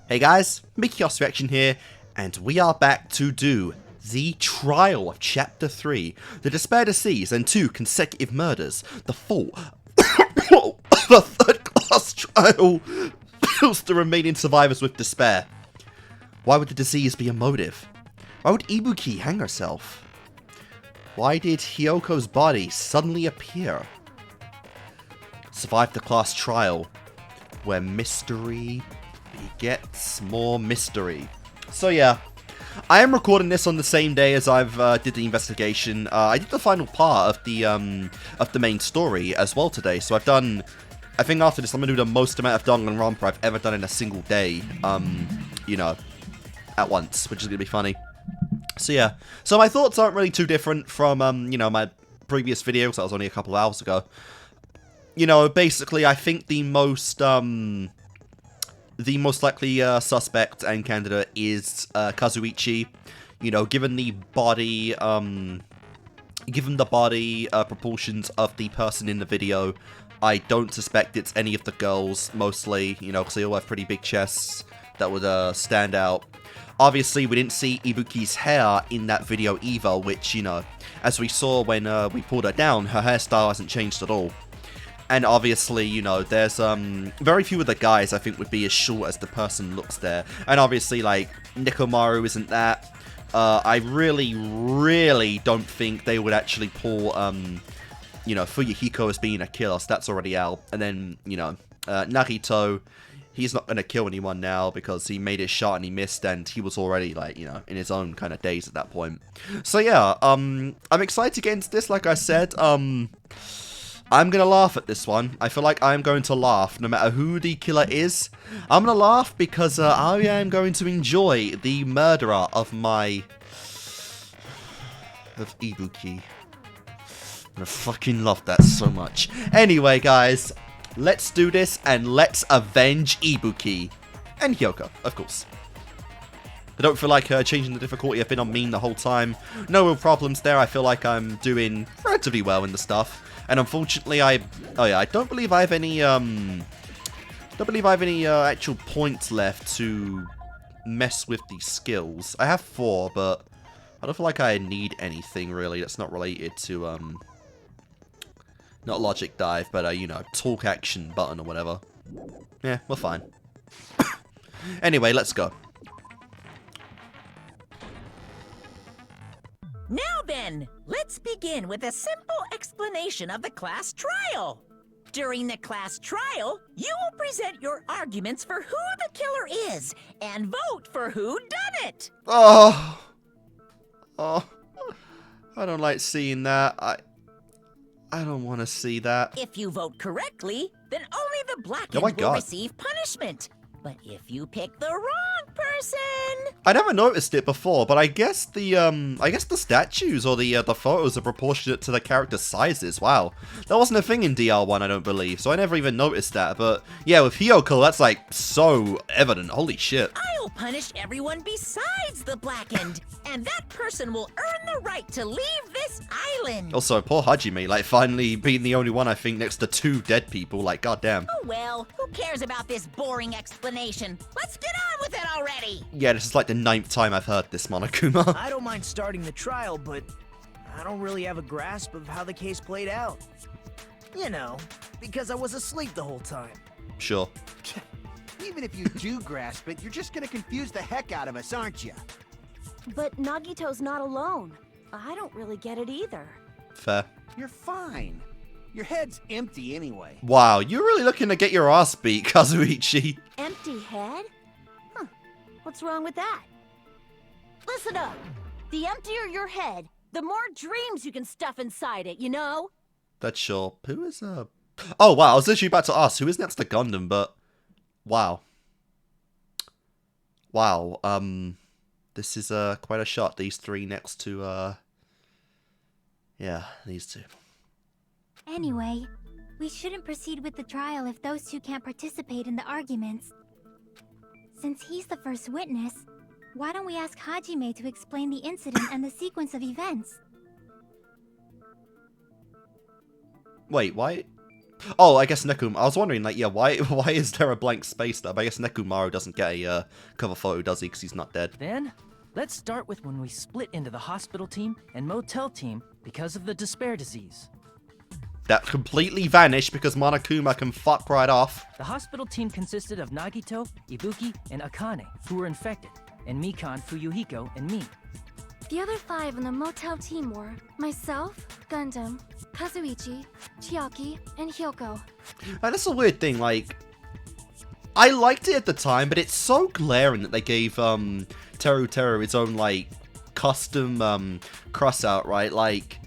Hey guys, Kickassreaction here, and we are back to do the trial of Chapter 3, the despair disease and 2 consecutive murders, the full, the third class trial fills the remaining survivors with despair. Why would the disease be a motive? Why would Ibuki hang herself? Why did Hyoko's body suddenly appear? Survive the class trial, where mystery begets more mystery. So yeah, I am recording this on the same day as I've did the investigation. I did the final part of the main story as well today. So I've done, I think after this I'm gonna do the most amount of Danganronpa I've ever done in a single day. You know, at once, which is gonna be funny. So yeah, so my thoughts aren't really too different from you know, my previous video, because that was only a couple of hours ago. You know, basically, I think the most likely suspect and candidate is Kazuichi. You know, given the body proportions of the person in the video, I don't suspect it's any of the girls, mostly, you know, because they all have pretty big chests that would stand out. Obviously, we didn't see Ibuki's hair in that video either, which, you know, as we saw when we pulled her down, her hairstyle hasn't changed at all. And obviously, you know, there's very few of the guys I think would be as short as the person looks there. And obviously, like, Nikomaru isn't that. I really don't think they would actually pull, you know, Fuyuhiko as being a killer, so that's already out. And then, you know, Nagito, he's not going to kill anyone now because he made his shot and he missed, and he was already, like, you know, in his own kind of daze at that point. So yeah, I'm excited to get into this, like I said. I'm going to laugh at this one. I feel like I'm going to laugh no matter who the killer is. I'm going to laugh because I am going to enjoy the murderer of Ibuki. I fucking love that so much. Anyway, guys, let's do this and let's avenge Ibuki. And Hyoko, of course. I don't feel like changing the difficulty. I've been on mean the whole time. No real problems there. I feel like I'm doing relatively well in the stuff. And unfortunately, I don't believe I have any actual points left to mess with the skills. I have 4, but I don't feel like I need anything really that's not related to not logic dive, but you know, talk action button or whatever. Yeah, we're fine. Anyway, let's go. Now then, let's begin with a simple explanation of the class trial. During the class trial, you will present your arguments for who the killer is and vote for who done it. Oh, I don't like seeing that. I don't want to see that. If you vote correctly, then only the blackened Oh my God. will receive punishment. But if you pick the wrong person... I never noticed it before, but I guess the statues or the photos are proportionate to the character sizes. Wow, that wasn't a thing in DR1, I don't believe, so I never even noticed that. But yeah, with Hyoko, that's like so evident. Holy shit. I'll punish everyone besides the blackened, and that person will earn the right to leave this island. Also, poor Hajime, like finally being the only one I think next to 2 dead people. Like, goddamn. Oh well, who cares about this boring explanation? Let's get on with it already. Yeah, this is like the 9th time I've heard this, Monokuma. I don't mind starting the trial, but I don't really have a grasp of how the case played out. You know, because I was asleep the whole time. Sure. Even if you do grasp it, you're just gonna confuse the heck out of us, aren't you? But Nagito's not alone. I don't really get it either. Fair. You're fine. Your head's empty anyway. Wow, you're really looking to get your ass beat, Kazuichi. Empty head? Huh. What's wrong with that? Listen up. The emptier your head, the more dreams you can stuff inside it, you know? That's sure. Who is Oh wow, I was literally about to ask who is next to Gundam, but wow. Wow, this is quite a shot, these 3 next to yeah, these 2. Anyway, we shouldn't proceed with the trial if those 2 can't participate in the arguments. Since he's the first witness, why don't we ask Hajime to explain the incident and the sequence of events? Wait, why? Oh, I guess Nekum. I was wondering, like, yeah, why is there a blank space there? But I guess Nekumaro doesn't get a cover photo, does he? Because he's not dead. Then, let's start with when we split into the hospital team and motel team because of the despair disease. That completely vanished because Monokuma can fuck right off. The hospital team consisted of Nagito, Ibuki, and Akane, who were infected, and Mikan, Fuyuhiko, and me. The other 5 on the motel team were myself, Gundam, Kazuichi, Chiaki, and Hyoko. That's a weird thing, like, I liked it at the time, but it's so glaring that they gave Teru Teru its own, like, custom cross out, right? Like,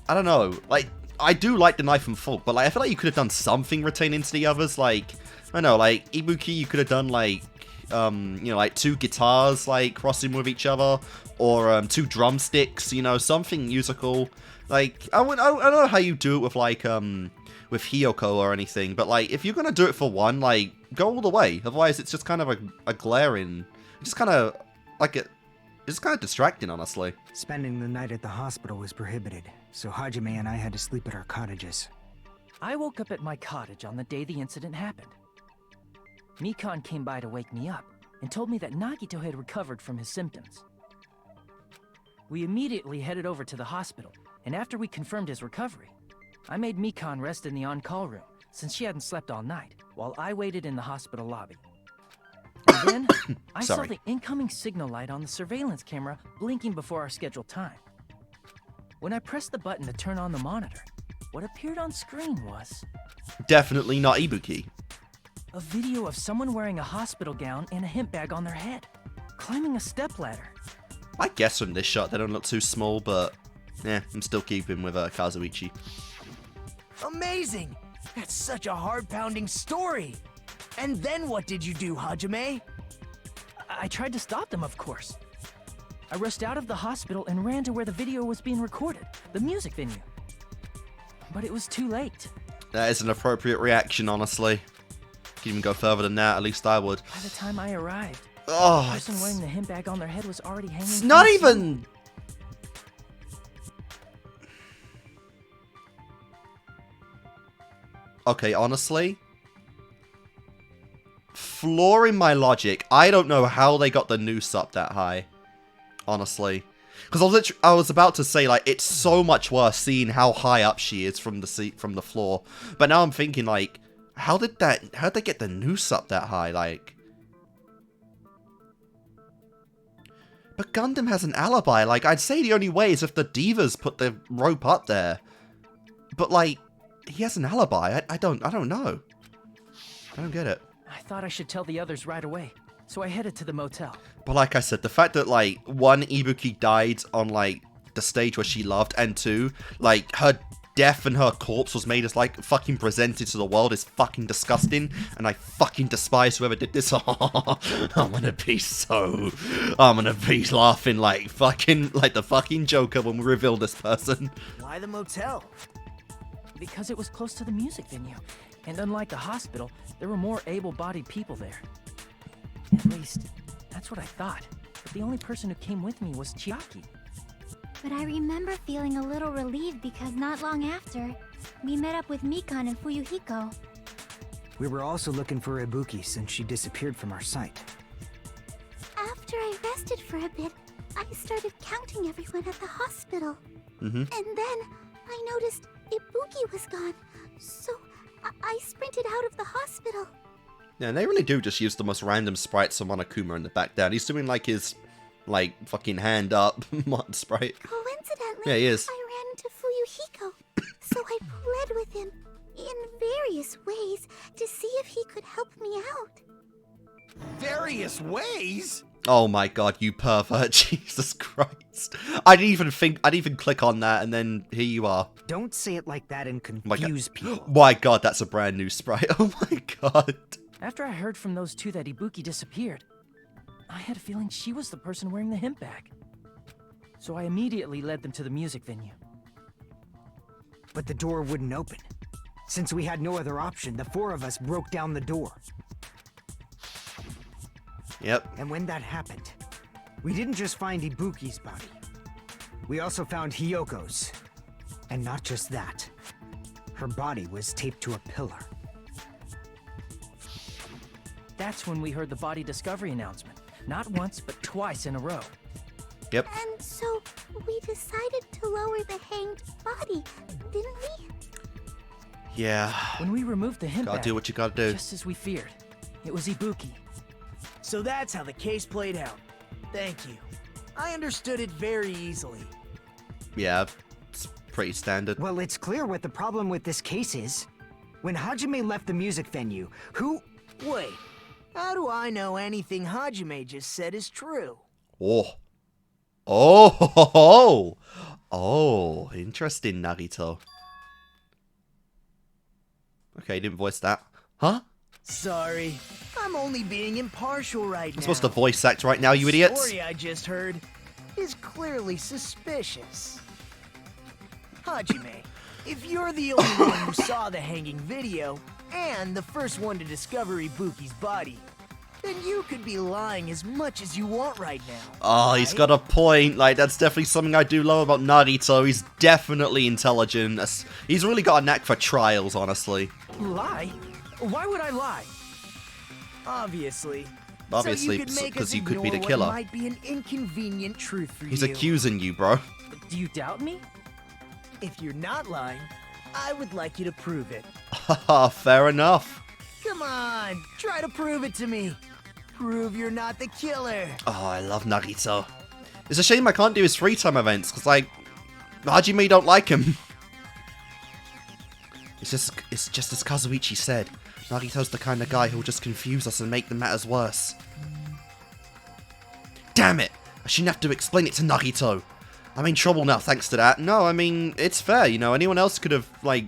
I don't know, like, I do like the knife and fork, but like I feel like you could have done something retaining to the others, like, I don't know, like Ibuki, you could have done like you know, like 2 guitars like crossing with each other, or 2 drumsticks, you know, something musical. Like I don't know how you do it with like with Hyoko or anything, but like if you're gonna do it for one, like go all the way. Otherwise, it's just kind of a glaring, just kind of like it's kind of distracting, honestly. Spending the night at the hospital was prohibited, so Hajime and I had to sleep at our cottages. I woke up at my cottage on the day the incident happened. Mikan came by to wake me up and told me that Nagito had recovered from his symptoms. We immediately headed over to the hospital, and after we confirmed his recovery, I made Mikan rest in the on-call room since she hadn't slept all night, while I waited in the hospital lobby. And then, I saw the incoming signal light on the surveillance camera blinking before our scheduled time. When I pressed the button to turn on the monitor, what appeared on screen was... Definitely not Ibuki. A video of someone wearing a hospital gown and a hemp bag on their head, climbing a stepladder. I guess from this shot they don't look too small, but yeah, I'm still keeping with Kazuichi. Amazing! That's such a heart-pounding story! And then what did you do, Hajime? I tried to stop them, of course. I rushed out of the hospital and ran to where the video was being recorded, the music venue. But it was too late. That is an appropriate reaction, honestly. Could even go further than that, at least I would. By the time I arrived, the Oh, person wearing the hemp bag on their head was already hanging. it's from not the even... Okay, honestly, flaw in my logic, I don't know how they got the noose up that high. Honestly. Because I was about to say, like, it's so much worse seeing how high up she is from the floor. But now I'm thinking, like, how'd they get the noose up that high? Like, but Gundam has an alibi. Like, I'd say the only way is if the divas put the rope up there. But like, he has an alibi. I don't know. I don't get it. I thought I should tell the others right away, so I headed to the motel. But like I said, the fact that like 1, Ibuki died on like the stage where she loved, and 2, like her death and her corpse was made as like fucking presented to the world is fucking disgusting, and I fucking despise whoever did this. I'm gonna be laughing like fucking like the fucking Joker when we reveal this person. Why the motel? Because it was close to the music venue, and unlike the hospital, there were more able-bodied people there. At least, that's what I thought. But the only person who came with me was Chiaki. But I remember feeling a little relieved because not long after, we met up with Mikan and Fuyuhiko. We were also looking for Ibuki since she disappeared from our sight. After I rested for a bit, I started counting everyone at the hospital. Mm-hmm. And then I noticed Ibuki was gone, so I sprinted out of the hospital. Yeah, and they really do just use the most random sprites of Monokuma in the back there. He's doing like his, like, fucking hand up sprite. Coincidentally, Yeah, he is. I ran into Fuyuhiko, so I pled with him in various ways to see if he could help me out. Various ways? Oh my god, you pervert. Jesus Christ. I didn't even click on that, and then here you are. Don't say it like that and My confuse god. people. My god, that's a brand new sprite. Oh my god. After I heard from those 2 that Ibuki disappeared, I had a feeling she was the person wearing the hemp bag. So I immediately led them to the music venue. But the door wouldn't open. Since we had no other option, the 4 of us broke down the door. Yep. And when that happened, we didn't just find Ibuki's body. We also found Hyoko's. And not just that. Her body was taped to a pillar. That's when we heard the body discovery announcement. Not once, but twice in a row. Yep. And so we decided to lower the hanged body, didn't we? Yeah. When we removed the hemp Gotta bag, do what you gotta do. just as we feared, it was Ibuki. So that's how the case played out. Thank you. I understood it very easily. Yeah, it's pretty standard. Well, it's clear what the problem with this case is. When Hajime left the music venue, who... Wait, how do I know anything Hajime just said is true? Oh. Oh. Oh, interesting, Nagito. Okay, didn't voice that. Huh? Sorry, I'm only being impartial right now. I'm supposed to voice act right now, you The idiots. story I just heard is clearly suspicious. Hajime, if you're the only one who saw the hanging video and the first one to discover Ibuki's body, then you could be lying as much as you want right now. Oh, he's got a point. Like, that's definitely something I do love about Nagito. He's definitely intelligent. He's really got a knack for trials, honestly. Lie? Why would I lie? Obviously. Obviously, because you could be the killer. Might be an inconvenient truth for He's you. accusing you, bro. Do you doubt me? If you're not lying, I would like you to prove it. Haha, fair enough. Come on, try to prove it to me. Prove you're not the killer. Oh, I love Nagito. It's a shame I can't do his free time events, because, like, Hajime don't like him. It's just as Kazuichi said. Nagito's the kind of guy who'll just confuse us and make the matters worse. Damn it! I shouldn't have to explain it to Nagito. I'm in trouble now thanks to that. No, I mean, it's fair, you know, anyone else could have, like,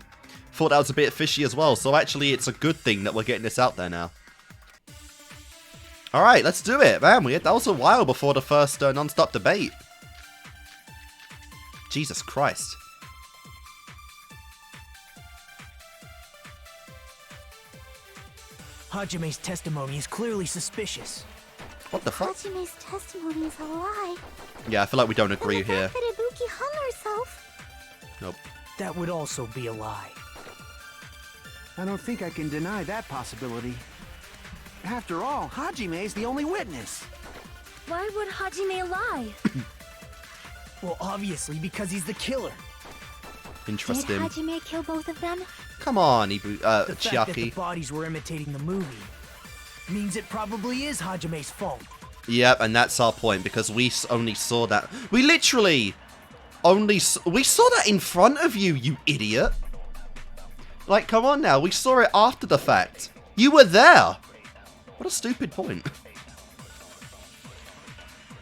thought that was a bit fishy as well, so actually it's a good thing that we're getting this out there now. Alright, let's do it, man. That was a while before the first non-stop debate. Jesus Christ. Hajime's testimony is clearly suspicious. What the fuck? Hajime's testimony is a lie. Yeah, I feel like we don't agree and the here. fact that Ibuki hung herself. Nope. That would also be a lie. I don't think I can deny that possibility. After all, Hajime's the only witness. Why would Hajime lie? Well, obviously because he's the killer. Interesting. Did Hajime kill both of them? Come on, The fact that the Chiaki. bodies were imitating the movie means it probably is Hajime's fault. Yep, and that's our point, because we only saw that. We literally only we saw that in front of you, you idiot. Like, come on now, we saw it after the fact. You were there. What a stupid point.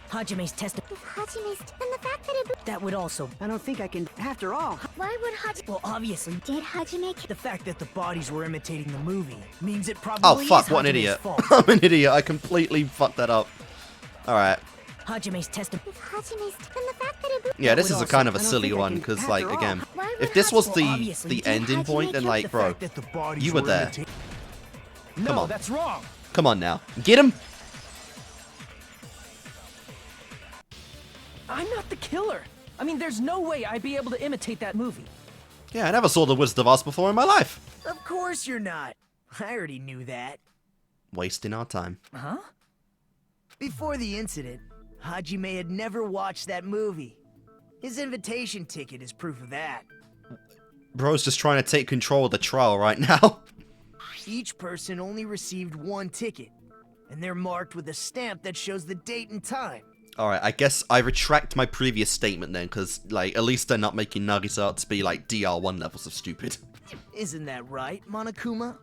Hajime's testimony. If Hajime's and the fact that Ibuki. That would also. I don't think I can. After all, Why would Hajime... Well, obviously, Did Hajime kill... the fact that the bodies were imitating the movie means it probably Oh fuck, is what an Hajime's idiot. fault. I'm an idiot, I completely fucked that up. Alright. Hajime's testimony. If Hajime's and the fact that Ibuki. Yeah, this would is a also- kind of a I don't silly think I one, can- because, after like, all, again, why would if this was Well, the obviously, ending Hajime point, then, kill like, The bro, fact that the bodies you were there. imitating- Come No, on. that's wrong. Come on now. Get him! I'm not the killer. I mean, there's no way I'd be able to imitate that movie. Yeah, I never saw The Wizard of Oz before in my life. Of course you're not. I already knew that. Wasting our time. Huh? Before the incident, Hajime had never watched that movie. His invitation ticket is proof of that. Bro's just trying to take control of the trial right now. Each person only received one ticket, and they're marked with a stamp that shows the date and time. Alright, I guess I retract my previous statement then, because, like, at least they're not making Nagisa out to be, like, DR1 levels of stupid. Isn't that right, Monokuma?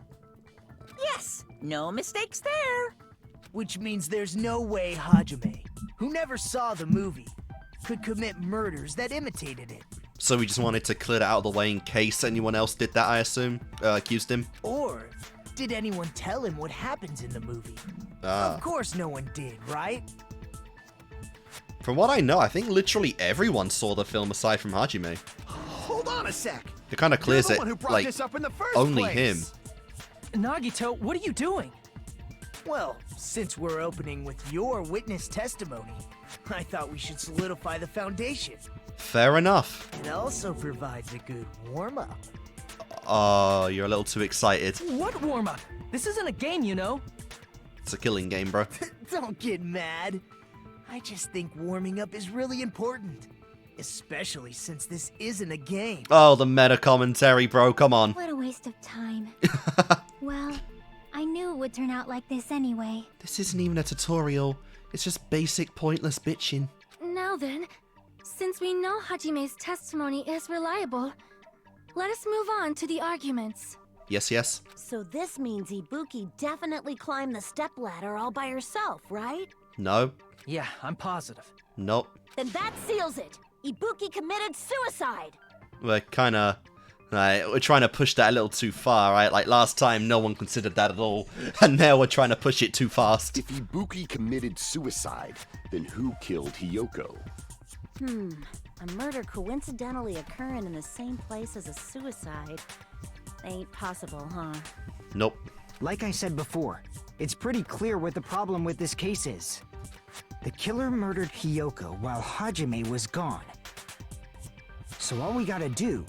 Yes, no mistakes there. Which means there's no way Hajime, who never saw the movie, could commit murders that imitated it. So we just wanted to clear that out of the way in case anyone else did that, I assume? Accused him? Or did anyone tell him what happens in the movie? Ah. Of course no one did, right? From what I know, I think literally everyone saw the film aside from Hajime. hold on a sec. It kind of You're clears the it, one who brought like, this up in the first only place. him. Nagito, what are you doing? Well, since we're opening with your witness testimony, I thought we should solidify the foundation. Fair enough. It also provides a good warm-up. Oh, you're a little too excited. What warm-up? This isn't a game, you know. It's a killing game, bro. Don't get mad. I just think warming up is really important. Especially since this isn't a game. Oh, the meta commentary, bro. Come on. What a waste of time. Well, I knew it would turn out like this anyway. This isn't even a tutorial. It's just basic pointless bitching. Now then, since we know Hajime's testimony is reliable, let us move on to the arguments. Yes, yes. So this means Ibuki definitely climbed the stepladder all by herself, right? No. Yeah, I'm positive. Nope. Then that seals it. Ibuki committed suicide. We're kinda... we're trying to push that a little too far, right? Like last time, no one considered that at all. And now we're trying to push it too fast. If Ibuki committed suicide, then who killed Hiyoko? A murder coincidentally occurring in the same place as a suicide. Ain't possible, huh? Nope. Like I said before, it's pretty clear what the problem with this case is. The killer murdered Hiyoko while Hajime was gone. So all we gotta do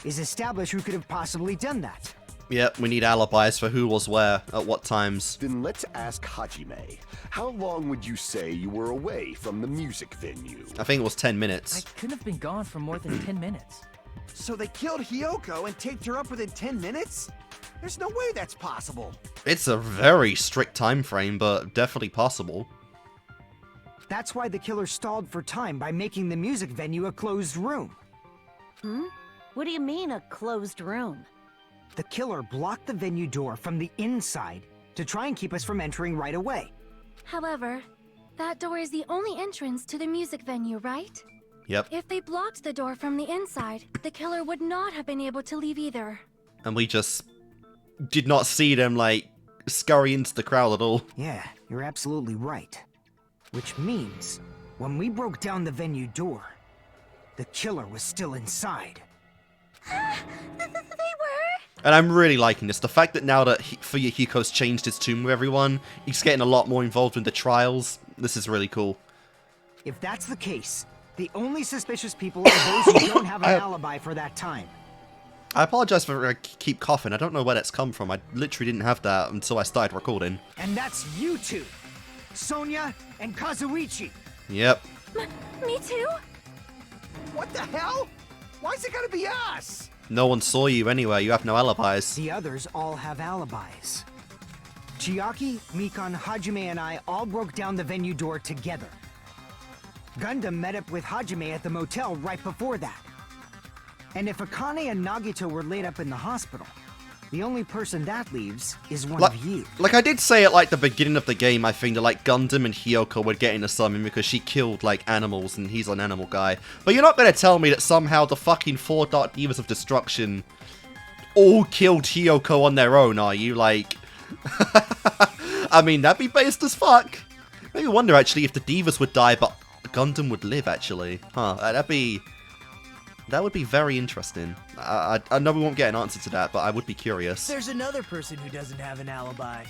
is establish who could have possibly done that. Yep, we need alibis for who was where, at what times. Then let's ask Hajime. How long would you say you were away from the music venue? I think it was 10 I minutes. couldn't have been gone for more than 10 minutes. So they killed Hiyoko and taped her up within 10 minutes? There's no way that's possible. It's a very strict time frame, but definitely possible. That's why the killer stalled for time by making the music venue a closed room. What do you mean, a closed room? The killer blocked the venue door from the inside to try and keep us from entering right away. However, that door is the only entrance to the music venue, right? Yep. If they blocked the door from the inside, the killer would not have been able to leave either. And we just did not see them, like, scurry into the crowd at all. Yeah, you're absolutely right. Which means, when we broke down the venue door, the killer was still inside. They were? And I'm really liking this. The fact that now that Fuyuhiko's changed his tune with everyone, he's getting a lot more involved in the trials. This is really cool. If that's the case, the only suspicious people are those who don't have an alibi for that time. I apologize for I keep coughing. I don't know where that's come from. I literally didn't have that until I started recording. And that's you two, Sonia and Kazuichi. Yep. Me too? What the hell? Why's it gotta be us? No one saw you anyway. You have no alibis. The others all have alibis. Chiaki, Mikan, Hajime, and I all broke down the venue door together. Gundam met up with Hajime at the motel right before that. And if Akane and Nagito were laid up in the hospital, the only person that leaves is one of you. Like I did say at like the beginning of the game, I think that like Gundam and Hiyoko would get into something because she killed like animals and he's an animal guy. But you're not going to tell me that somehow the fucking 4 Dark Divas of Destruction all killed Hiyoko on their own, are you? Like, I mean, that'd be based as fuck. Maybe wonder actually if the Divas would die, but Gundam would live actually. Huh, that would be very interesting. I know we won't get an answer to that, but I would be curious. There's another person who doesn't have an alibi.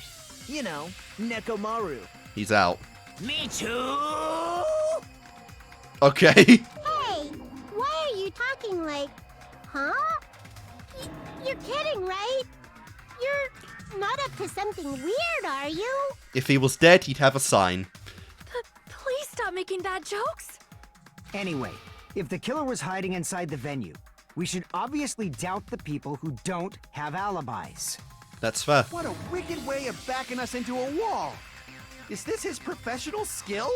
You know, Nekomaru. He's out. Me too! Okay. Hey, why are you talking like, huh? You're kidding, right? You're not up to something weird, are you? If he was dead, he'd have a sign. Please stop making bad jokes. Anyway, if the killer was hiding inside the venue, we should obviously doubt the people who don't have alibis. That's fair. What a wicked way of backing us into a wall. Is this his professional skill?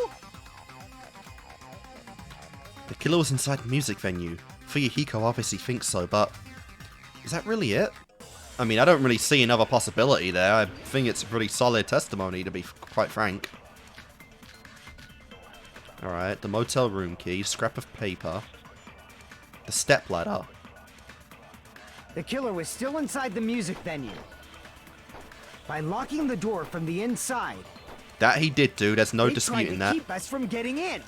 The killer was inside the music venue. Fuyuhiko obviously thinks so, but is that really it? I mean, I don't really see another possibility there. I think it's a pretty solid testimony, to be quite frank. Alright, the motel room key, scrap of paper, the stepladder. The killer was still inside the music venue. By locking the door from the inside, That he did do, there's no they tried disputing to that. keep us from getting in.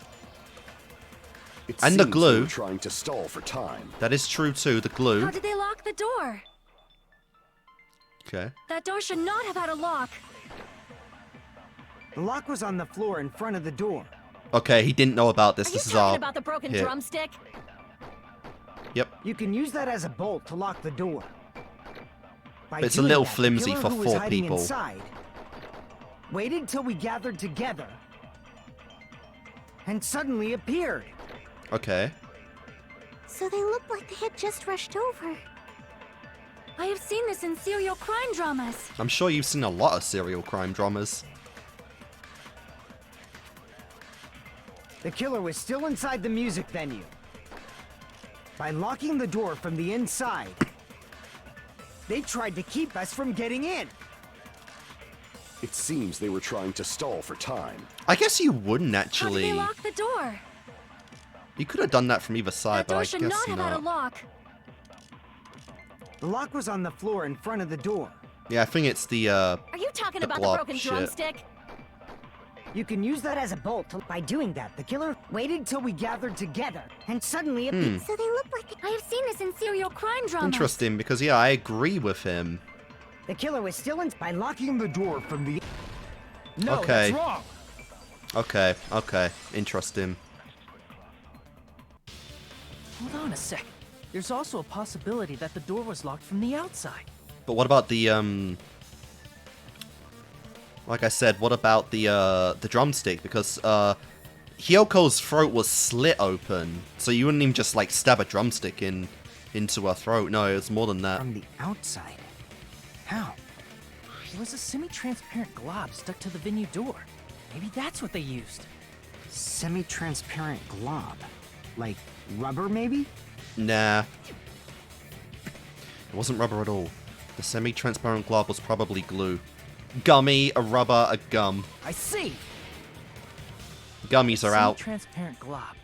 It And the seems glue. they were trying to stall for time. That is true too, the glue. How did they lock the door? Okay. That door should not have had a lock. The lock was on the floor in front of the door. Okay, he didn't know about this. Are you This is talking our... about the broken here. drumstick? Yep. You can use that as a bolt to lock the door. By But it's a doing little that, the flimsy killer for who was 4 hiding people. Inside, waited till we gathered together, and suddenly appeared. Okay. So they looked like they had just rushed over. I have seen this in serial crime dramas. I'm sure you've seen a lot of serial crime dramas. The killer was still inside the music venue. By locking the door from the inside, they tried to keep us from getting in. It seems they were trying to stall for time. I guess you wouldn't How did actually. they lock the door? You could have done that from either That side, but door I should guess not have had a lock. The lock was on the floor in front of the door. Yeah, I think it's the Are you talking the about the block broken shit. drumstick? You can use that as a bolt. By doing that, the killer waited till we gathered together, and suddenly appeared. So they looked like I have seen this in serial crime dramas. Interesting, because yeah, I agree with him. The killer was still in by locking the door from the. No, Okay. that's wrong. Okay, interesting. Hold on a sec. There's also a possibility that the door was locked from the outside. But what about the like I said, what about the drumstick? Because Hyoko's throat was slit open, so you wouldn't even just like stab a drumstick into her throat. No, it was more than that. From the outside. How? There was a semi-transparent glob stuck to the venue door. Maybe that's what they used. Semi-transparent glob. Like rubber, maybe? Nah. It wasn't rubber at all. The semi-transparent glob was probably glue. Gummy, a rubber, a gum. I see. Gummies are out. Semi-transparent glob.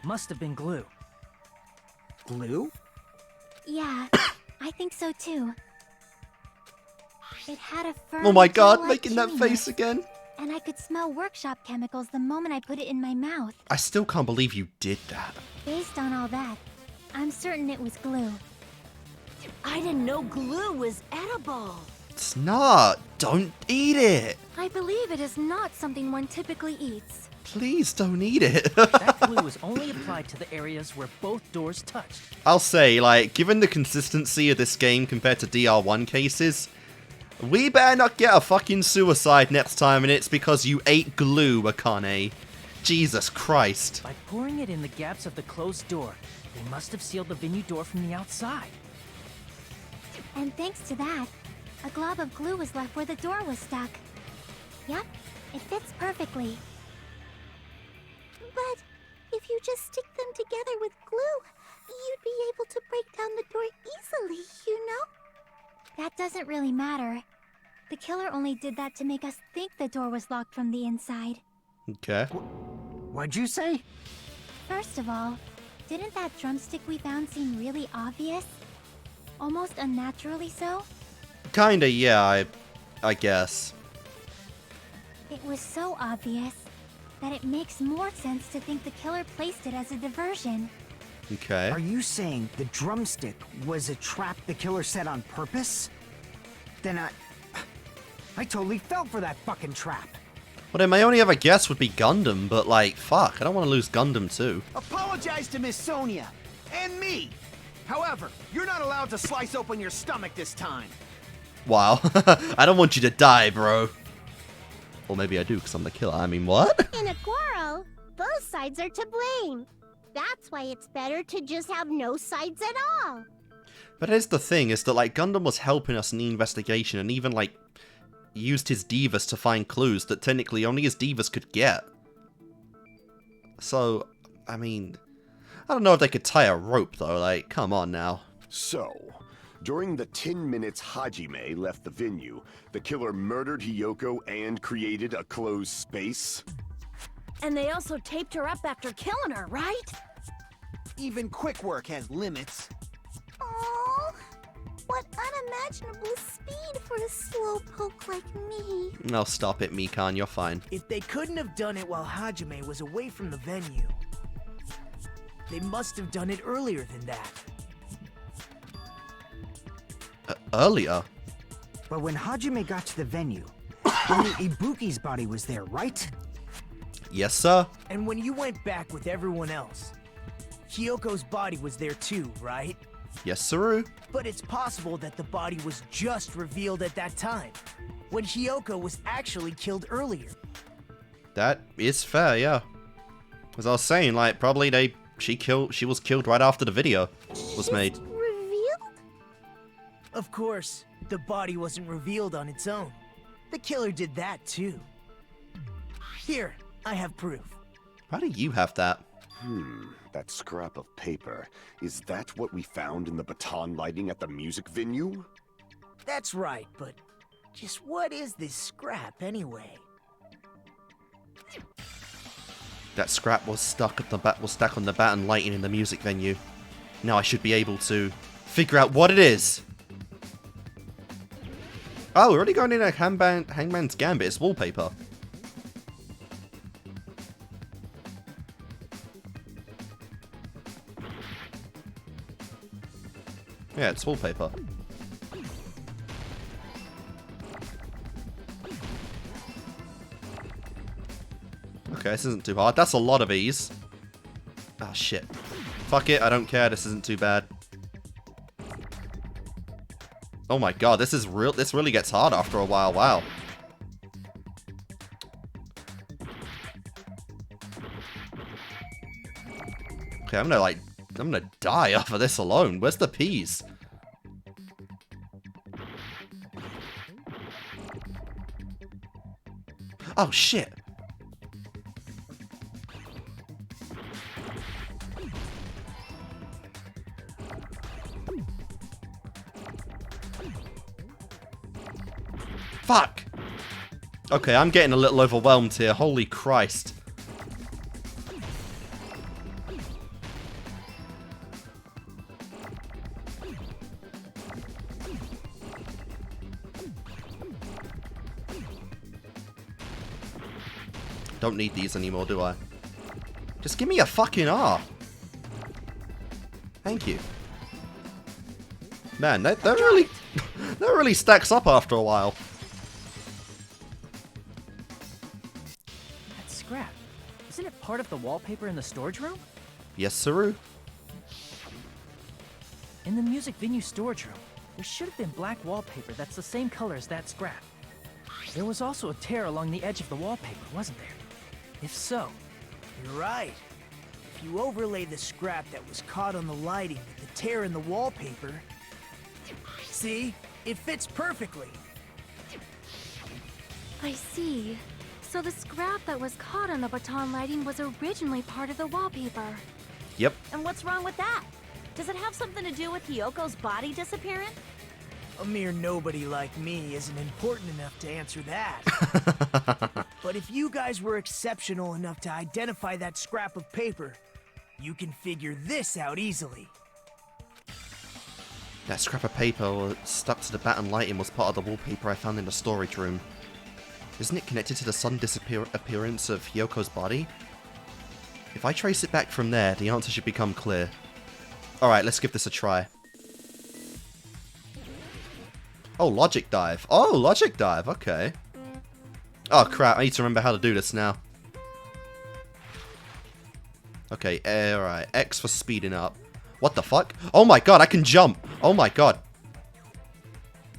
Must have been glue. Glue? Yeah, I think so too. It had a firm, Oh my god, gel-like making that chewiness, face again. And I could smell workshop chemicals the moment I put it in my mouth. I still can't believe you did that. Based on all that, I'm certain it was glue. I didn't know glue was edible. It's not. Don't eat it. I believe it is not something one typically eats. Please don't eat it. That glue was only applied to the areas where both doors touched. I'll say, like, given the consistency of this game compared to DR1 cases, we better not get a fucking suicide next time, and it's because you ate glue, Akane. Jesus Christ. By pouring it in the gaps of the closed door, they must have sealed the venue door from the outside. And thanks to that, a glob of glue was left where the door was stuck. Yep, it fits perfectly. But if you just stick them together with glue, you'd be able to break down the door easily, you know? That doesn't really matter. The killer only did that to make us think the door was locked from the inside. Okay. What'd you say? First of all, didn't that drumstick we found seem really obvious? Almost unnaturally so? Kinda, yeah, I guess. It was so obvious that it makes more sense to think the killer placed it as a diversion. Okay. Are you saying the drumstick was a trap the killer set on purpose? Then I totally fell for that fucking trap. Well, then my only other guess would be Gundam, but like, fuck, I don't want to lose Gundam too. Apologize to Miss Sonia and me. However, you're not allowed to slice open your stomach this time. Wow. I don't want you to die, bro. Or maybe I do, because I'm the killer. I mean, what? In a quarrel, both sides are to blame. That's why it's better to just have no sides at all. But here's the thing, is that, like, Gundam was helping us in the investigation, and even, like, used his divas to find clues that technically only his divas could get. So, I mean, I don't know if they could tie a rope, though. Like, come on now. So, during the 10 minutes Hajime left the venue, the killer murdered Hiyoko and created a closed space? And they also taped her up after killing her, right? Even quick work has limits. Oh, what unimaginable speed for a slowpoke like me. No, stop it, Mikan. You're fine. If they couldn't have done it while Hajime was away from the venue, they must have done it earlier than that. Earlier? But when Hajime got to the venue, only Ibuki's body was there, right? Yes, sir? And when you went back with everyone else, Hyoko's body was there too, right? Yes, sir. But it's possible that the body was just revealed at that time, when Hiyoko was actually killed earlier. That is fair, yeah. As I was saying, like, probably she was killed right after the video was made. Revealed? Of course, the body wasn't revealed on its own. The killer did that too. Here, I have proof. How do you have that? That scrap of paper. Is that what we found in the baton lighting at the music venue? That's right, but just what is this scrap anyway? That scrap was stuck on the baton lighting in the music venue. Now I should be able to figure out what it is. Oh, we're already going in a Hangman's Gambit. It's wallpaper. Yeah, it's wallpaper. Okay, this isn't too hard. That's a lot of ease. Ah, shit. Fuck it, I don't care. This isn't too bad. Oh my god, this is real. This really gets hard after a while. Wow. Okay, I'm gonna die off of this alone. Where's the peas? Oh shit. Fuck! Okay, I'm getting a little overwhelmed here. Holy Christ. Don't need these anymore, do I? Just give me a fucking R. Thank you. Man, that really... that really stacks up after a while. That scrap. Isn't it part of the wallpaper in the storage room? Yes, sir. In the music venue storage room, there should have been black wallpaper that's the same color as that scrap. There was also a tear along the edge of the wallpaper, wasn't there? If so... You're right. If you overlay the scrap that was caught on the lighting with the tear in the wallpaper... See? It fits perfectly. I see. So the scrap that was caught on the baton lighting was originally part of the wallpaper. Yep. And what's wrong with that? Does it have something to do with Hiyoko's body disappearing? A mere nobody like me isn't important enough to answer that. But if you guys were exceptional enough to identify that scrap of paper, you can figure this out easily. That scrap of paper stuck to the baton lighting was part of the wallpaper I found in the storage room. Isn't it connected to the sudden disappearance of Hiyoko's body? If I trace it back from there, the answer should become clear. Alright, let's give this a try. Oh, logic dive. Oh, logic dive, okay. Oh crap, I need to remember how to do this now. Okay, alright. X for speeding up. What the fuck? Oh my god, I can jump! Oh my god.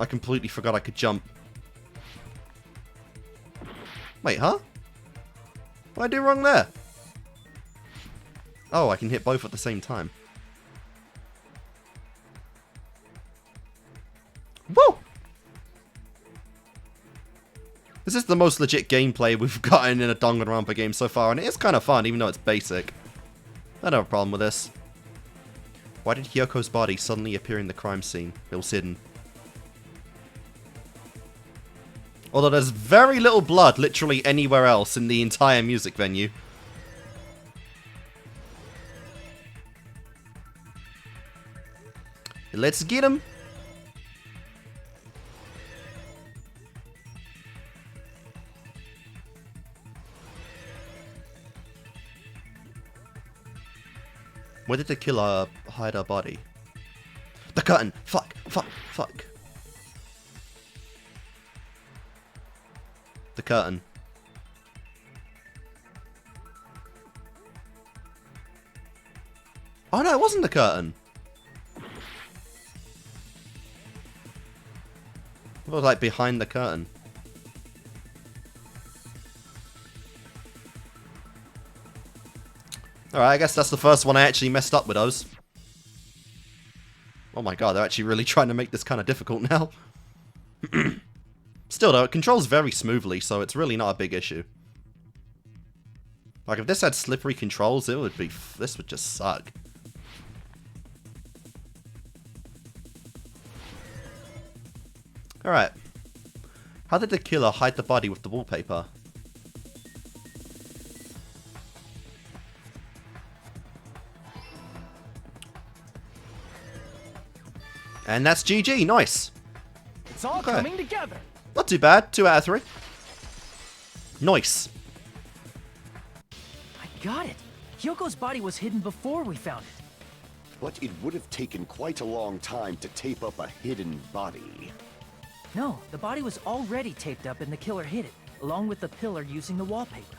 I completely forgot I could jump. Wait, huh? What did I do wrong there? Oh, I can hit both at the same time. Woo! This is the most legit gameplay we've gotten in a Danganronpa game so far, and it is kind of fun, even though it's basic. I don't have a problem with this. Why did Hiyoko's body suddenly appear in the crime scene? It was hidden. Although there's very little blood literally anywhere else in the entire music venue. Let's get him! Where did the killer hide her body? The curtain! Fuck! Fuck! Fuck! The curtain. Oh no, it wasn't the curtain! Or like behind the curtain. Alright, I guess that's the first one I actually messed up with those. Oh my god, they're actually really trying to make this kind of difficult now. Still though, it controls very smoothly, so it's really not a big issue. Like, if this had slippery controls, it would be... this would just suck. Alright. How did the killer hide the body with the wallpaper? And that's GG, nice. It's all coming together. Not too bad, 2 out of 3. Nice. I got it. Hyoko's body was hidden before we found it. But it would have taken quite a long time to tape up a hidden body. No, the body was already taped up and the killer hid it, along with the pillar using the wallpaper.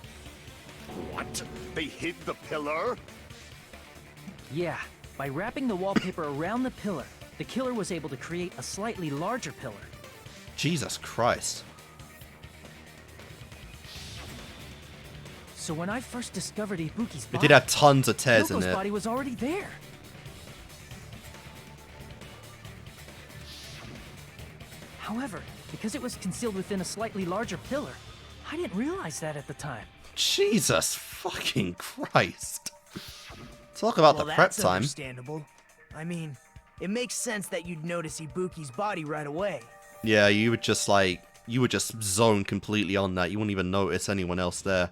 What? They hid the pillar? Yeah, by wrapping the wallpaper around the pillar, the killer was able to create a slightly larger pillar. Jesus Christ. So when I first discovered Ibuki's body, It did have tons of tears in Hyoko's it. body was already there. However, because it was concealed within a slightly larger pillar, I didn't realize that at the time. Jesus fucking Christ. Talk about Well, the prep that's time. understandable. I mean, it makes sense that you'd notice Ibuki's body right away. Yeah, you would just like... you would just zone completely on that. You wouldn't even notice anyone else there.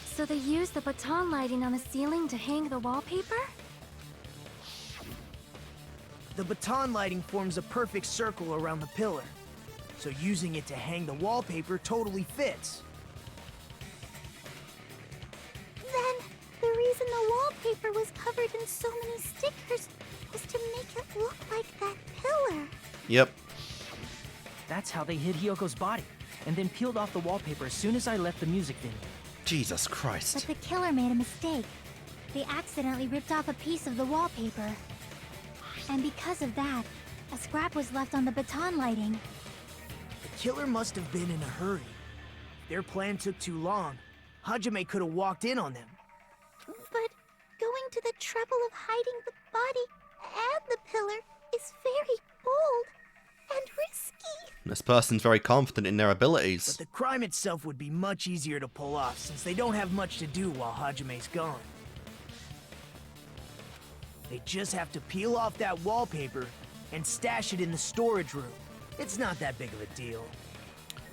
So they used the baton lighting on the ceiling to hang the wallpaper? The baton lighting forms a perfect circle around the pillar, so using it to hang the wallpaper totally fits. Then, the reason the wallpaper was covered in so many stickers was to make it look like that pillar. Yep. That's how they hid Hyoko's body, and then peeled off the wallpaper as soon as I left the music venue. Jesus But Christ. the killer made a mistake. They accidentally ripped off a piece of the wallpaper. And because of that, a scrap was left on the baton lighting. The killer must have been in a hurry. If their plan took too long, Hajime could have walked in on them. But going to the trouble of hiding the body and the pillar is very bold and risky. This person's very confident in their But abilities. the crime itself would be much easier to pull off since they don't have much to do while Hajime's gone. They just have to peel off that wallpaper and stash it in the storage room. It's not that big of a deal.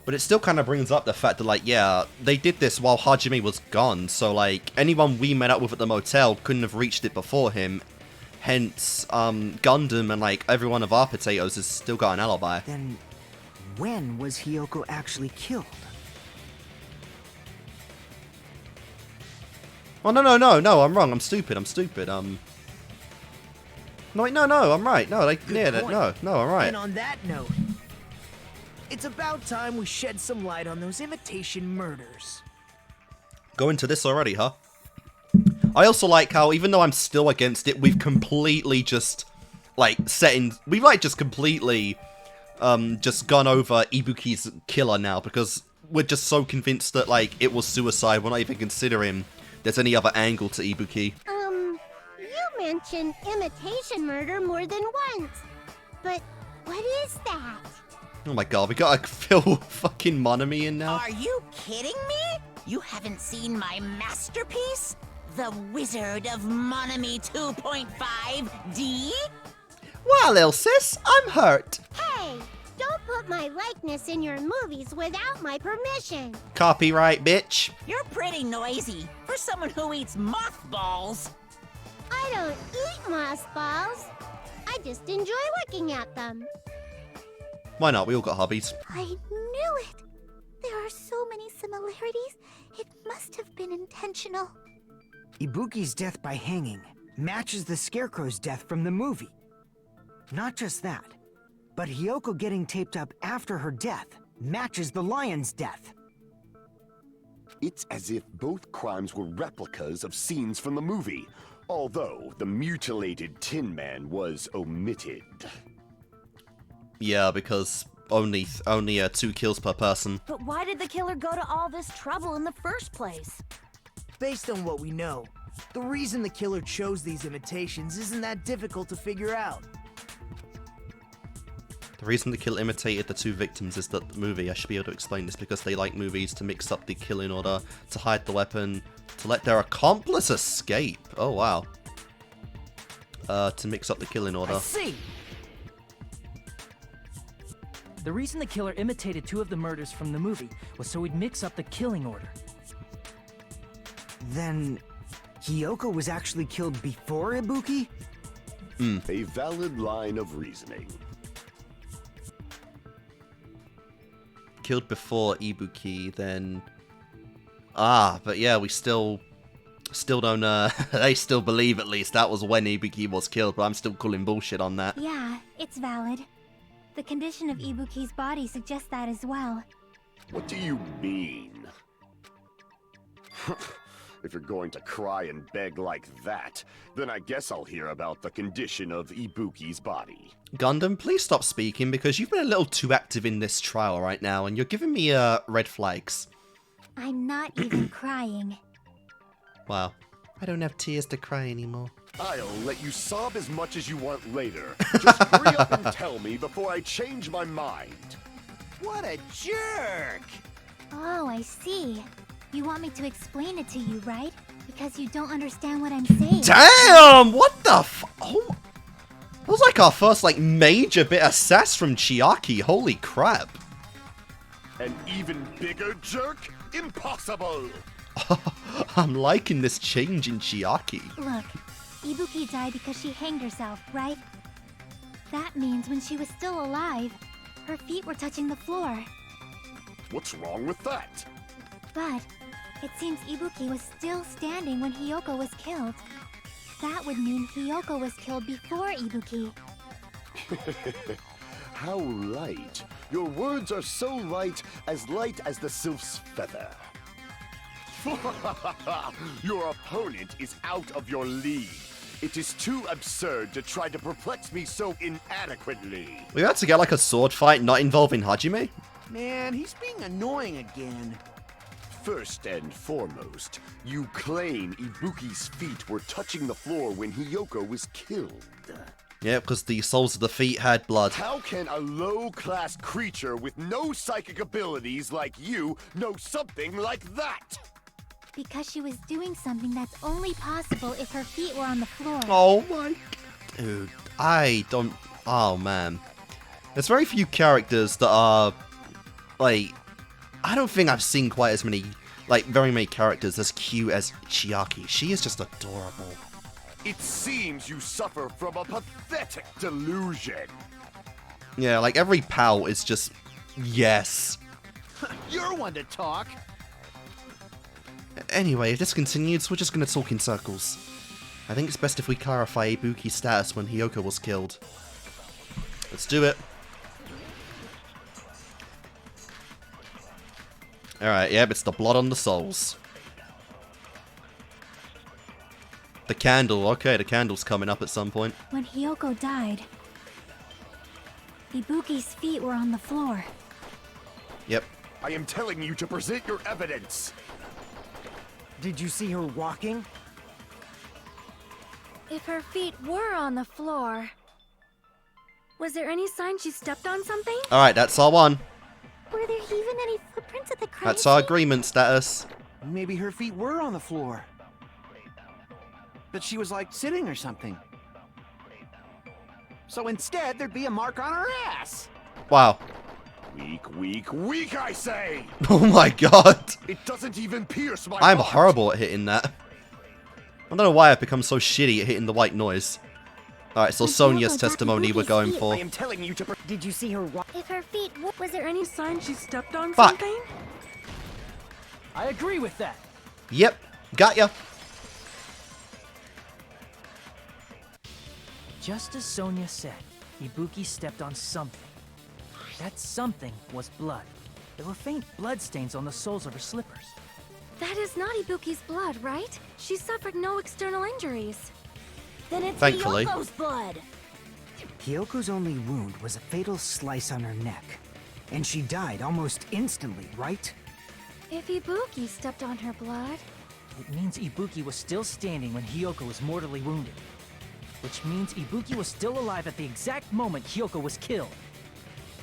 But it still kind of brings up the fact that, like, yeah, they did this while Hajime was gone, so, like, anyone we met up with at the motel couldn't have reached it before him. Hence, Gundam and, like, every one of our potatoes has still got an alibi. Then, when was Hyoko actually killed? Oh, no, I'm wrong, I'm stupid. No, wait, no, I'm right. No, like, yeah, point. no, I'm right. And on that note, it's about time we shed some light on those imitation murders. Go into this already, huh? I also like how, even though I'm still against it, we've completely just, like, we've, like, just completely, just gone over Ibuki's killer now, because we're just so convinced that, like, it was suicide, we're not even considering there's any other angle to Ibuki. You mentioned imitation murder more than once. But what is that? Oh my god, we gotta fill fucking Monami in now? Are you kidding me? You haven't seen my masterpiece? The Wizard of Monami 2.5D? Well, little sis, I'm hurt. Hey, don't put my likeness in your movies without my permission. Copyright, bitch. You're pretty noisy for someone who eats mothballs. I don't eat mothballs. I just enjoy looking at them. Why not? We all got hobbies. I knew it. There are so many similarities. It must have been intentional. Ibuki's death by hanging matches the Scarecrow's death from the movie. Not just that, but Hyoko getting taped up after her death matches the lion's death. It's as if both crimes were replicas of scenes from the movie, although the mutilated Tin Man was omitted. Yeah, because only 2 kills per person. But why did the killer go to all this trouble in the first place? Based on what we know, the reason the killer chose these imitations isn't that difficult to figure out. The reason the killer imitated the 2 victims is that the movie, I should be able to explain this, because they like movies to mix up the kill in order, to hide the weapon, to let their accomplice escape. Oh, wow. To mix up the kill in order. I see! The reason the killer imitated 2 of the murders from the movie was so he'd mix up the killing order. Then Hiyoko was actually killed before Ibuki? A valid line of reasoning. Killed before Ibuki, then... Ah, but yeah, we still don't, they still believe at least that was when Ibuki was killed, but I'm still calling bullshit on that. Yeah, it's valid. The condition of Ibuki's body suggests that as well. What do you mean? If you're going to cry and beg like that, then I guess I'll hear about the condition of Ibuki's body. Gundam, please stop speaking, because you've been a little too active in this trial right now, and you're giving me, red flags. I'm not even crying. Wow. I don't have tears to cry anymore. I'll let you sob as much as you want later. Just hurry up and tell me before I change my mind. What a jerk! Oh, I see. You want me to explain it to you, right? Because you don't understand what I'm saying. Damn! What the Oh, that was like our first, like, major bit of sass from Chiaki. Holy crap. An even bigger jerk? Impossible! I'm liking this change in Chiaki. Look, Ibuki died because she hanged herself, right? That means when she was still alive, her feet were touching the floor. What's wrong with that? But it seems Ibuki was still standing when Hiyoko was killed. That would mean Hiyoko was killed before Ibuki. How light. Your words are so light as the sylph's feather. Your opponent is out of your league. It is too absurd to try to perplex me so inadequately. We had to get like a sword fight not involving Hajime? Man, he's being annoying again. First and foremost, you claim Ibuki's feet were touching the floor when Hiyoko was killed. Yeah, because the soles of the feet had blood. How can a low-class creature with no psychic abilities like you know something like that? Because she was doing something that's only possible if her feet were on the floor. Oh my... Dude, I don't... Oh, man. There's very few characters that are... Like... I don't think I've seen quite as many... Like, very many characters as cute as Chiaki. She is just adorable. It seems you suffer from a pathetic delusion. Yeah, like, every pal is just... Yes. You're one to talk. Anyway, if this continues, we're just gonna talk in circles. I think it's best if we clarify Ibuki's status when Hiyoko was killed. Let's do it. Alright, yep, it's the blood on the soles. The candle, okay, the candle's coming up at some point. When Hiyoko died, Ibuki's feet were on the floor. Yep. I am telling you to present your evidence. Did you see her walking? If her feet were on the floor, was there any sign she stepped on something? Alright, that's our one. Were there even any footprints at the crime That's our scene? agreement status. Maybe her feet were on the floor. But she was like sitting or something. So instead, there'd be a mark on her ass. Wow. Weak, weak, weak, I say! Oh my god. It doesn't even pierce my I'm heart. horrible at hitting that. I don't know why I've become so shitty at hitting the white noise. Alright, so When Sonia's Hiyoko got testimony we're Ibuki's going feet, for. I am telling you to... Did you see her walk? If her feet was there any sign she stepped on Fuck. something? I agree with that. Yep, got ya. Just as Sonia said, Ibuki stepped on something. That something was blood. There were faint bloodstains on the soles of her slippers. That is not Ibuki's blood, right? She suffered no external injuries. Then it's Thankfully. Hiyoko's blood. Hiyoko's only wound was a fatal slice on her neck. And she died almost instantly, right? If Ibuki stepped on her blood... It means Ibuki was still standing when Hiyoko was mortally wounded. Which means Ibuki was still alive at the exact moment Hiyoko was killed.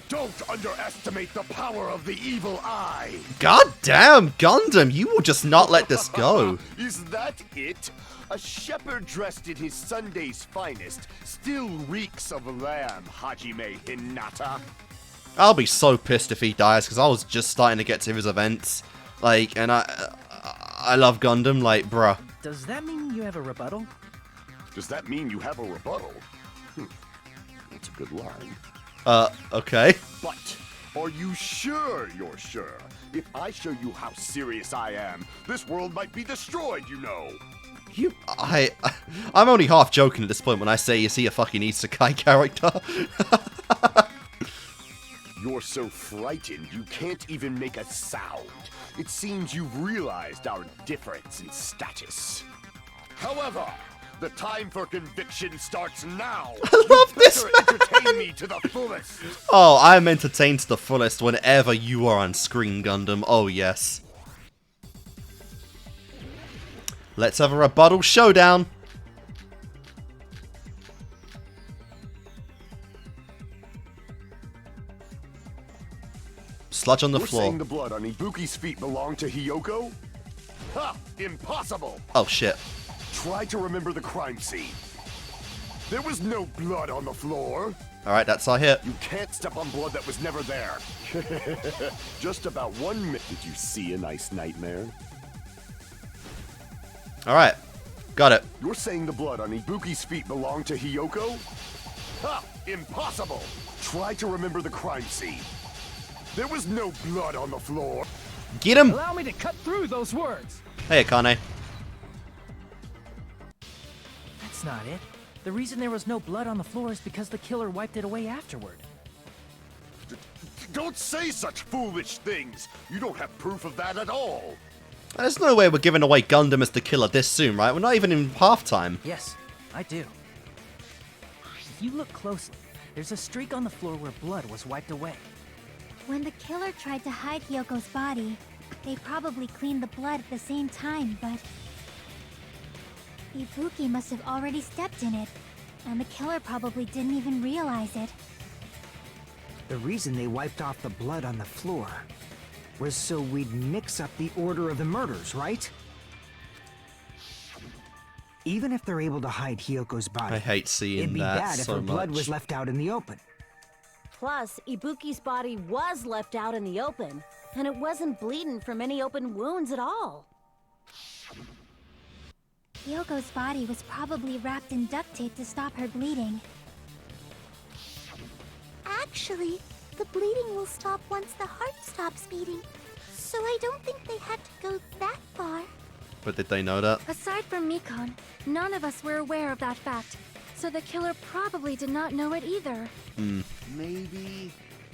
Don't underestimate the power of the evil eye! God damn, Gundam, you will just not let this go. Is that it? A shepherd dressed in his Sunday's finest still reeks of lamb, Hajime Hinata. I'll be so pissed if he dies, because I was just starting to get to his events. Like, and I love Gundam, like, bruh. Does that mean you have a rebuttal? Does that mean you have a rebuttal? That's a good line. Okay. But, are you sure you're sure? If I show you how serious I am, this world might be destroyed, you know. I'm only half joking at this point when I say, is he a fucking isekai character? You're so frightened you can't even make a sound. It seems you've realized our difference in status. However, the time for conviction starts now. I love this man. Entertain me to the fullest. Oh, I'm entertained to the fullest whenever you are on screen, Gundam. Oh, yes. Let's have a rebuttal showdown. Sludge on the You're floor. saying the blood on Ibuki's feet belonged to Hiyoko? Ha! Impossible! Oh, shit. Try to remember the crime scene. There was no blood on the floor. Alright, that's our hit. You can't step on blood that was never there. Just about 1 minute. Did you see a nice nightmare? Alright. Got it. You're saying the blood on Ibuki's feet belonged to Hiyoko? Ha! Impossible! Try to remember the crime scene. There was no blood on the floor. Get him! Allow me to cut through those words! Hey, Akane. That's not it. The reason there was no blood on the floor is because the killer wiped it away afterward. Don't say such foolish things! You don't have proof of that at all! There's no way we're giving away Gundam as the killer this soon, right? We're not even in halftime. Yes, I do. If you look closely, there's a streak on the floor where blood was wiped away. When the killer tried to hide Hyoko's body, they probably cleaned the blood at the same time, but... Ibuki must have already stepped in it, and the killer probably didn't even realize it. The reason they wiped off the blood on the floor was so we'd mix up the order of the murders, right? Even if they're able to hide Hyoko's body, I hate seeing it'd be that bad if so her blood much. was left out in the open. Plus, Ibuki's body was left out in the open, and it wasn't bleeding from any open wounds at all. Hyoko's body was probably wrapped in duct tape to stop her bleeding. Actually, the bleeding will stop once the heart stops beating. So I don't think they had to go that far. But did they know that? Aside from Mikon, none of us were aware of that fact. So the killer probably did not know it either. Maybe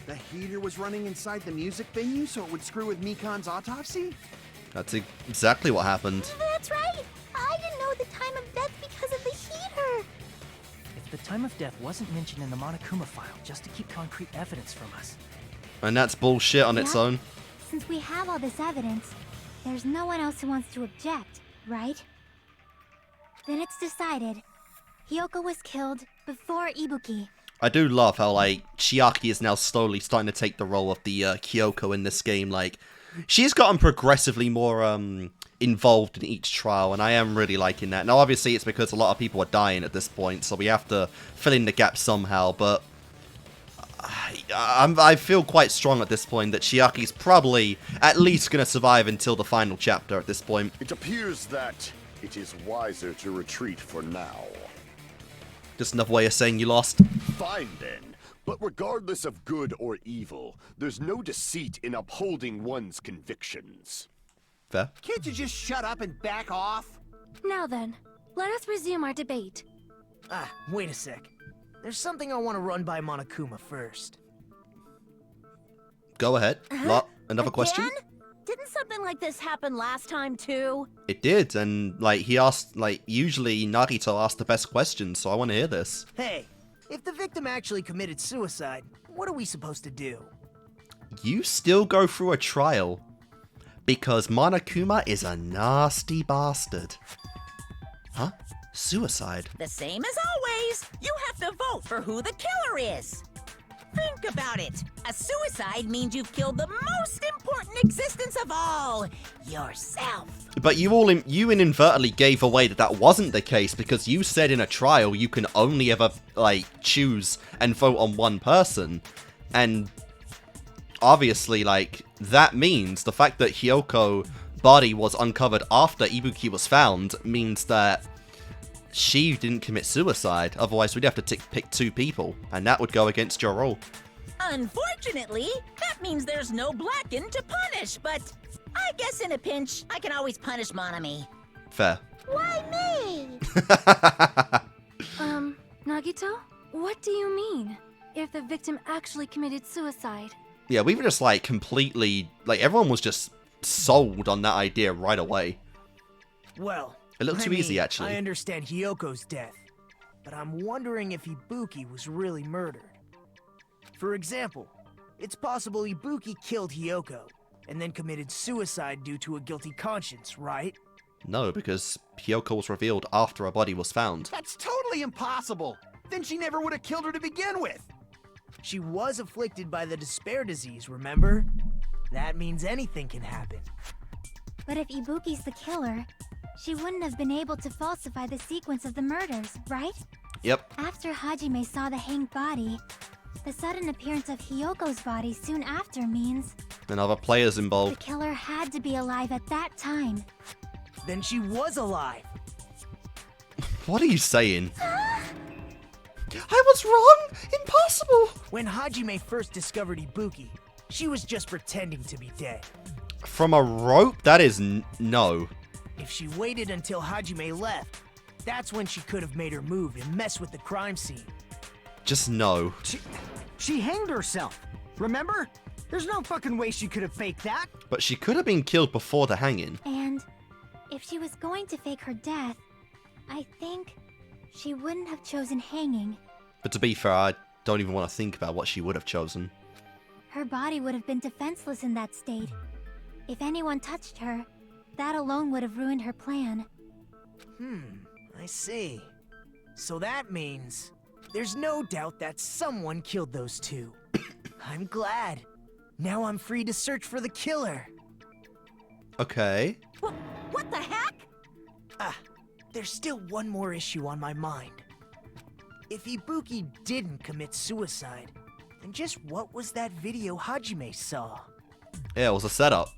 the heater was running inside the music venue so it would screw with Mikon's autopsy? That's exactly what happened. That's right! I didn't know the time of death because of the heater! If the time of death wasn't mentioned in the Monokuma file just to keep concrete evidence from us. And that's bullshit on its Yeah. own. Since we have all this evidence, there's no one else who wants to object, right? Then it's decided. Hiyoko was killed before Ibuki. I do love how, like, Chiaki is now slowly starting to take the role of the Kyoko in this game. Like, she's gotten progressively more involved in each trial, and I am really liking that. Now, obviously, it's because a lot of people are dying at this point, so we have to fill in the gap somehow, but I feel quite strong at this point that Chiaki's probably at least going to survive until the final chapter at this point. It appears that it is wiser to retreat for now. Just another way of saying you lost. Fine then. But regardless of good or evil, there's no deceit in upholding one's convictions. Fair. Can't you just shut up and back off? Now then, let us resume our debate. Ah, wait a sec. There's something I want to run by Monokuma first. Go ahead. Another question? Again? Didn't something like this happen last time too? It did, and, like, he asked, like, usually Narito asked the best questions, so I want to hear this. Hey, if the victim actually committed suicide, what are we supposed to do? you still go through a trial because Monokuma is a nasty bastard. Huh? Suicide? The same as always. You have to vote for who the killer is. Think about it. A suicide means you've killed the most important existence of all, yourself. But you inadvertently gave away that wasn't the case, because you said in a trial you can only ever, like, choose and vote on one person. And obviously, like, that means the fact that Hyoko's body was uncovered after Ibuki was found means that she didn't commit suicide. Otherwise, we'd have to pick 2 people, and that would go against your rule. Unfortunately, that means there's no Blacken to punish, but I guess in a pinch, I can always punish Monami. Fair. Why me? Nagito? What do you mean? If the victim actually committed suicide? Yeah, we were just, like, completely... Like, everyone was just sold on that idea right away. Well, it looked too easy, actually. I understand Hyoko's death, but I'm wondering if Ibuki was really murdered. For example, it's possible Ibuki killed Hyoko, and then committed suicide due to a guilty conscience, right? No, because Hyoko was revealed after her body was found. That's totally impossible! Then she never would have killed her to begin with! She was afflicted by the despair disease, remember? That means anything can happen. But if Ibuki's the killer, she wouldn't have been able to falsify the sequence of the murders, right? Yep. After Hajime saw the hanged body, the sudden appearance of Hyoko's body soon after means... And other players the involved. killer had to be alive at that time. Then she was alive! What are you saying? I was wrong! Impossible! When Hajime first discovered Ibuki, she was just pretending to be dead. From a rope? That is no. If she waited until Hajime left, that's when she could have made her move and mess with the crime scene. Just no. She hanged herself. Remember? There's no fucking way she could have faked that. But she could have been killed before the hanging. And if she was going to fake her death, I think she wouldn't have chosen hanging. But to be fair, I don't even want to think about what she would have chosen. Her body would have been defenseless in that state. If anyone touched her, that alone would have ruined her plan. I see. So that means there's no doubt that someone killed those 2. I'm glad. Now I'm free to search for the killer. Okay. What the heck? There's still one more issue on my mind. If Ibuki didn't commit suicide, then just what was that video Hajime saw? Yeah, it was a setup.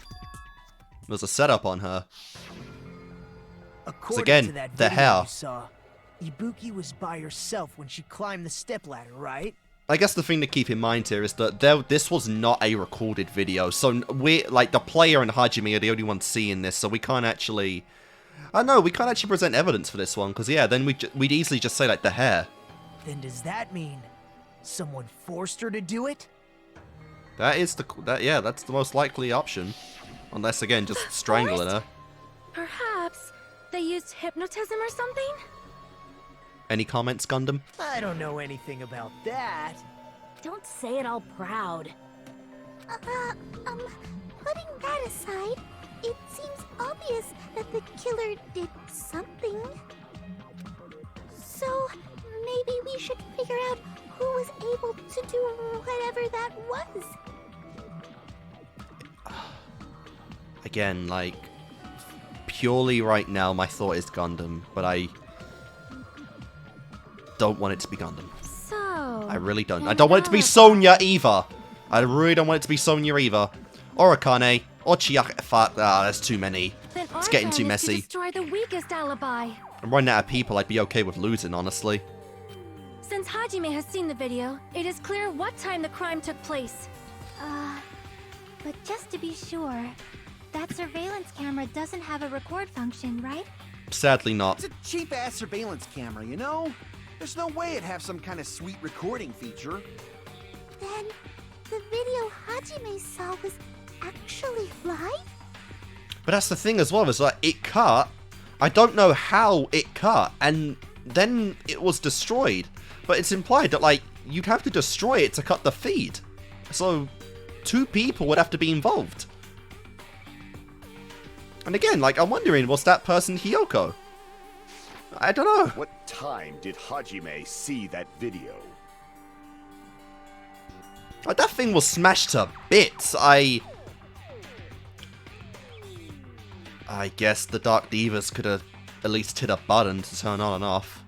It was a setup on her. According again, to that the video hair. you saw, Ibuki was by herself when she climbed the stepladder, right? I guess the thing to keep in mind here is that this was not a recorded video, so we, like, the player and Hajime are the only ones seeing this, so we can't actually... we can't actually present evidence for this one, because yeah, then we'd easily just say, like, the hair. Then does that mean someone forced her to do it? That's the most likely option. Unless, again, just strangling her. Perhaps they used hypnotism or something? Any comments, Gundam? I don't know anything about that. Don't say it all proud. Putting that aside, it seems obvious that the killer did something. So, maybe we should figure out who was able to do whatever that was. Again, like, purely right now, my thought is Gundam, but I don't want it to be Gundam. So... I really don't. I don't want it to be Sonya either. I really don't want it to be Sonya either. Or Akane. Or Chiaki. Fuck, that's too many. Then It's getting too our plan is to messy. destroy the weakest alibi. I'm running out of people I'd be okay with losing, honestly. Since Hajime has seen the video, it is clear what time the crime took place. But just to be sure, that surveillance camera doesn't have a record function, right? Sadly not. It's a cheap-ass surveillance camera, you know? There's no way it'd have some kind of sweet recording feature. Then, the video Hajime saw was actually live? But that's the thing as well, is like, it cut. I don't know how it cut, and then it was destroyed. But it's implied that, like, you'd have to destroy it to cut the feed. So, 2 people would have to be involved. And again, like, I'm wondering, was that person Hiyoko? I don't know. What time did Hajime see that video? Like, that thing was smashed to bits. I guess the Dark Divas could have at least hit a button to turn on and off.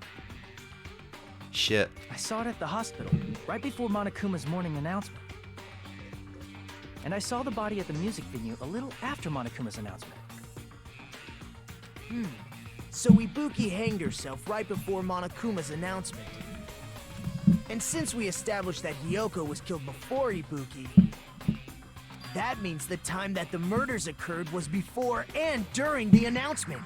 Shit. I saw it at the hospital, right before Monokuma's morning announcement. And I saw the body at the music venue a little after Monokuma's announcement. So Ibuki hanged herself right before Monokuma's announcement. And since we established that Hiyoko was killed before Ibuki, that means the time that the murders occurred was before and during the announcement.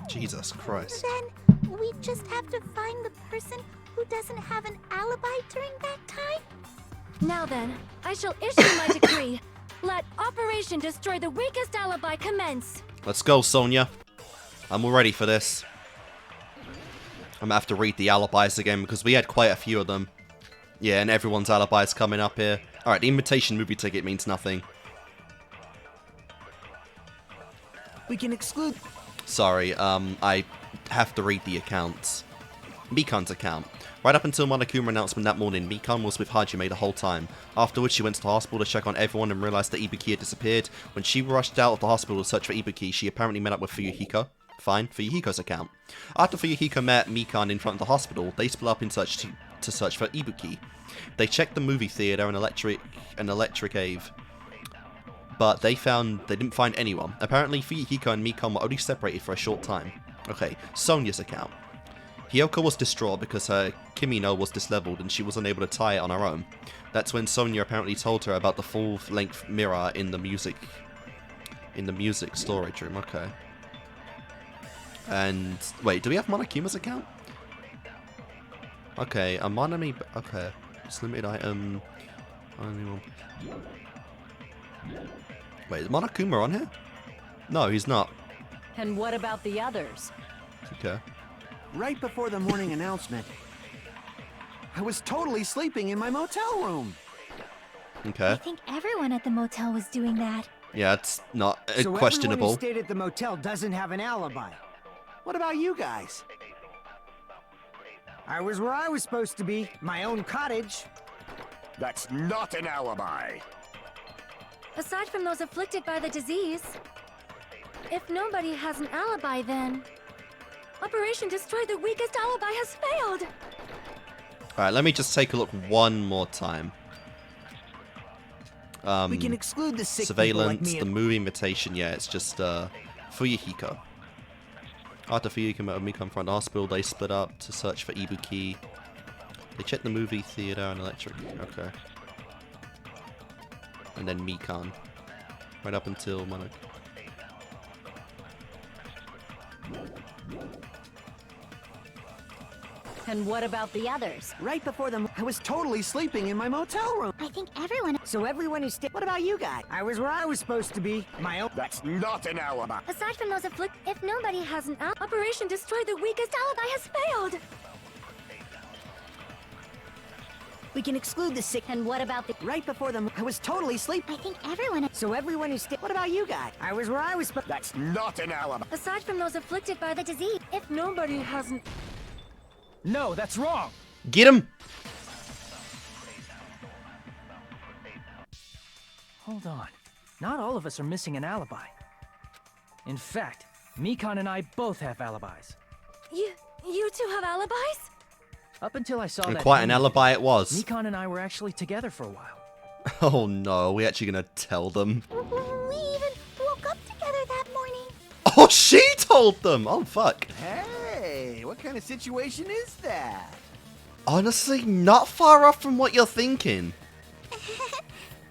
Jesus Christ. Then we just have to find the person who doesn't have an alibi during that time? Now then, I shall issue my decree. Let Operation Destroy the Weakest Alibi commence. Let's go, Sonia. I'm all ready for this. I'm gonna have to read the alibis again because we had quite a few of them. Yeah, and everyone's alibis coming up here. Alright, the invitation movie ticket means nothing. We can exclude... Sorry, I have to read the accounts. Mikan's account. Right up until Monokuma announcement that morning, Mikan was with Hajime the whole time. Afterwards, she went to the hospital to check on everyone and realized that Ibuki had disappeared. When she rushed out of the hospital to search for Ibuki, she apparently met up with Fuyuhiko. Fine, Fuyuhiko's account. After Fuyuhiko met Mikan in front of the hospital, they split up in search to search for Ibuki. They checked the movie theater and Electric Ave, but they didn't find anyone. Apparently, Fuyuhiko and Mikan were only separated for a short time. Okay, Sonia's account. Hiyoko was distraught because her kimono was disleveled and she was unable to tie it on her own. That's when Sonia apparently told her about the full-length mirror in the music storage room. Okay. And wait, do we have Monokuma's account? Okay, a Monami. Okay, it's limited item. Wait, is Monokuma on here? No, he's not. And what about the others? Okay. Right before the morning announcement, I was totally sleeping in my motel room. Okay. I think everyone at the motel was doing that. Yeah, it's not So questionable. everyone who stayed at the motel doesn't have an alibi. What about you guys? I was where I was supposed to be, my own cottage. That's not an alibi. Aside from those afflicted by the disease, if nobody has an alibi, then Operation Destroy the Weakest Alibi has failed. Alright, let me just take a look one more time. We can exclude the sick Surveillance, people like me the movie invitation, yeah, it's just Fuyuhiko. After Fuyuhiko met Mikan in front of the hospital, they split up to search for Ibuki. They checked the movie theater and Electric. Okay. And then Mikan. Right up until Mono. And what about the others? Right before I was totally sleeping in my motel room. I think everyone... So everyone who stayed... What about you guys? I was where I was supposed to be, my own... That's not an alibi. Aside from those afflicted, if nobody has an alibi, Operation Destroy the Weakest Alibi has failed. We can exclude the sick... And what about the... Right before I was totally sleeping. I think everyone... So everyone who stayed... What about you guys? I was where I was supposed... That's not an alibi. Aside from those afflicted by the disease, if nobody has an... No, that's wrong! Get him! Hold on. Not all of us are missing an alibi. In fact, Mikan and I both have alibis. You two have alibis? Up until I saw And that quite an movie, alibi it was. Mikan and I were actually together for a while. Oh no, we actually gonna tell them. We even woke up together that morning. Oh, she told them! Oh, fuck. Hey, what kind of situation is that? Honestly, not far off from what you're thinking.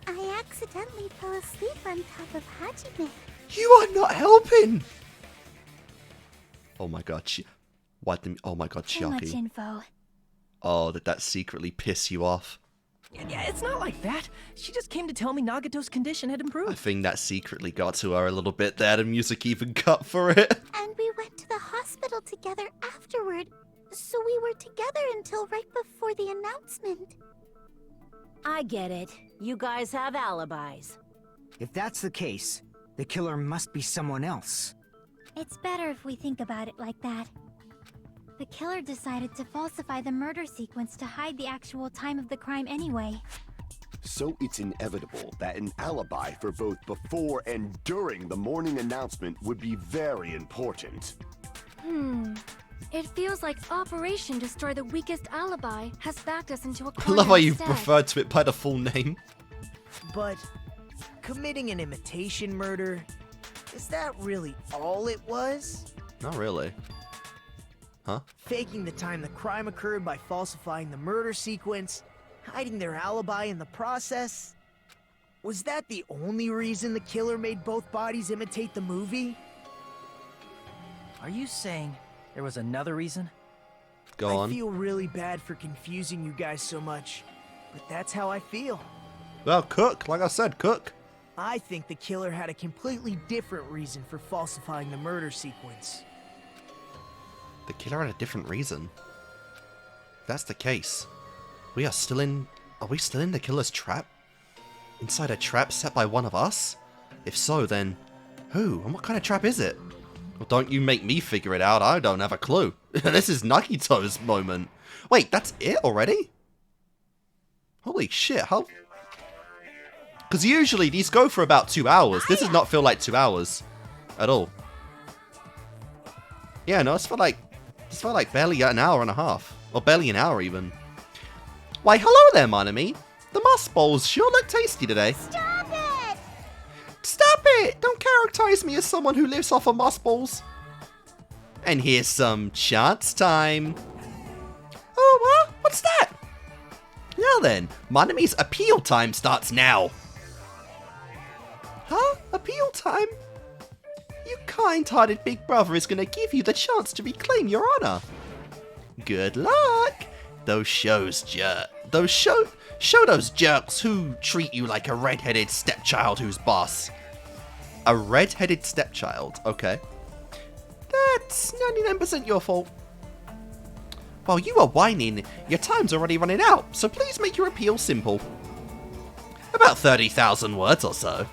I accidentally fell asleep on top of Hajime. You are not helping! Oh my god, oh my god, Too much Chiaki. info. Oh, did that secretly piss you off? Yeah, it's not like that. She just came to tell me Nagato's condition had I improved. think that secretly got to her a little bit there. The music even cut for it. And we went to the hospital together afterward. So we were together until right before the announcement. I get it. You guys have alibis. If that's the case, the killer must be someone else. It's better if we think about it like that. The killer decided to falsify the murder sequence to hide the actual time of the crime anyway. So it's inevitable that an alibi for both before and during the morning announcement would be very important. It feels like Operation Destroy the Weakest Alibi has backed us into a I corner love how you instead. referred to it by the full name. But committing an imitation murder, is that really all it was? Not really. Huh? Faking the time the crime occurred by falsifying the murder sequence, hiding their alibi in the process? Was that the only reason the killer made both bodies imitate the movie? Are you saying there was another reason? Go on. I feel really bad for confusing you guys so much, but that's how I feel. Well, Cook. Like I said, Cook. I think the killer had a completely different reason for falsifying the murder sequence. The killer had a different reason. If that's the case, we are still in... Are we still in the killer's trap? Inside a trap set by one of us? If so, then who? And what kind of trap is it? Well, don't you make me figure it out. I don't have a clue. This is Nagito's moment. Wait, that's it already? Holy shit, how... Because usually these go for about 2 hours. This does not feel like 2 hours. At all. Yeah, no, it's felt like barely an hour and a half. Or barely an hour, even. Why, hello there, Manami. The musk bowls sure look tasty today. Stop it! Stop it! Don't characterize me as someone who lives off of musk bowls. And here's some chance time. Oh, what? What's that? Now then, Manami's appeal time starts now. Huh? Appeal time? Your kind-hearted big brother is gonna give you the chance to reclaim your honor. Good luck! Show those jerks who treat you like a red-headed stepchild who's boss. A red-headed stepchild, okay. That's 99% your fault. While you are whining, your time's already running out, so please make your appeal simple. About 30,000 words or so.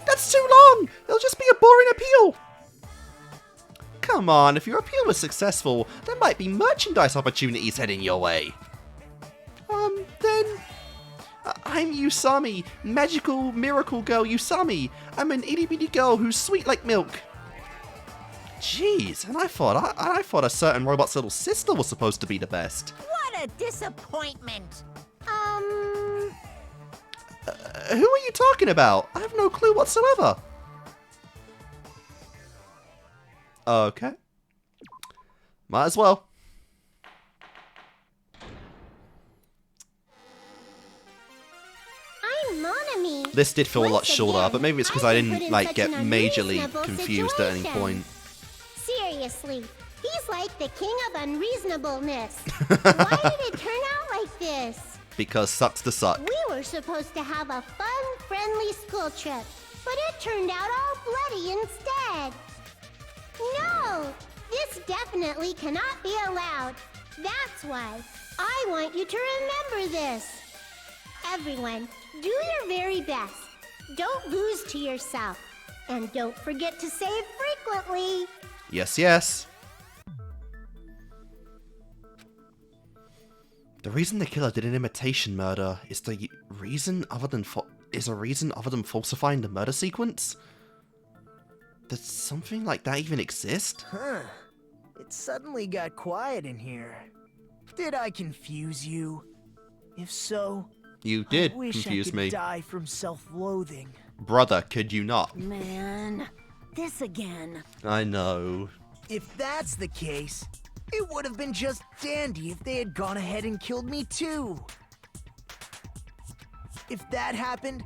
That's too long! It'll just be a boring appeal! Come on, if your appeal was successful, there might be merchandise opportunities heading your way. Then... I'm Usami, magical miracle girl Usami. I'm an itty-bitty girl who's sweet like milk. Jeez, and I thought a certain robot's little sister was supposed to be the best. What a disappointment! Who are you talking about? I have no clue whatsoever. Okay. Might as well. I'm Monami. This did feel a lot Once shorter, again, but maybe it's because I've I been put didn't in like such get an majorly unreasonable confused at any situation. point. Seriously, he's like the king of unreasonableness. Why did it turn out like this? Because sucks to suck. We were supposed to have a fun, friendly school trip, but it turned out all bloody instead. No, this definitely cannot be allowed. That's why I want you to remember this. Everyone, do your very best. Don't lose to yourself. And don't forget to save frequently. Yes, yes. The reason the killer did an imitation murder is a reason other than falsifying the murder sequence? Does something like that even exist? Huh. It suddenly got quiet in here. Did I confuse you? If so, You did I wish confuse I could me. die from self-loathing. Brother, could you not? Man, this again. I know. If that's the case, it would have been just dandy if they had gone ahead and killed me too. If that happened,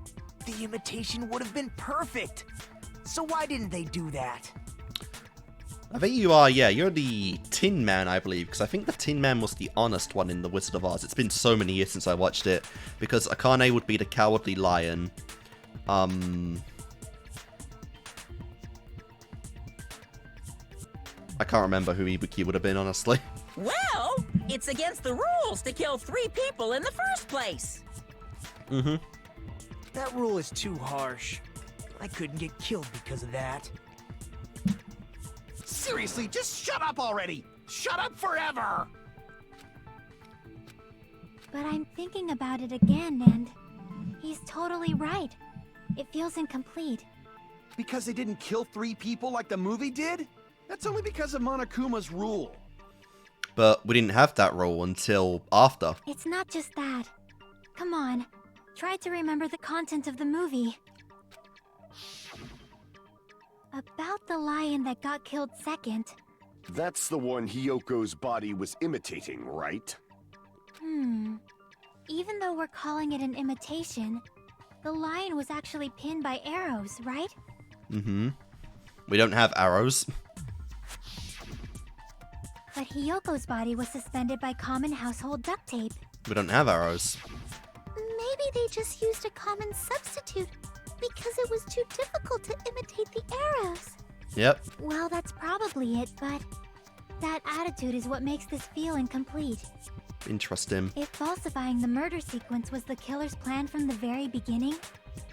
the imitation would have been perfect. So why didn't they do that? I think you are, yeah, you're the Tin Man, I believe, because I think the Tin Man was the honest one in The Wizard of Oz. It's been so many years since I watched it, because Akane would be the Cowardly Lion. I can't remember who Ibuki would have been, honestly. Well, it's against the rules to kill 3 people in the first place. Mm-hmm. That rule is too harsh. I couldn't get killed because of that. Seriously, just shut up already! Shut up forever! But I'm thinking about it again, and he's totally right. It feels incomplete. Because they didn't kill 3 people like the movie did? That's only because of Monokuma's rule. But we didn't have that rule until after. It's not just that. Come on, try to remember the content of the movie. About the lion that got killed second. That's the one Hyoko's body was imitating, right? Even though we're calling it an imitation, the lion was actually pinned by arrows, right? Mm-hmm. We don't have arrows. But Hyoko's body was suspended by common household duct tape. We don't have arrows. Maybe they just used a common substitute because it was too difficult to imitate the arrows. Yep. Well, that's probably it, but that attitude is what makes this feel incomplete. Interesting. If falsifying the murder sequence was the killer's plan from the very beginning,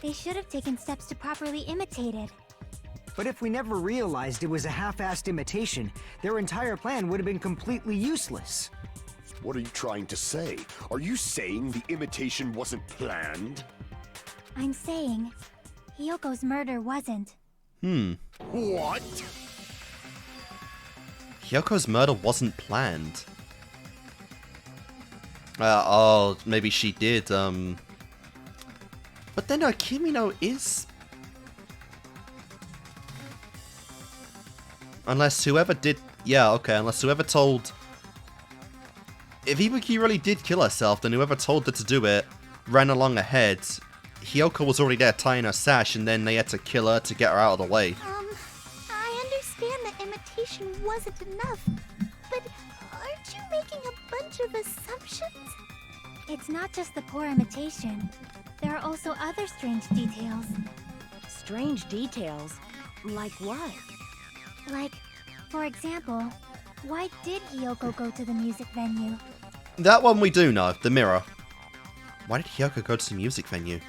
they should have taken steps to properly imitate it. But if we never realized it was a half-assed imitation, their entire plan would have been completely useless. What are you trying to say? Are you saying the imitation wasn't planned? I'm saying, Hyoko's murder wasn't. What? Hyoko's murder wasn't planned. Oh, maybe she did, But then Kimino is... Unless whoever did... Yeah, okay, unless whoever told... If Ibuki really did kill herself, then whoever told her to do it ran along ahead. Hyoko was already there tying her sash, and then they had to kill her to get her out of the way. I understand that imitation wasn't enough, but aren't you making a bunch of assumptions? It's not just the poor imitation. There are also other strange details. Strange details? Like what? Like, for example, why did Hyoko go to the music venue? That one we do know, the mirror. Why did Hyoko go to the music venue?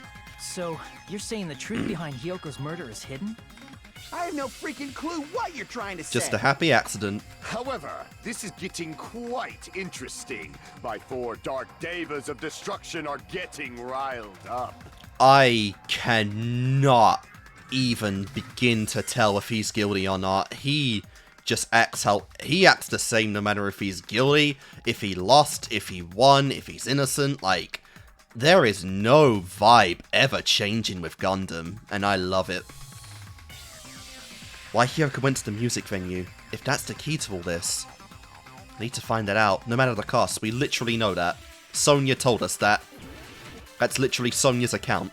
So, you're saying the truth behind Hyoko's murder is hidden? I have no freaking clue what you're trying to say. Just a happy accident. However, this is getting quite interesting. My 4 dark devas of destruction are getting riled up. I cannot even begin to tell if he's guilty or not. He just acts he acts the same no matter if he's guilty, if he lost, if he won, if he's innocent. Like, there is no vibe ever changing with Gundam, and I love it. Why Hyoko went to the music venue, if that's the key to all this. I need to find that out, no matter the cost. We literally know that. Sonya told us that. That's literally Sonya's account.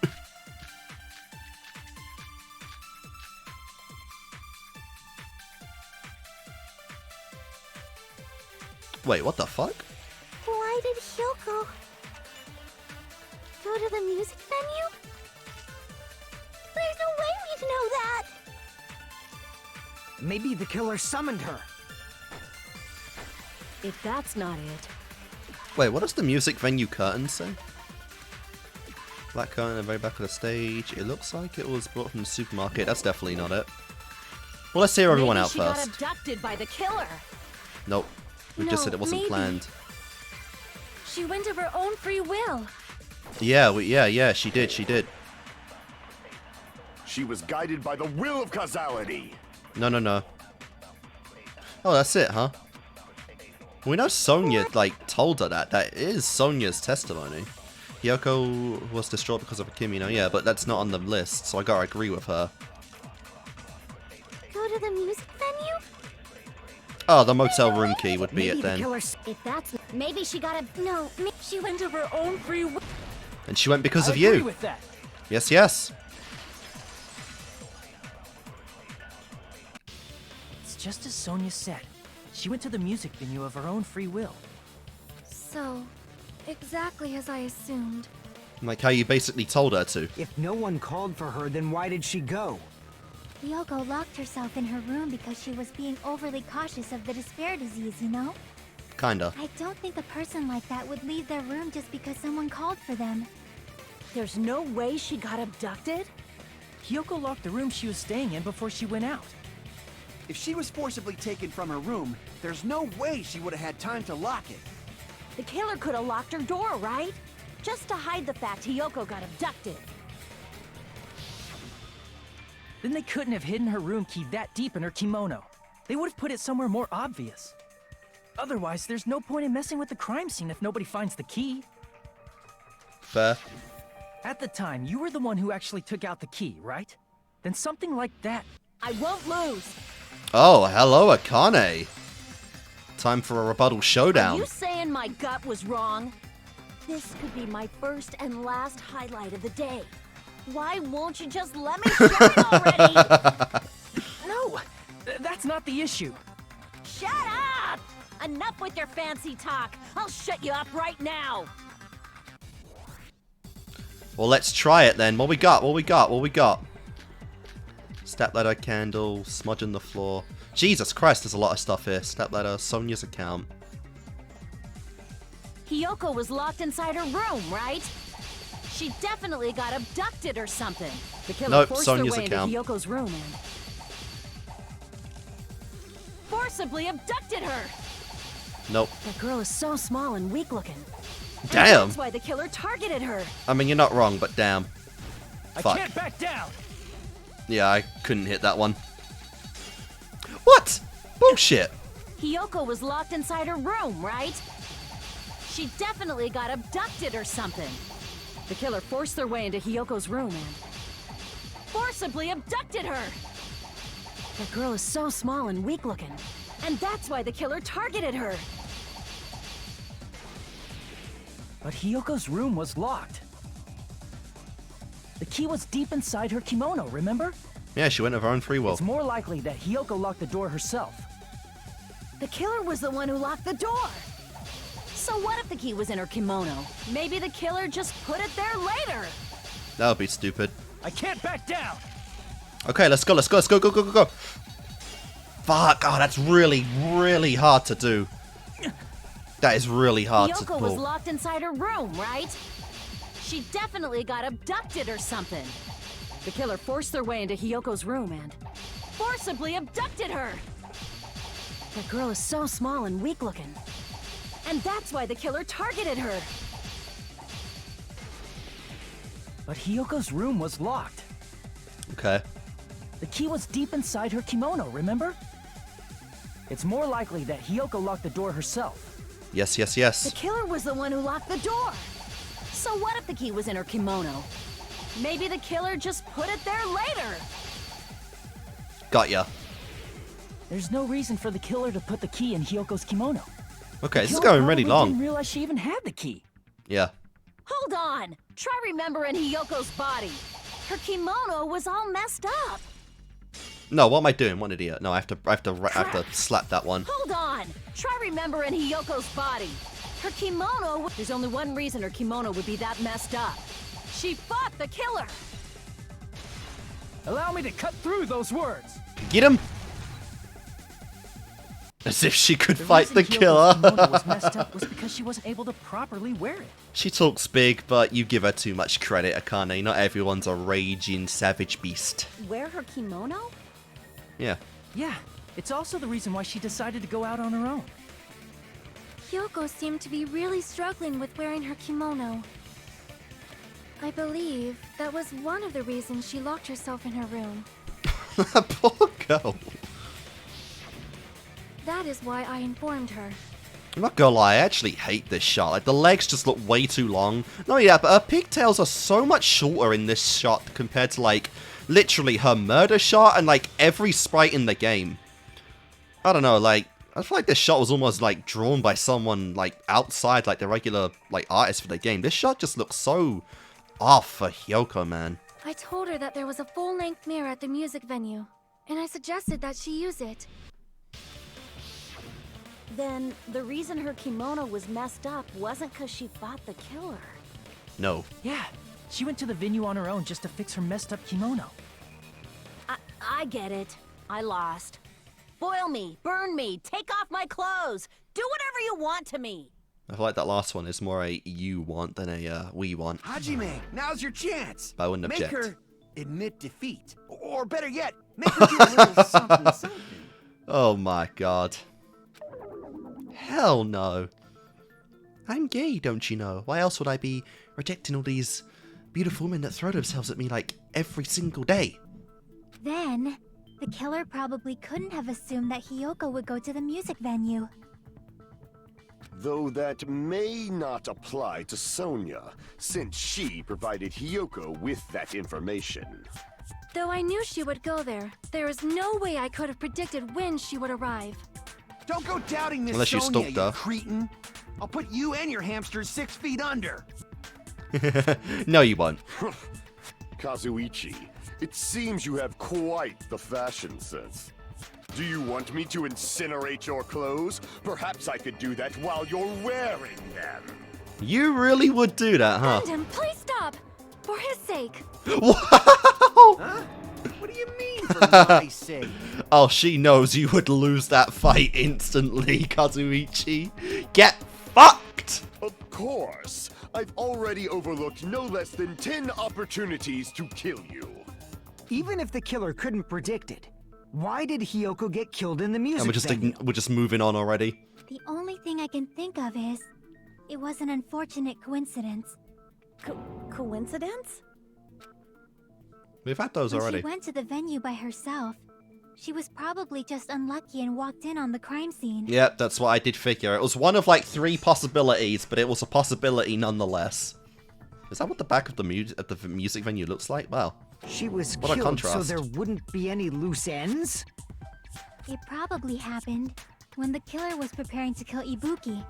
Wait, what the fuck? Why did Hyoko go to the music venue? There's no way we'd know that! Maybe the killer summoned her. If that's not it. Wait, what does the music venue curtain say? Black curtain at the very back of the stage. It looks like it was brought from the supermarket. That's definitely not it. Well, let's hear everyone out Maybe first. she got abducted by the killer. Nope. We just said it wasn't maybe. planned. She went of her own free will. Yeah, yeah, she did. She was guided by the will of causality. No. Oh, that's it, huh? We know Sonya, like, told her that. That is Sonya's testimony. Hyoko was distraught because of Kimino, yeah, but that's not on the list, so I gotta agree with her. Go to the music venue? Oh, the motel room key would be Maybe it the then. killer If that's... Maybe she got a... No, She went of her own free will. And she went because I of agree you. with that. Yes. It's just as Sonya said. She went to the music venue of her own free will. So, exactly as I assumed. Like how you basically told her to. If no one called for her, then why did she go? Hyoko locked herself in her room because she was being overly cautious of the despair disease, you know? kinda. I don't think a person like that would leave their room just because someone called for them. There's no way she got abducted? Hiyoko locked the room she was staying in before she went out. If she was forcibly taken from her room, there's no way she would have had time to lock it. The killer could have locked her door, right? Just to hide the fact Hiyoko got abducted. Then they couldn't have hidden her room key that deep in her kimono. They would have put it somewhere more obvious. Otherwise, there's no point in messing with the crime scene if nobody finds the key. Fair. At the time, you were the one who actually took out the key, right? Then something like that... I won't lose! Oh, hello, Akane. Time for a rebuttal Are showdown. you saying my gut was wrong? This could be my first and last highlight of the day. Why won't you just let me shut already? No! That's not the issue. Shut up! Enough with your fancy talk. I'll shut you up right now. Well, let's try it then. What we got? What we got? What we got? Stepladder, candle, smudge on the floor. Jesus Christ, there's a lot of stuff here. Stepladder, Sonia's account. Hiyoko was locked inside her room, right? She definitely got abducted or something. The killer Nope, forced Sonia's their way account. into Hiyoko's room and forcibly abducted her. Nope. That girl is so small and weak looking. Damn. And that's why the killer targeted her. I mean, you're not wrong, but damn. I Fuck. can't back down! Yeah, I couldn't hit that one. What? Bullshit. Hiyoko was locked inside her room, right? She definitely got abducted or something. The killer forced their way into Hiyoko's room and forcibly abducted her. That girl is so small and weak looking. And that's why the killer targeted her. But Hiyoko's room was locked. The key was deep inside her kimono, remember? Yeah, she went of her own free will. It's more likely that Hiyoko locked the door herself. The killer was the one who locked the door. So what if the key was in her kimono? Maybe the killer just put it there later. That would be stupid. I can't back down! Okay, let's go, let's go, let's go, go, go, go, go. Fuck, oh, that's really, really hard to do. That is really hard to Hiyoko was pull. locked inside her room, right? She definitely got abducted or something. The killer forced their way into Hiyoko's room and forcibly abducted her. That girl is so small and weak looking. And that's why the killer targeted her. But Hiyoko's room was locked. Okay. The key was deep inside her kimono, remember? It's more likely that Hiyoko locked the door herself. Yes, yes, The yes. killer was the one who locked the door. So what if the key was in her kimono? Maybe the killer just put it there later. Got ya. There's no reason for the killer to put the key in Hiyoko's kimono. Okay, this is Killer going really probably didn't long. realize she even had the key. Yeah. Hold on. Try remembering Hiyoko's body. Her kimono was all messed up. No, what am I doing? What an idiot. No, I have to slap that one. Hold on. Try remembering Hiyoko's body. Her kimono. There's only one reason her kimono would be that messed up. She fought the killer. Allow me to cut through those words. Get him! As if she could The fight the reason Hiyoko's killer. kimono was messed up was because she wasn't able to properly wear it. She talks big, but you give her too much credit, Akane. Not everyone's a raging savage beast. Wear her kimono? Yeah. Yeah, it's also the reason why she decided to go out on her own. Hiyoko seemed to be really struggling with wearing her kimono. I believe that was one of the reasons she locked herself in her room. Poor girl. That is why I informed her. I'm not gonna lie, I actually hate this shot. Like, the legs just look way too long. No, yeah, but her pigtails are so much shorter in this shot compared to, like, literally her murder shot and, like, every sprite in the game. I don't know, like, I feel like this shot was almost, like, drawn by someone, like, outside, like, the regular, like, artist for the game. This shot just looks so off for Hiyoko, man. I told her that there was a full-length mirror at the music venue, and I suggested that she use it. Then the reason her kimono was messed up wasn't because she fought the killer. No. Yeah, she went to the venue on her own just to fix her messed up kimono. I get it. I lost. boil me, burn me, take off my clothes. Do whatever you want to me. I feel like that last one is more a you want than a we want. Hajime, now's your chance. But I wouldn't Make object. her admit defeat. Or better yet, make her do a little something, something. Oh my god. Hell no. I'm gay, don't you know? Why else would I be rejecting all these beautiful women that throw themselves at me like every single day? Then, the killer probably couldn't have assumed that Hiyoko would go to the music venue. Though that may not apply to Sonia, since she provided Hiyoko with that information. Though I knew she would go there, there is no way I could have predicted when she would arrive. Don't go doubting Miss Unless you Sonia, stalked her. you cretin. I'll put you and your hamsters 6 feet under. No, you won't. Kazuichi, it seems you have quite the fashion sense. Do you want me to incinerate your clothes? Perhaps I could do that while you're wearing them. You really would do that, huh? Gundam, please stop! For his sake. Wow! Huh? What do you mean, for my sake? Oh, she knows you would lose that fight instantly, Kazuichi. Get fucked! Of course. I've already overlooked no less than 10 opportunities to kill you. Even if the killer couldn't predict it, why did Hiyoko get killed in the music And venue? we're just moving on already. The only thing I can think of is, it was an unfortunate coincidence. Coincidence? We've had those When already. she went to the venue by herself, she was probably just unlucky and walked in on the crime scene. Yep, that's what I did figure. It was one of like 3 possibilities, but it was a possibility nonetheless. Is that what the back of the music venue looks like? Wow. She was What a killed, so contrast. there wouldn't be any loose ends? It probably happened when the killer was preparing to kill Ibuki.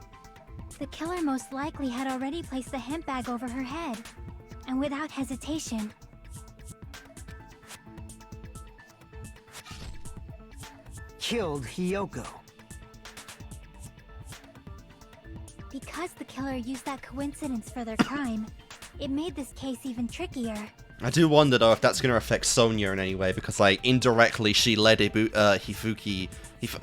The killer most likely had already placed the hemp bag over her head, and without hesitation, Killed Hiyoko. because the killer used that coincidence for their crime, it made this case even trickier. I do wonder though if that's going to affect Sonia in any way, because like indirectly she led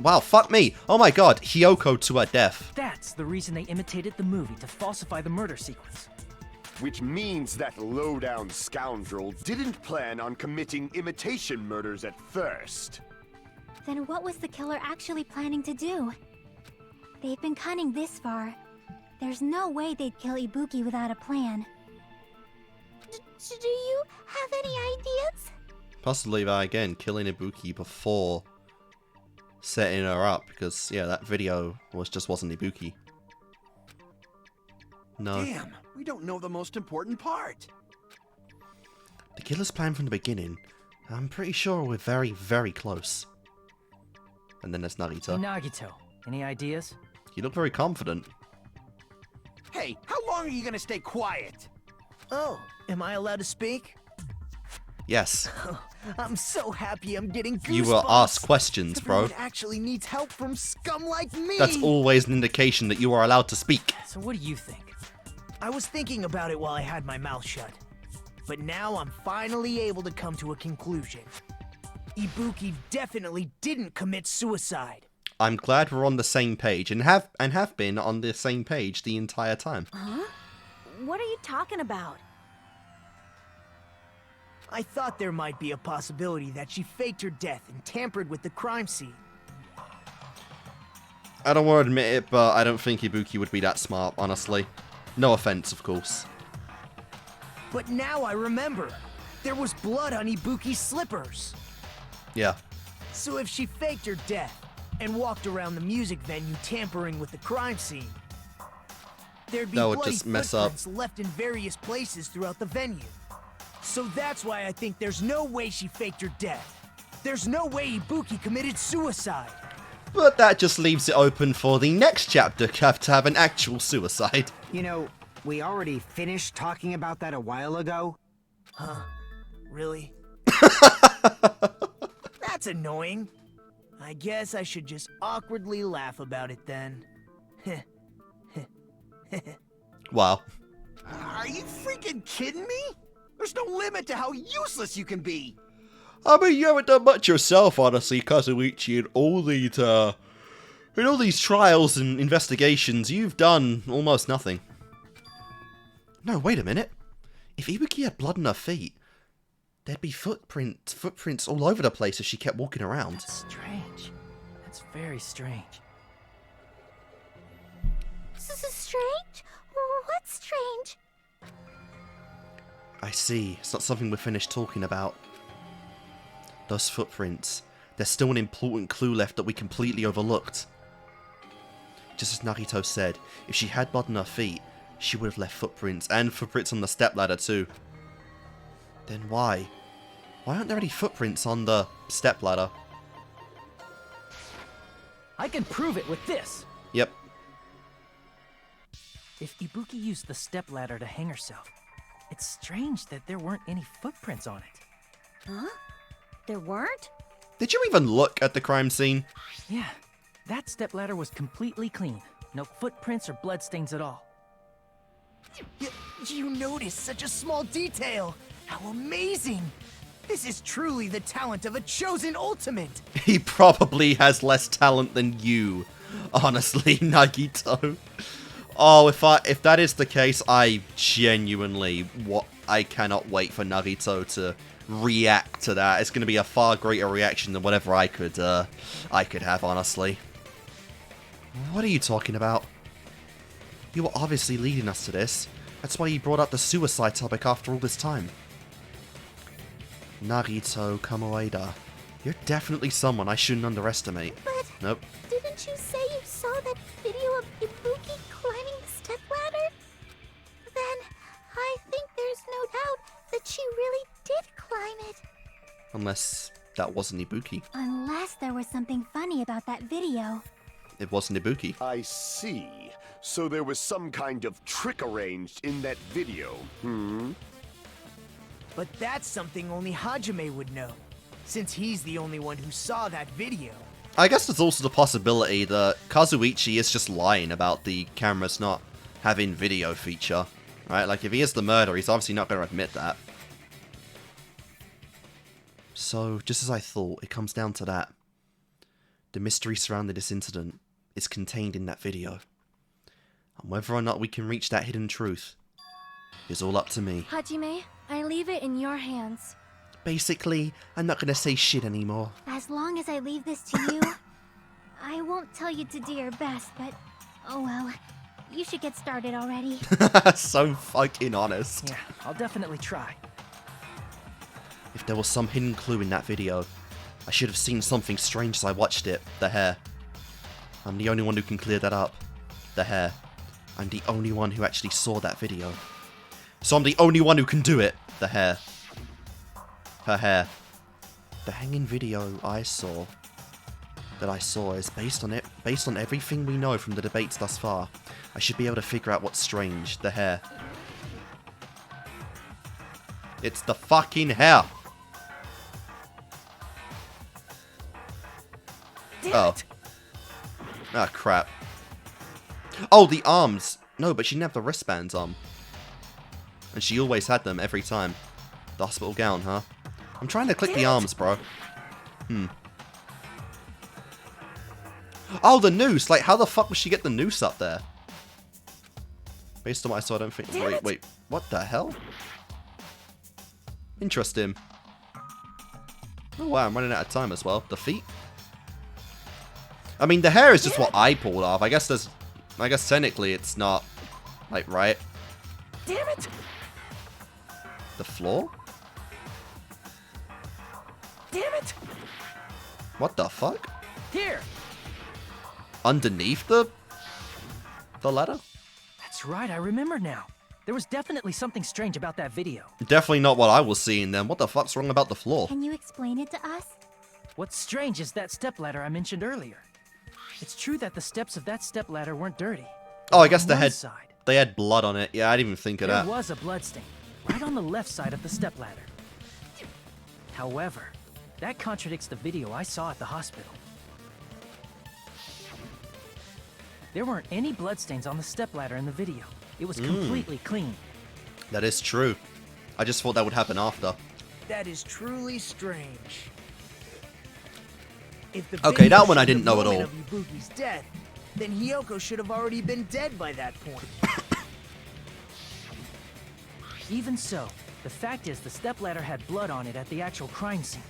wow, fuck me! Oh my god, Hiyoko to her death. That's the reason they imitated the movie to falsify the murder sequence. Which means that low-down scoundrel didn't plan on committing imitation murders at first. Then what was the killer actually planning to do? They've been cunning this far. There's no way they'd kill Ibuki without a plan. Do you have any ideas? Possibly by again killing Ibuki before setting her up, because yeah, that video wasn't Ibuki. No. Damn, we don't know the most important part. The killer's plan from the beginning. I'm pretty sure we're very, very close. And then there's Narita. Nagito, any ideas? You look very confident. Hey, how long are you gonna stay quiet? Oh, am I allowed to speak? Yes. I'm so happy I'm getting goosebumps. You will ask questions, bro. Someone actually needs help from scum like me. That's always an indication that you are allowed to speak. So what do you think? I was thinking about it while I had my mouth shut. But now I'm finally able to come to a conclusion. Ibuki definitely didn't commit suicide. I'm glad we're on the same page and have been on the same page the entire time. Huh? What are you talking about? I thought there might be a possibility that she faked her death and tampered with the crime scene. I don't want to admit it, but I don't think Ibuki would be that smart, honestly. No offense, of course. But now I remember. There was blood on Ibuki's slippers. Yeah. So if she faked her death and walked around the music venue tampering with the crime scene, there'd be That would bloody just mess up. footprints left in various places throughout the venue. So that's why I think there's no way she faked her death. There's no way Ibuki committed suicide. But that just leaves it open for the next chapter to have an actual suicide. You know, we already finished talking about that a while ago. Huh? Really? That's annoying. I guess I should just awkwardly laugh about it then. Wow. Are you freaking kidding me? There's no limit to how useless you can be. I mean, you haven't done much yourself, honestly, Kazuichi, in all these trials and investigations. You've done almost nothing. No, wait a minute. If Ibuki had blood on her feet, there'd be footprints all over the place as she kept walking around. That's strange. That's very strange. Strange? What's strange? I see. It's not something we're finished talking about. Those footprints. There's still an important clue left that we completely overlooked. Just as Nagito said, if she had blood on her feet, she would have left footprints, and footprints on the stepladder too. Then why? Why aren't there any footprints on the stepladder? I can prove it with this! Yep. If Ibuki used the stepladder to hang herself, it's strange that there weren't any footprints on it. Huh? There weren't? Did you even look at the crime scene? Yeah, that stepladder was completely clean. No footprints or bloodstains at all. You noticed such a small detail! How amazing! This is truly the talent of a chosen ultimate! He probably has less talent than you, honestly, Nagito. Oh, if that is the case, I genuinely I cannot wait for Nagito to react to that. It's going to be a far greater reaction than whatever I could have, honestly. What are you talking about? You were obviously leading us to this. That's why you brought up the suicide topic after all this time. Nagito Kamoeda. You're definitely someone I shouldn't underestimate. But Nope. didn't you say you saw that video of Ibuki climbing the stepladder? Then I think there's no doubt that she really did climb it. Unless that wasn't Ibuki. Unless there was something funny about that video. It wasn't Ibuki. I see. So there was some kind of trick arranged in that video, But that's something only Hajime would know, since he's the only one who saw that video. I guess there's also the possibility that Kazuichi is just lying about the cameras not having video feature, right? Like, if he is the murderer, he's obviously not going to admit that. So, just as I thought, it comes down to that. The mystery surrounding this incident is contained in that video. And whether or not we can reach that hidden truth is all up to me. Hajime, I leave it in your hands. Basically, I'm not going to say shit anymore. As long as I leave this to you, I won't tell you to do your best, but oh well. You should get started already. So fucking honest. Yeah, I'll definitely try. If there was some hidden clue in that video, I should have seen something strange as I watched it. The hair. I'm the only one who can clear that up. The hair. I'm the only one who actually saw that video. So I'm the only one who can do it. The hair. Her hair. The hanging video I saw is based on everything we know from the debates thus far. I should be able to figure out what's strange. The hair. It's the fucking hair. Oh. Ah, crap. Oh, the arms. No, but she didn't have the wristbands on. And she always had them every time. The hospital gown, huh? I'm trying to click the arms, bro. Oh, the noose. Like, how the fuck would she get the noose up there? Based on what I saw, I don't think... Wait. What the hell? Interesting. Oh, wow, I'm running out of time as well. The feet? I mean, the hair is just what I pulled off. I guess technically it's not, like, right. Damn it! The floor? Damn it! What the fuck? Here! Underneath the ladder? That's right, I remember now. There was definitely something strange about that video. Definitely not what I was seeing then. What the fuck's wrong about the floor? Can you explain it to us? What's strange is that stepladder I mentioned earlier. It's true that the steps of that stepladder weren't dirty. Oh, I guess On they one had side, they had blood on it. Yeah, I didn't even think of there that. was a bloodstain, right on the left side of the stepladder. However, that contradicts the video I saw at the hospital. There weren't any bloodstains on the stepladder in the video. It was completely clean. That is true. I just thought that would happen after. That is truly strange. If the Okay, video that one I showed the didn't know at moment all. of Ibuki's death, then Hiyoko should have already been dead by that point. Even so, the fact is the stepladder had blood on it at the actual crime scene.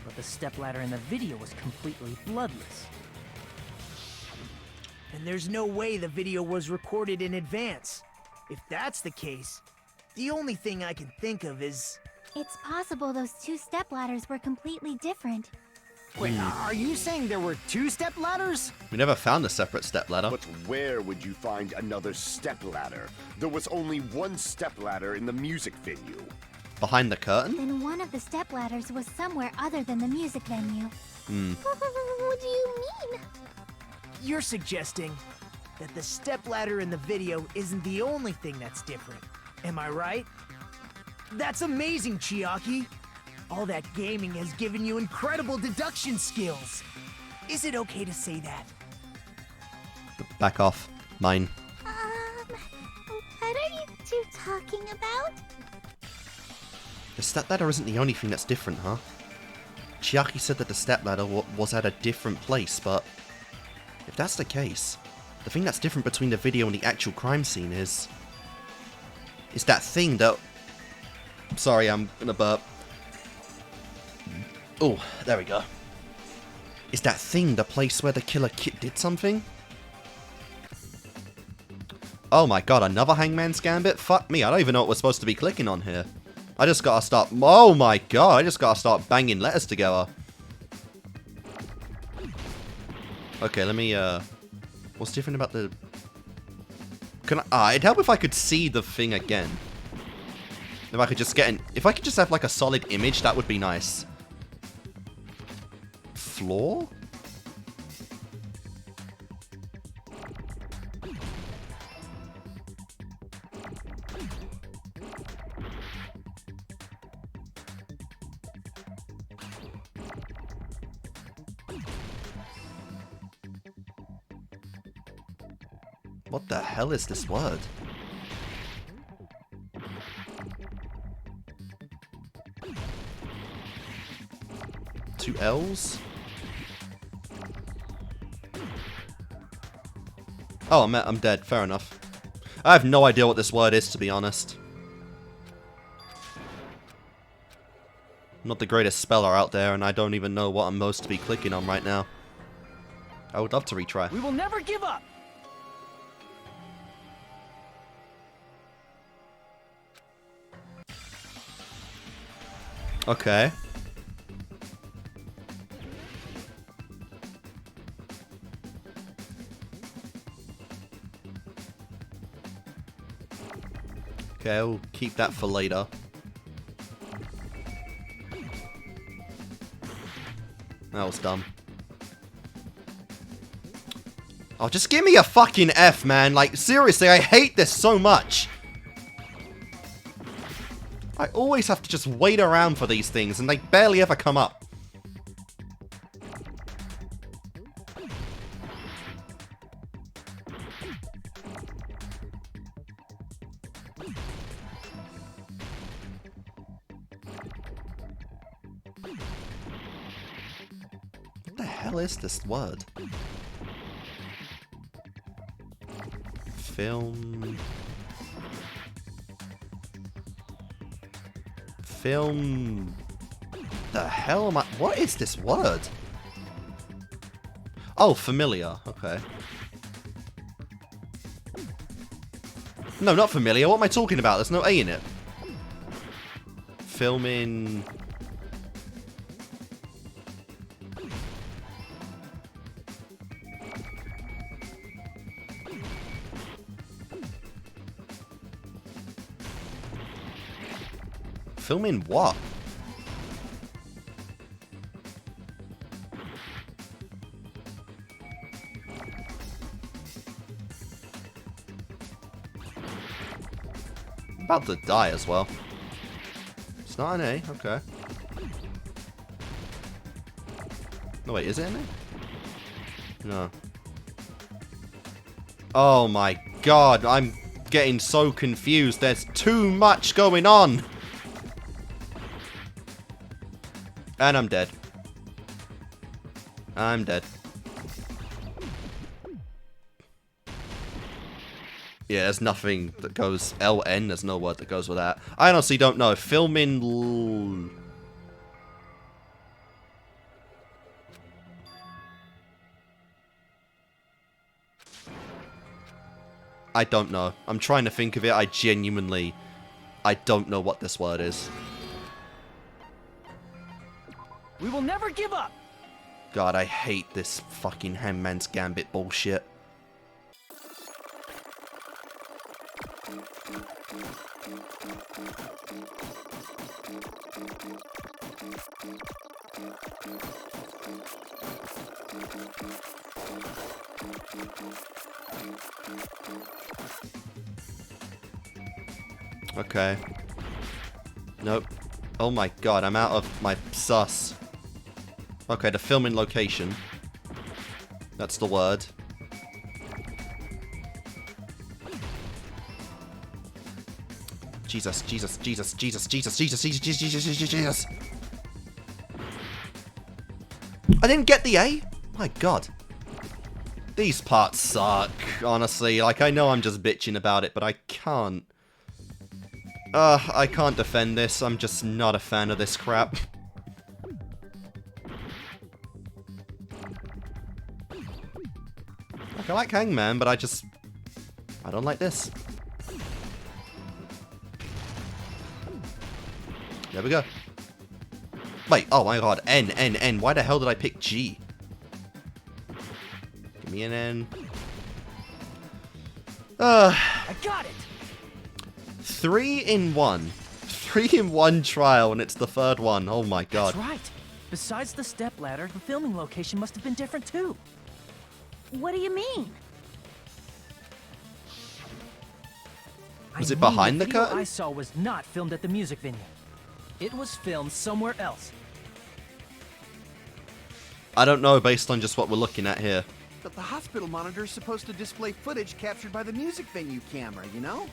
But the stepladder in the video was completely bloodless. And there's no way the video was recorded in advance. If that's the case, the only thing I can think of is... It's possible those two stepladders were completely different. Wait, are you saying there were two stepladders? We never found a separate stepladder. But where would you find another stepladder? There was only one stepladder in the music venue. Behind the curtain? Then one of the stepladders was somewhere other than the music venue. What do you mean? You're suggesting that the stepladder in the video isn't the only thing that's different. Am I right? That's amazing, Chiaki! All that gaming has given you incredible deduction skills. Is it okay to say that? Back off. Mine. What are you two talking about? The stepladder isn't the only thing that's different, huh? Chiaki said that the stepladder was at a different place, but... if that's the case, the thing that's different between the video and the actual crime scene is that thing that... Sorry, I'm gonna burp. Oh, there we go. Is that thing the place where the killer did something? Oh my god, another Hangman's Gambit? Fuck me, I don't even know what we're supposed to be clicking on here. I just gotta start... oh my god, I just gotta start banging letters together. Okay, let me, what's different about the... can I... it'd help if I could see the thing again. If I could just get an... if I could just have, like, a solid image, that would be nice. Floor? What the hell is this word? Two L's? Oh, I'm dead. Fair enough. I have no idea what this word is, to be honest. I'm not the greatest speller out there, and I don't even know what I'm most to be clicking on right now. I would love to retry. We will never give up! Okay. Okay, I'll keep that for later. That was dumb. Oh, just give me a fucking F, man. Like, seriously, I hate this so much. I always have to just wait around for these things, and they barely ever come up. What the hell is this word? Film... film... the hell am I... what is this word? Oh, familiar. Okay. No, not familiar. What am I talking about? There's no A in it. Filming... filming what? I'm about to die as well. It's not an A, okay. No, wait, is it an A? No. Oh my god, I'm getting so confused. There's too much going on. And I'm dead. I'm dead. Yeah, there's nothing that goes LN. There's no word that goes with that. I honestly don't know. Filming... I don't know. I'm trying to think of it. I don't know what this word is. We will never give up! God, I hate this fucking Hangman's Gambit bullshit. Okay. Nope. Oh my god, I'm out of my sus. Okay, the filming location. That's the word. Jesus, Jesus, Jesus, Jesus, Jesus, Jesus, Jesus, Jesus, Jesus, Jesus, Jesus. I didn't get the A? My god. These parts suck, honestly. Like, I know I'm just bitching about it, but I can't. I can't defend this. I'm just not a fan of this crap. Like, I like Hangman, but I don't like this. There we go. Wait, oh my god, N, N, N. Why the hell did I pick G? Give me an N. I got it! 3 in 1. 3 in 1 trial, and it's the third one. Oh my god. That's right. Besides the stepladder, the filming location must have been different too. What do you mean? Was it behind the video curtain? I saw was not filmed at the music venue. It was filmed somewhere else. I don't know based on just what we're looking at here. But the hospital monitor is supposed to display footage captured by the music venue camera, you know?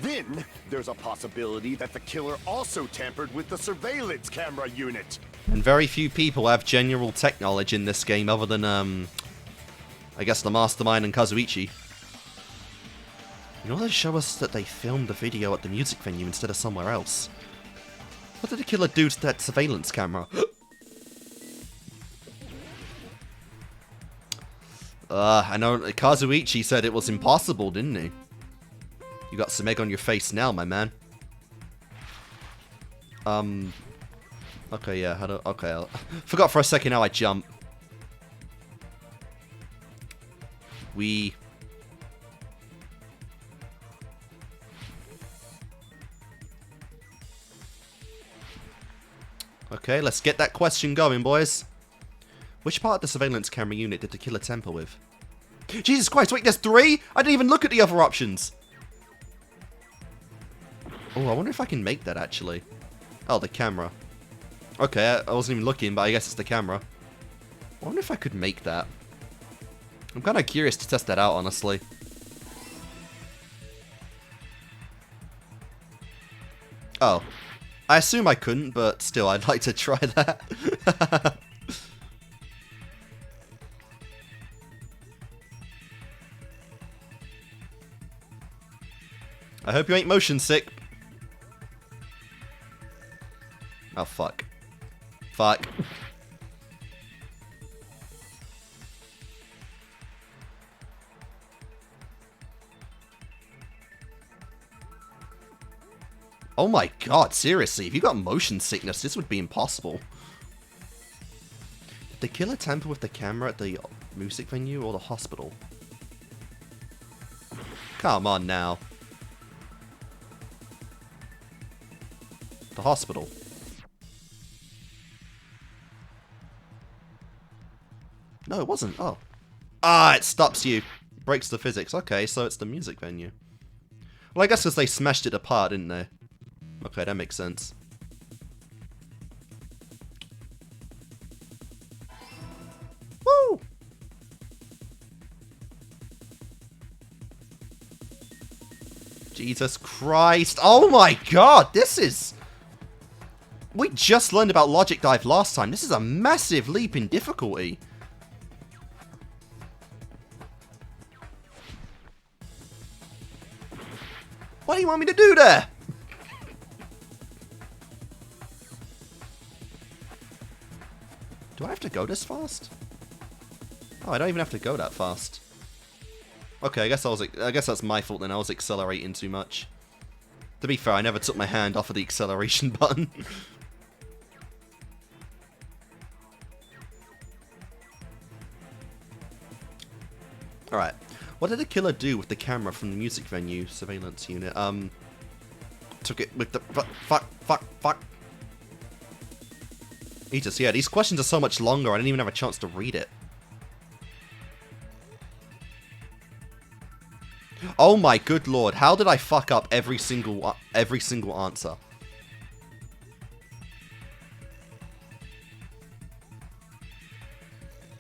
Then, there's a possibility that the killer also tampered with the surveillance camera unit. And very few people have general tech knowledge in this game other than, I guess the Mastermind and Kazuichi. You know, they show us that they filmed the video at the music venue instead of somewhere else. What did the killer do to that surveillance camera? I know Kazuichi said it was impossible, didn't he? You got some egg on your face now, my man. Okay, yeah, okay. Forgot for a second how I jump. Okay, let's get that question going, boys. Which part of the surveillance camera unit did the killer tamper with? Jesus Christ, wait, there's 3? I didn't even look at the other options. Oh, I wonder if I can make that, actually. Oh, the camera. Okay, I wasn't even looking, but I guess it's the camera. I wonder if I could make that. I'm kind of curious to test that out, honestly. Oh. I assume I couldn't, but still, I'd like to try that. I hope you ain't motion sick. Oh, fuck. Fuck. Oh my god, seriously, if you got motion sickness, this would be impossible. Did the killer tamper with the camera at the music venue or the hospital? Come on now. The hospital. No, it wasn't. Oh. Ah, it stops you. Breaks the physics. Okay, so it's the music venue. Well, I guess because they smashed it apart, didn't they? Okay, that makes sense. Woo! Jesus Christ. Oh my god, this is... We just learned about Logic Dive last time. This is a massive leap in difficulty. What do you want me to do there? Do I have to go this fast? Oh, I don't even have to go that fast. Okay, I guess that's my fault then. I was accelerating too much. To be fair, I never took my hand off of the acceleration button. Alright. What did the killer do with the camera from the music venue surveillance unit? Took it with the... Fuck. Jesus, yeah, these questions are so much longer, I didn't even have a chance to read it. Oh my good lord, how did I fuck up every single answer?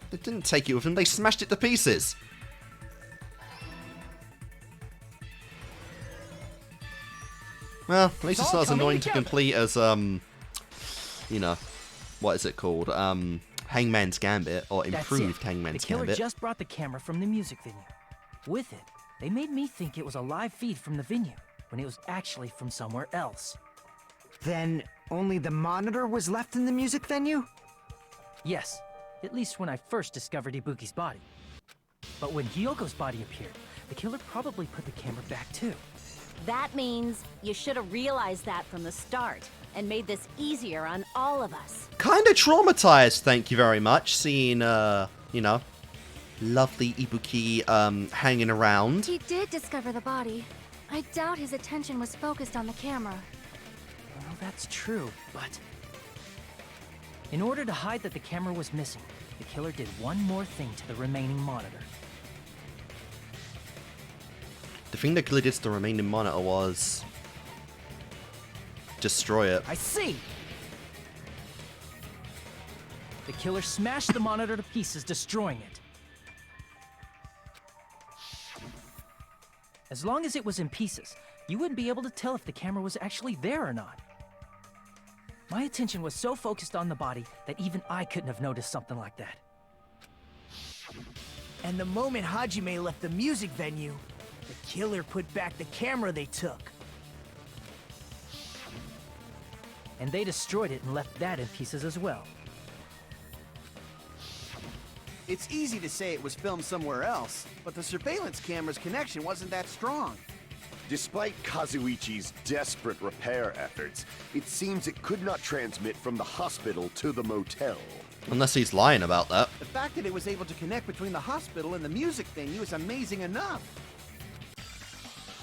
They didn't take it with them, they smashed it to pieces. Well, at least it's not as annoying to complete as, you know, what is it called? Hangman's Gambit, or improved Hangman's Gambit. The killer just brought the camera from the music venue. With it, they made me think it was a live feed from the venue, when it was actually from somewhere else. Then, only the monitor was left in the music venue? Yes, at least when I first discovered Ibuki's body. But when Hyoko's body appeared, the killer probably put the camera back too. That means you should have realized that from the start and made this easier on all of us. Kinda traumatized, thank you very much, seeing, you know, lovely Ibuki, hanging around. He did discover the body. I doubt his attention was focused on the camera. Well, that's true, but... in order to hide that the camera was missing, the killer did one more thing to the remaining monitor. The thing the killer did to the remaining monitor was... destroy it. I see! The killer smashed the monitor to pieces, destroying it. As long as it was in pieces, you wouldn't be able to tell if the camera was actually there or not. My attention was so focused on the body that even I couldn't have noticed something like that. And the moment Hajime left the music venue, the killer put back the camera they took. And they destroyed it and left that in pieces as well. It's easy to say it was filmed somewhere else, but the surveillance camera's connection wasn't that strong. Despite Kazuichi's desperate repair efforts, it seems it could not transmit from the hospital to the motel. Unless he's lying about that. The fact that it was able to connect between the hospital and the music venue is amazing enough.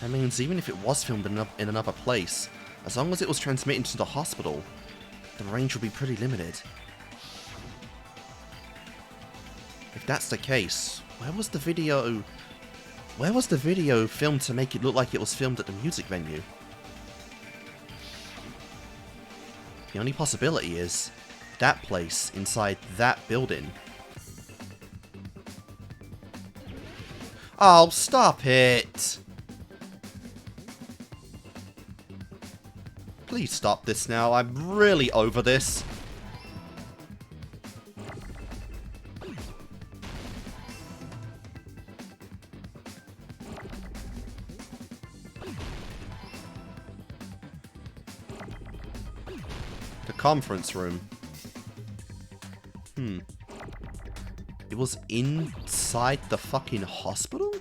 That means even if it was filmed in another place, as long as it was transmitting to the hospital, the range would be pretty limited. If that's the case, where was the video filmed to make it look like it was filmed at the music venue? The only possibility is that place inside that building. Oh, stop it! Please stop this now, I'm really over this. The conference room. It was inside the fucking hospital?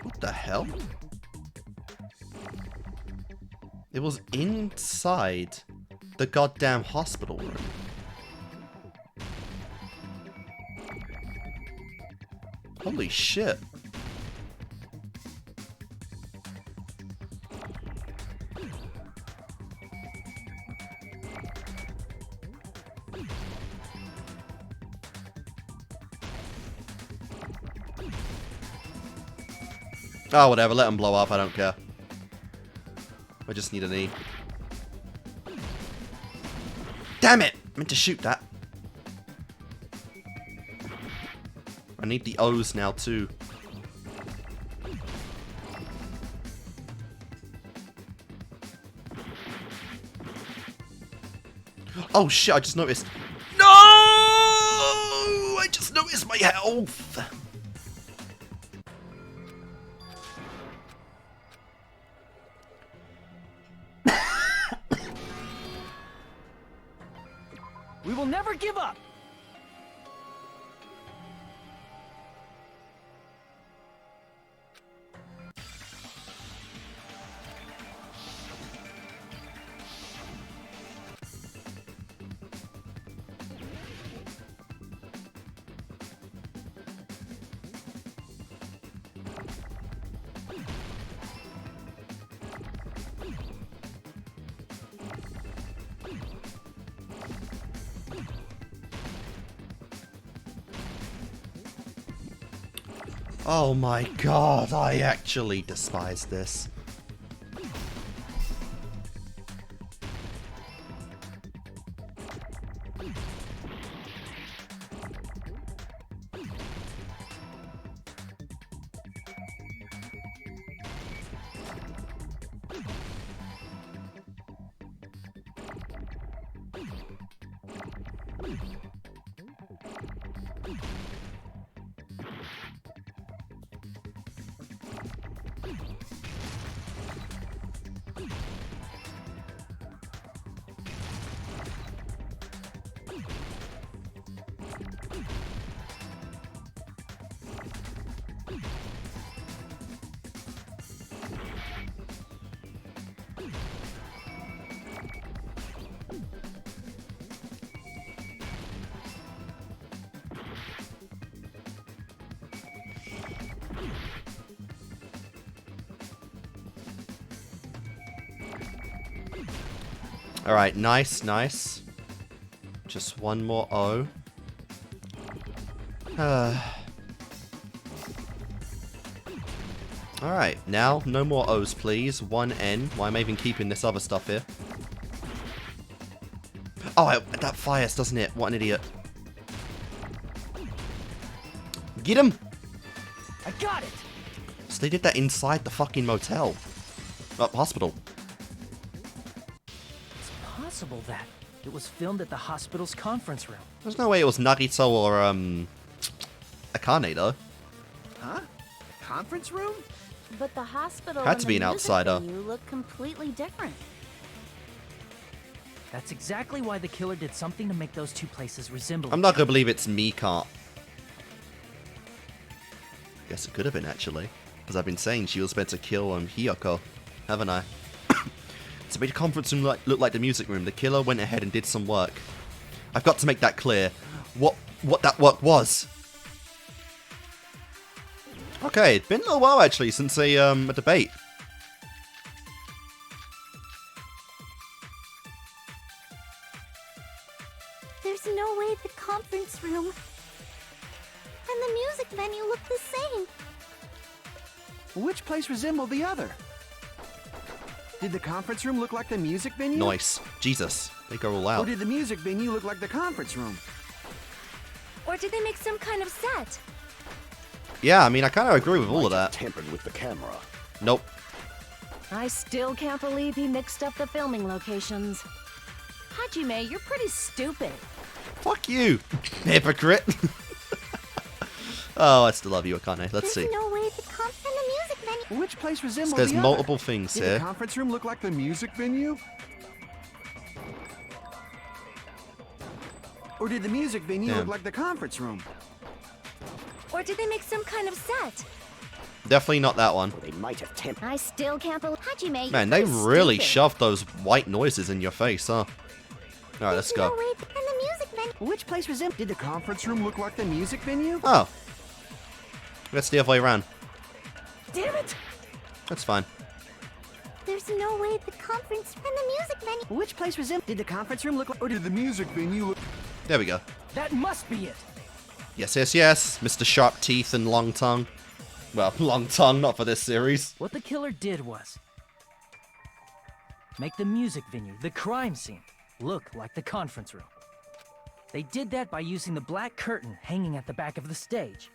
What the hell? It was inside the goddamn hospital room. Holy shit. Oh, whatever, let them blow up, I don't care. I just need an E. Damn it! I meant to shoot that. I need the O's now, too. Oh shit, I just noticed. No! I just noticed my health! We will never give up! Oh my god, I actually despise this. Alright, nice, nice. Just one more O. Alright, now, no more O's, please. One N. Why am I even keeping this other stuff here? Oh, that fires, doesn't it? What an idiot. Get him! I got it! So they did that inside the fucking motel. Hospital. It's possible that it was filmed at the hospital's conference room. There's no way it was Nagito or, Akane, though. Huh? Conference room? But the hospital Had and to the be an music outsider. venue look completely different. That's exactly why the killer did something to make those two places resemble. I'm not gonna believe it's Mika. Guess it could have been, actually. Because I've been saying she was meant to kill Hiyoko, haven't I? To make the conference room look like the music room, the killer went ahead and did some work. I've got to make that clear. What that work was. Okay, it's been a little while, actually, since a debate. There's no way the conference room and the music venue look the same. Which place resembled the other? Did the conference room look like the music venue? Nice. Jesus. They go all Or out. did the music venue look like the conference room? Or did they make some kind of set? Yeah, I mean, I kind of agree with all of that. Tampered with the camera. Nope. I still can't believe he mixed up the filming locations. Hajime, you're pretty stupid. Fuck you, hypocrite. Oh, I still love you, Akane. Let's see. There's no way the conference and the music venue. Which place resembled There's the other? multiple things Did here. the conference room look like the music venue? Or did the music venue Damn. look like the conference room? Or did they make some kind of set? Definitely not that one. They might have tampered. I still can't believe Hajime. you're Man, they pretty really stupid. shoved those white noises in your face, huh? Alright, let's There's go. no way and the music venue. Which place resembled? Did the conference room look like the music venue? Oh. That's the other way around. Damn it! That's fine. There's no way the conference and the music venue. Which place resembled? Did the conference room look like? Or did the music venue look? There we go. That must be it! Yes, yes, yes. Mr. Sharp Teeth and Long Tongue. Well, Long Tongue, not for this series. What the killer did was make the music venue, the crime scene, look like the conference room. They did that by using the black curtain hanging at the back of the stage.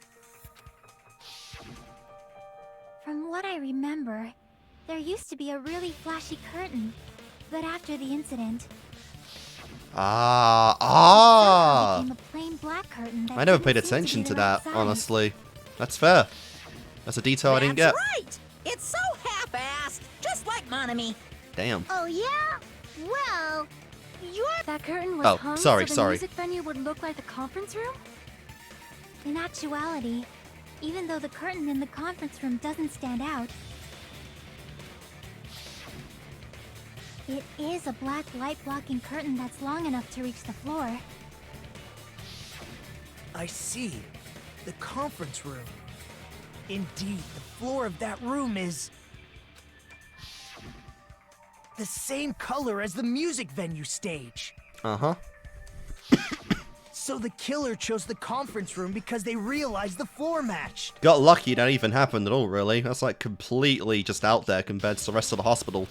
From what I remember, there used to be a really flashy curtain. But after the incident, Ah. became a plain black curtain that I never didn't paid seem to be attention the to right that, size. honestly. That's fair. That's a detail I didn't get. That's right! It's so half-assed, just like Monami. Damn. Oh yeah? Well, That curtain was Oh, hung sorry, so the sorry. music venue would look like the conference room? In actuality, even though the curtain in the conference room doesn't stand out, it is a black light-blocking curtain that's long enough to reach the floor. I see. The conference room. Indeed, the floor of that room is the same color as the music venue stage. Uh-huh. So the killer chose the conference room because they realized the floor matched. Got lucky that even happened at all, really. That's like completely just out there compared to the rest of the hospital.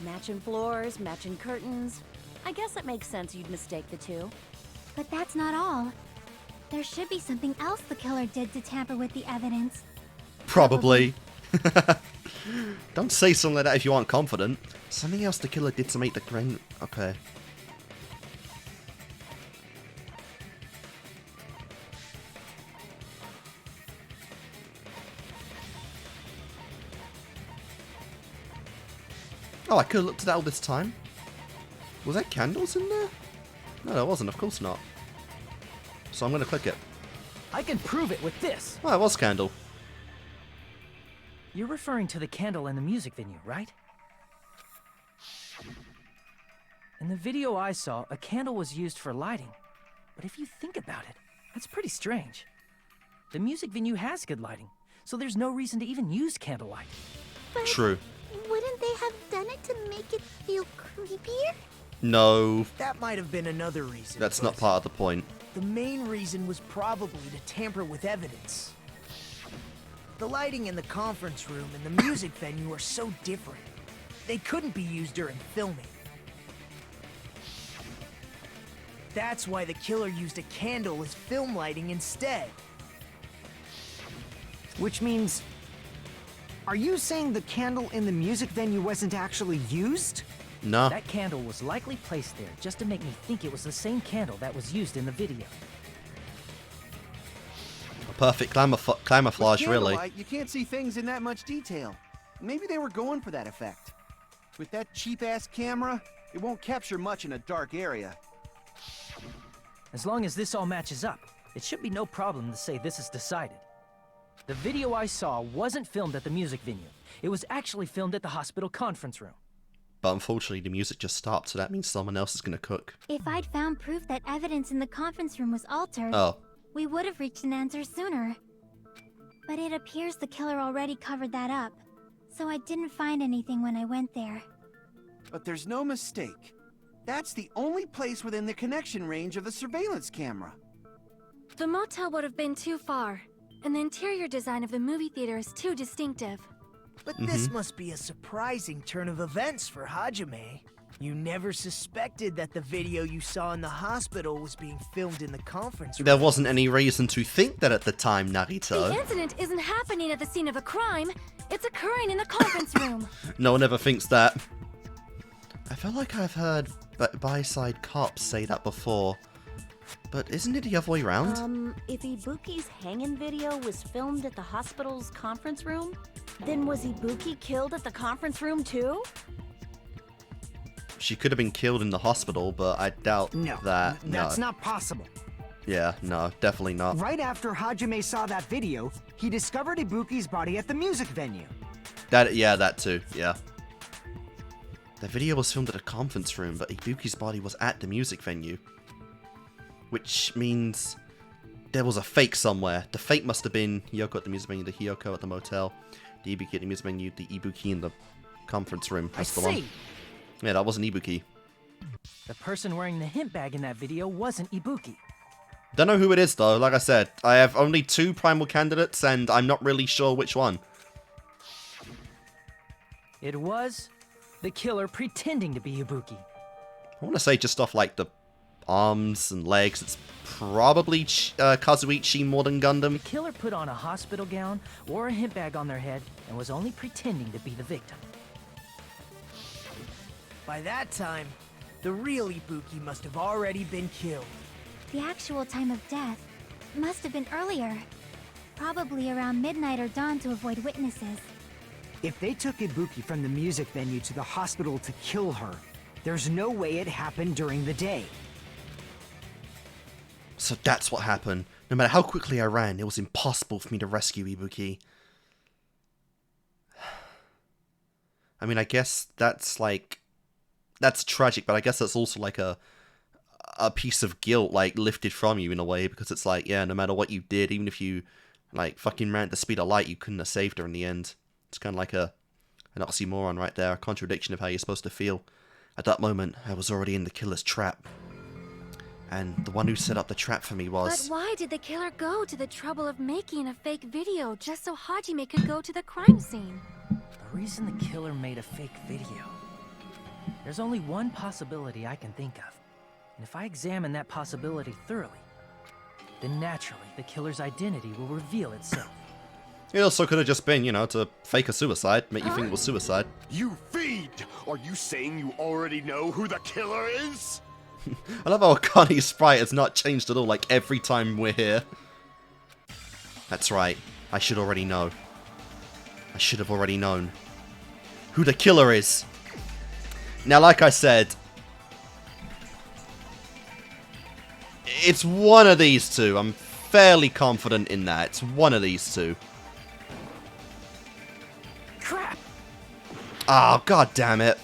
Matching floors, matching curtains. I guess it makes sense you'd mistake the two. But that's not all. There should be something else the killer did to tamper with the evidence. Probably. Don't say something like that if you aren't confident. Something else the killer did to make the grain... Okay. Oh, I could have looked at that all this time. Was there candles in there? No, there wasn't. Of course not. So I'm going to click it. I can prove it with this. Oh, it was candle. You're referring to the candle in the music venue, right? In the video I saw, a candle was used for lighting. But if you think about it, that's pretty strange. The music venue has good lighting, so there's no reason to even use candlelight. but True. wouldn't they have done it to make it feel creepier? No, That might have been another reason. that's not but part of the point. The main reason was probably to tamper with evidence. The lighting in the conference room and the music venue are so different. They couldn't be used during filming. That's why the killer used a candle as film lighting instead. Which means... Are you saying the candle in the music venue wasn't actually used? No. That candle was likely placed there just to make me think it was the same candle that was used in the video. A perfect camouflage, With really. candlelight, you can't see things in that much detail. Maybe they were going for that effect. With that cheap-ass camera, it won't capture much in a dark area. As long as this all matches up, it should be no problem to say this is decided. The video I saw wasn't filmed at the music venue. It was actually filmed at the hospital conference room. But unfortunately, the music just stopped, so that means someone else is going to cook. If I'd found proof that evidence in the conference room was altered, Oh. we would have reached an answer sooner. But it appears the killer already covered that up, so I didn't find anything when I went there. But there's no mistake. That's the only place within the connection range of the surveillance camera. The motel would have been too far, and the interior design of the movie theater is too distinctive. But this must be a surprising turn of events for Hajime. You never suspected that the video you saw in the hospital was being filmed in the conference room. There wasn't any reason to think that at the time, Narito. The incident isn't happening at the scene of a crime. It's occurring in the conference room. No one ever thinks that. I feel like I've heard by-side cops say that before. But isn't it the other way around? If Ibuki's hanging video was filmed at the hospital's conference room, then was Ibuki killed at the conference room too? She could have been killed in the hospital, but I doubt No, that. that's no. not possible. Yeah, no, definitely not. Right after Hajime saw that video, he discovered Ibuki's body at the music venue. That too, yeah. The video was filmed at a conference room, but Ibuki's body was at the music venue. Which means there was a fake somewhere. The fake must have been Hiyoko at the music venue, the Hiyoko at the motel, the Ibuki at the music venue, the Ibuki in the conference room. That's the one. Yeah, that wasn't Ibuki. The person wearing the hint bag in that video wasn't Ibuki. Don't know who it is though, like I said. I have only 2 primal candidates and I'm not really sure which one. It was the killer pretending to be Ibuki. I want to say just off like the arms and legs. It's probably Kazuichi more than Gundam. The killer put on a hospital gown, wore a hint bag on their head, and was only pretending to be the victim. By that time, the real Ibuki must have already been killed. The actual time of death must have been earlier. Probably around midnight or dawn to avoid witnesses. If they took Ibuki from the music venue to the hospital to kill her, there's no way it happened during the day. So that's what happened. No matter how quickly I ran, it was impossible for me to rescue Ibuki. I mean, I guess that's like... That's tragic, but I guess that's also like a piece of guilt, like, lifted from you in a way, because it's like, yeah, no matter what you did, even if you, like, fucking ran at the speed of light, you couldn't have saved her in the end. It's kind of like an oxymoron right there, a contradiction of how you're supposed to feel. At that moment, I was already in the killer's trap. And the one who set up the trap for me was... But why did the killer go to the trouble of making a fake video just so Hajime could go to the crime scene? The reason the killer made a fake video... There's only one possibility I can think of. And if I examine that possibility thoroughly, then naturally the killer's identity will reveal itself. It also could have just been, you know, to fake a suicide, make you think it was suicide. You fiend! Are you saying you already know who the killer is? I love how Akani's sprite has not changed at all, like, every time we're here. That's right. I should already know. I should have already known who the killer is. Now, like I said, it's one of these two. I'm fairly confident in that. It's one of these two. Crap! Oh, god damn it.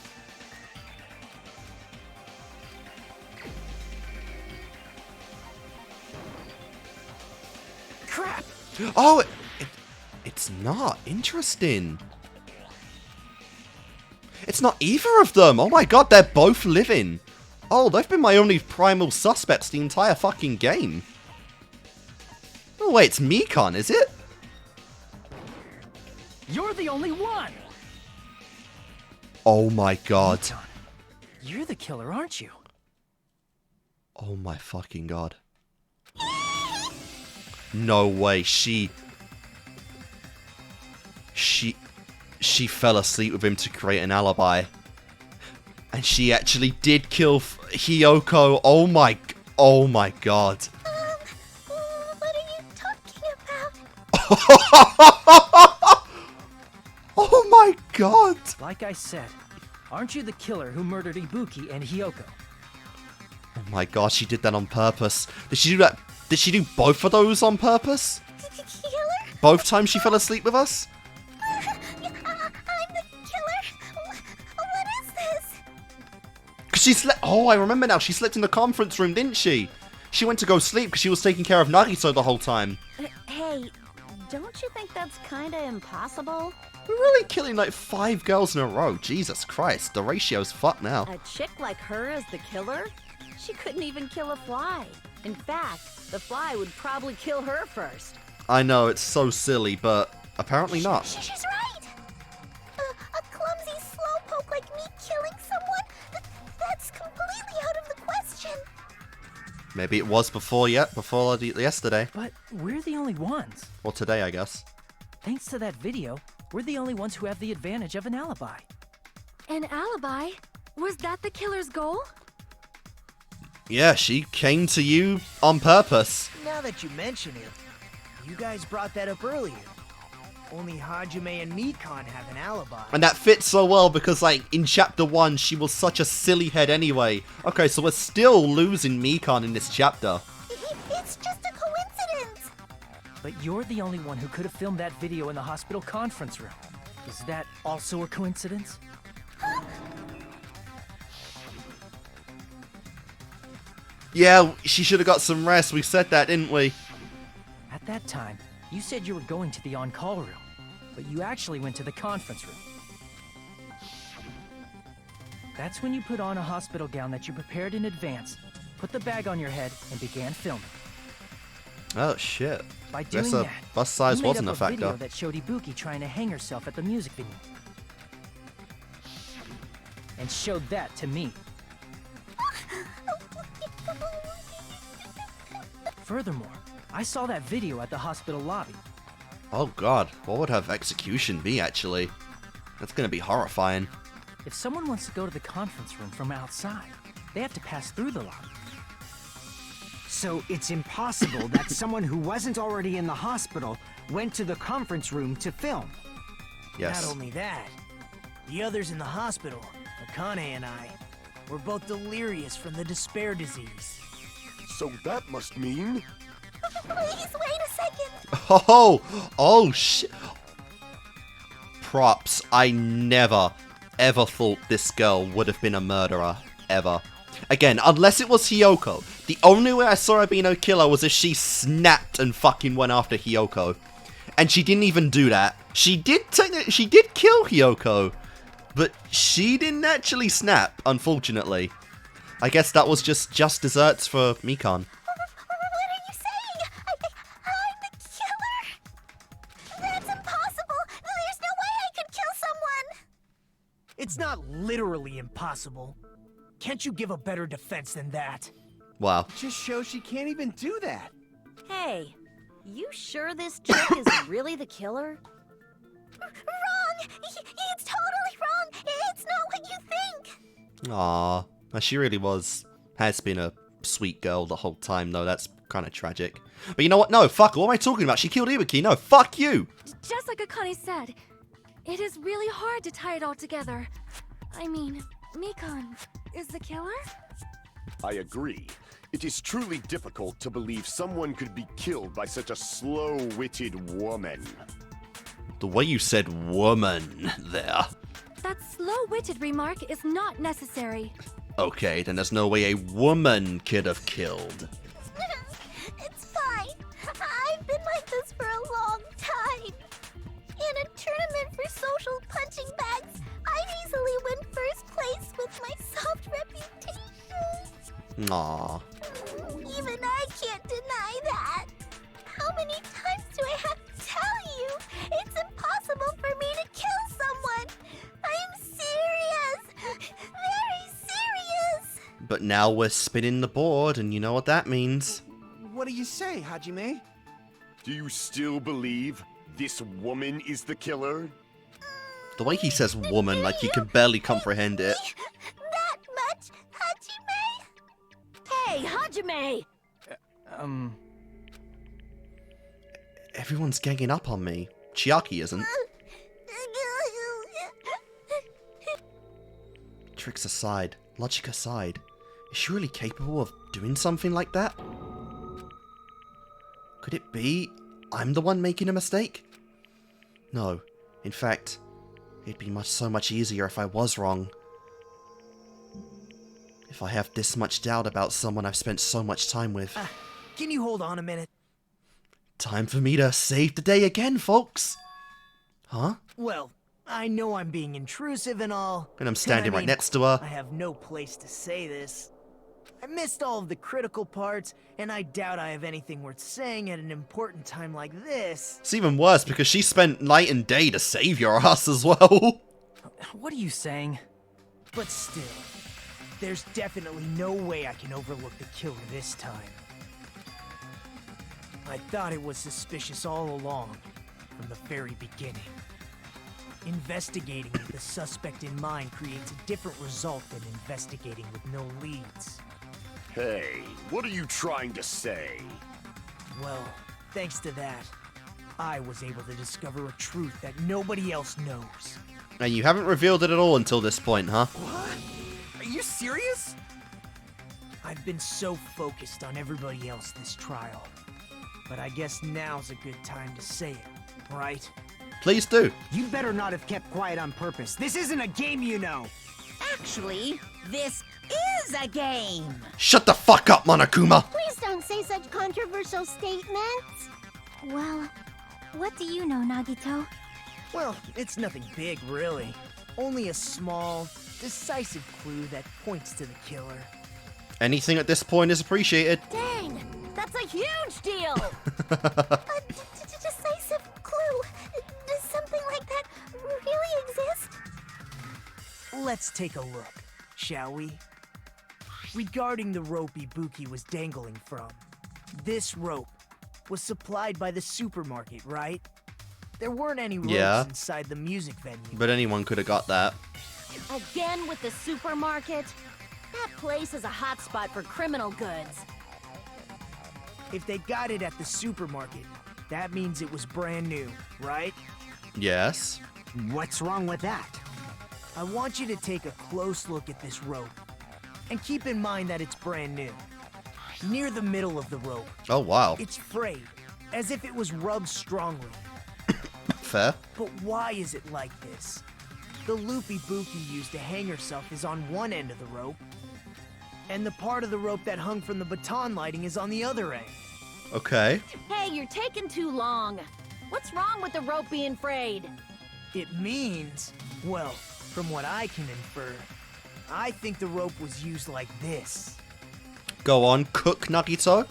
Crap! Oh, it's not. Interesting. It's not either of them. Oh my god, they're both living. Oh, they've been my only primal suspects the entire fucking game. Oh wait, it's Mikan, is it? You're the only one! Oh my god. Mikan, you're the killer, aren't you? Oh my fucking god. No way, she fell asleep with him to create an alibi. And she actually did kill Hiyoko. Oh my god. What are you talking about? Oh my god. Like I said, aren't you the killer who murdered Ibuki and Hiyoko? Oh my god, she did that on purpose. Did she do that? Did she do both of those on purpose? Killer? Both times she fell asleep with us? I'm the killer? What is this? Because she slept. Oh, I remember now. She slept in the conference room, didn't she? She went to go sleep because she was taking care of Nagito the whole time. Hey, don't you think that's kinda impossible? We're really killing like 5 girls in a row. Jesus Christ, the ratio's fucked now. A chick like her as the killer? She couldn't even kill a fly. In fact, the fly would probably kill her first. I know, it's so silly, but apparently not. She's right. A clumsy slowpoke like me killing someone? That's completely out of the question. Maybe it was before yesterday. But we're the only ones. Or today, I guess. Thanks to that video, we're the only ones who have the advantage of an alibi. An alibi? Was that the killer's goal? Yeah, she came to you on purpose. Now that you mention it, you guys brought that up earlier. Only Hajime and Mikan have an alibi. And that fits so well because, like, in Chapter 1, she was such a silly head anyway. Okay, so we're still losing Mikan in this chapter. It's just a coincidence. But you're the only one who could have filmed that video in the hospital conference room. Is that also a coincidence? Yeah, she should have got some rest. We said that, didn't we? At that time, you said you were going to the on-call room, but you actually went to the conference room. That's when you put on a hospital gown that you prepared in advance, put the bag on your head, and began filming. Oh, shit. By doing Guess that, bust size you made wasn't up a factor. video that showed Ibuki trying to hang herself at the music venue. And showed that to me. Furthermore, I saw that video at the hospital lobby. Oh god, what would her execution be, actually? That's gonna be horrifying. If someone wants to go to the conference room from outside, they have to pass through the lobby. So it's impossible that someone who wasn't already in the hospital went to the conference room to film. Yes. Not only that, the others in the hospital, Akane and I, were both delirious from the despair disease. So that must mean... Please wait a second. Oh shit. Props. I never, ever thought this girl would have been a murderer. Ever. Again, unless it was Hiyoko. The only way I saw her being a killer was if she snapped and fucking went after Hiyoko. And she didn't even do that. She did kill Hiyoko. But she didn't actually snap, unfortunately. I guess that was just desserts for Mikan. What are you saying? I'm the killer? That's impossible. There's no way I could kill someone. It's not literally impossible. Can't you give a better defense than that? Wow. Just shows she can't even do that. Hey, you sure this chick is really the killer? Wrong! It's totally wrong! It's not what you think! Aww. She really has been a sweet girl the whole time, though. That's kind of tragic. But you know what? No, fuck. What am I talking about? She killed Ibuki. No, fuck you! Just like Akane said, it is really hard to tie it all together. I mean, Mikan is the killer? I agree. It is truly difficult to believe someone could be killed by such a slow-witted woman. The way you said woman there. That slow-witted remark is not necessary. Okay, then there's no way a woman could have killed. It's fine. I've been like this for a long time. In a tournament for social punching bags, I'd easily win first place with my soft reputation. Aww. Even I can't deny that. How many times do I have to tell you? It's impossible for me to kill someone. I'm serious. Very serious. But now we're spinning the board, and you know what that means. What do you say, Hajime? Do you still believe this woman is the killer? The way he says woman, like he can barely comprehend it. That much, Hajime? Hey, Hajime! Everyone's ganging up on me. Chiaki isn't. Tricks aside, logic aside, is she really capable of doing something like that? Could it be I'm the one making a mistake? No. In fact, it'd be so much easier if I was wrong. If I have this much doubt about someone I've spent so much time with. Can you hold on a minute? Time for me to save the day again, folks. Huh? Well, I know I'm being intrusive and all. And I'm standing I right mean, next to her. I have no place to say this. I missed all of the critical parts, and I doubt I have anything worth saying at an important time like this. It's even worse because she spent night and day to save your ass as well. What are you saying? But still, there's definitely no way I can overlook the killer this time. I thought it was suspicious all along, from the very beginning. Investigating with the suspect in mind creates a different result than investigating with no leads. Hey, what are you trying to say? Well, thanks to that, I was able to discover a truth that nobody else knows. And you haven't revealed it at all until this point, huh? What? Are you serious? I've been so focused on everybody else this trial. But I guess now's a good time to say it, right? Please do. You better not have kept quiet on purpose. This isn't a game, you know. Actually, this is a game. Shut the fuck up, Monokuma! Please don't say such controversial statements. Well, what do you know, Nagito? Well, it's nothing big, really. Only a small, decisive clue that points to the killer. Anything at this point is appreciated. Dang, that's a huge deal! A decisive clue. Does something like that really exist? Let's take a look, shall we? Regarding the rope Ibuki was dangling from, This rope was supplied by the supermarket, right? There weren't any ropes Yeah. inside the music venue. But anyone could have got that. Again with the supermarket? That place is a hotspot for criminal goods. If they got it at the supermarket, that means it was brand new, right? Yes. What's wrong with that? I want you to take a close look at this rope. And keep in mind that it's brand new. Near the middle of the rope, Oh, wow. it's frayed, as if it was rubbed strongly. Fair. But why is it like this? The loop Ibuki used to hang herself is on one end of the rope, and the part of the rope that hung from the baton lighting is on the other end. Okay. Hey, you're taking too long. What's wrong with the rope being frayed? It means, well, from what I can infer, I think the rope was used like this. Go on, cook Nagito.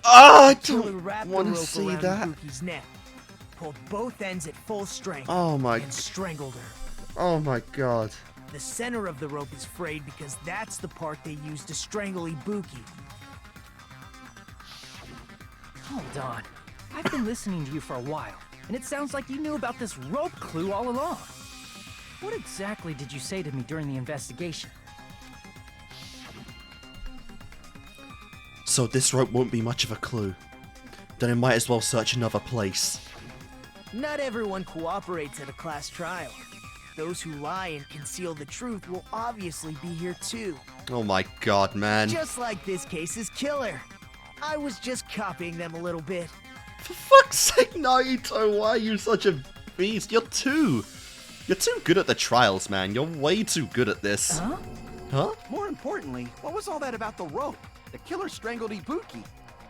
Ah, I Killer don't wrapped the want to rope see around that. Ibuki's neck, pulled both ends at full strength, Oh my, and strangled her. oh my god. The center of the rope is frayed because that's the part they used to strangle Ibuki. Hold on. I've been listening to you for a while, and it sounds like you knew about this rope clue all along. What exactly did you say to me during the investigation? So this rope won't be much of a clue. Then I might as well search another place. Not everyone cooperates at a class trial. Those who lie and conceal the truth will obviously be here too. Oh my god, man. Just like this case's killer. I was just copying them a little bit. For fuck's sake, Naito, why are you such a beast? You're too good at the trials, man. You're way too good at this. Huh? Huh? More importantly, what was all that about the rope? The killer strangled Ibuki.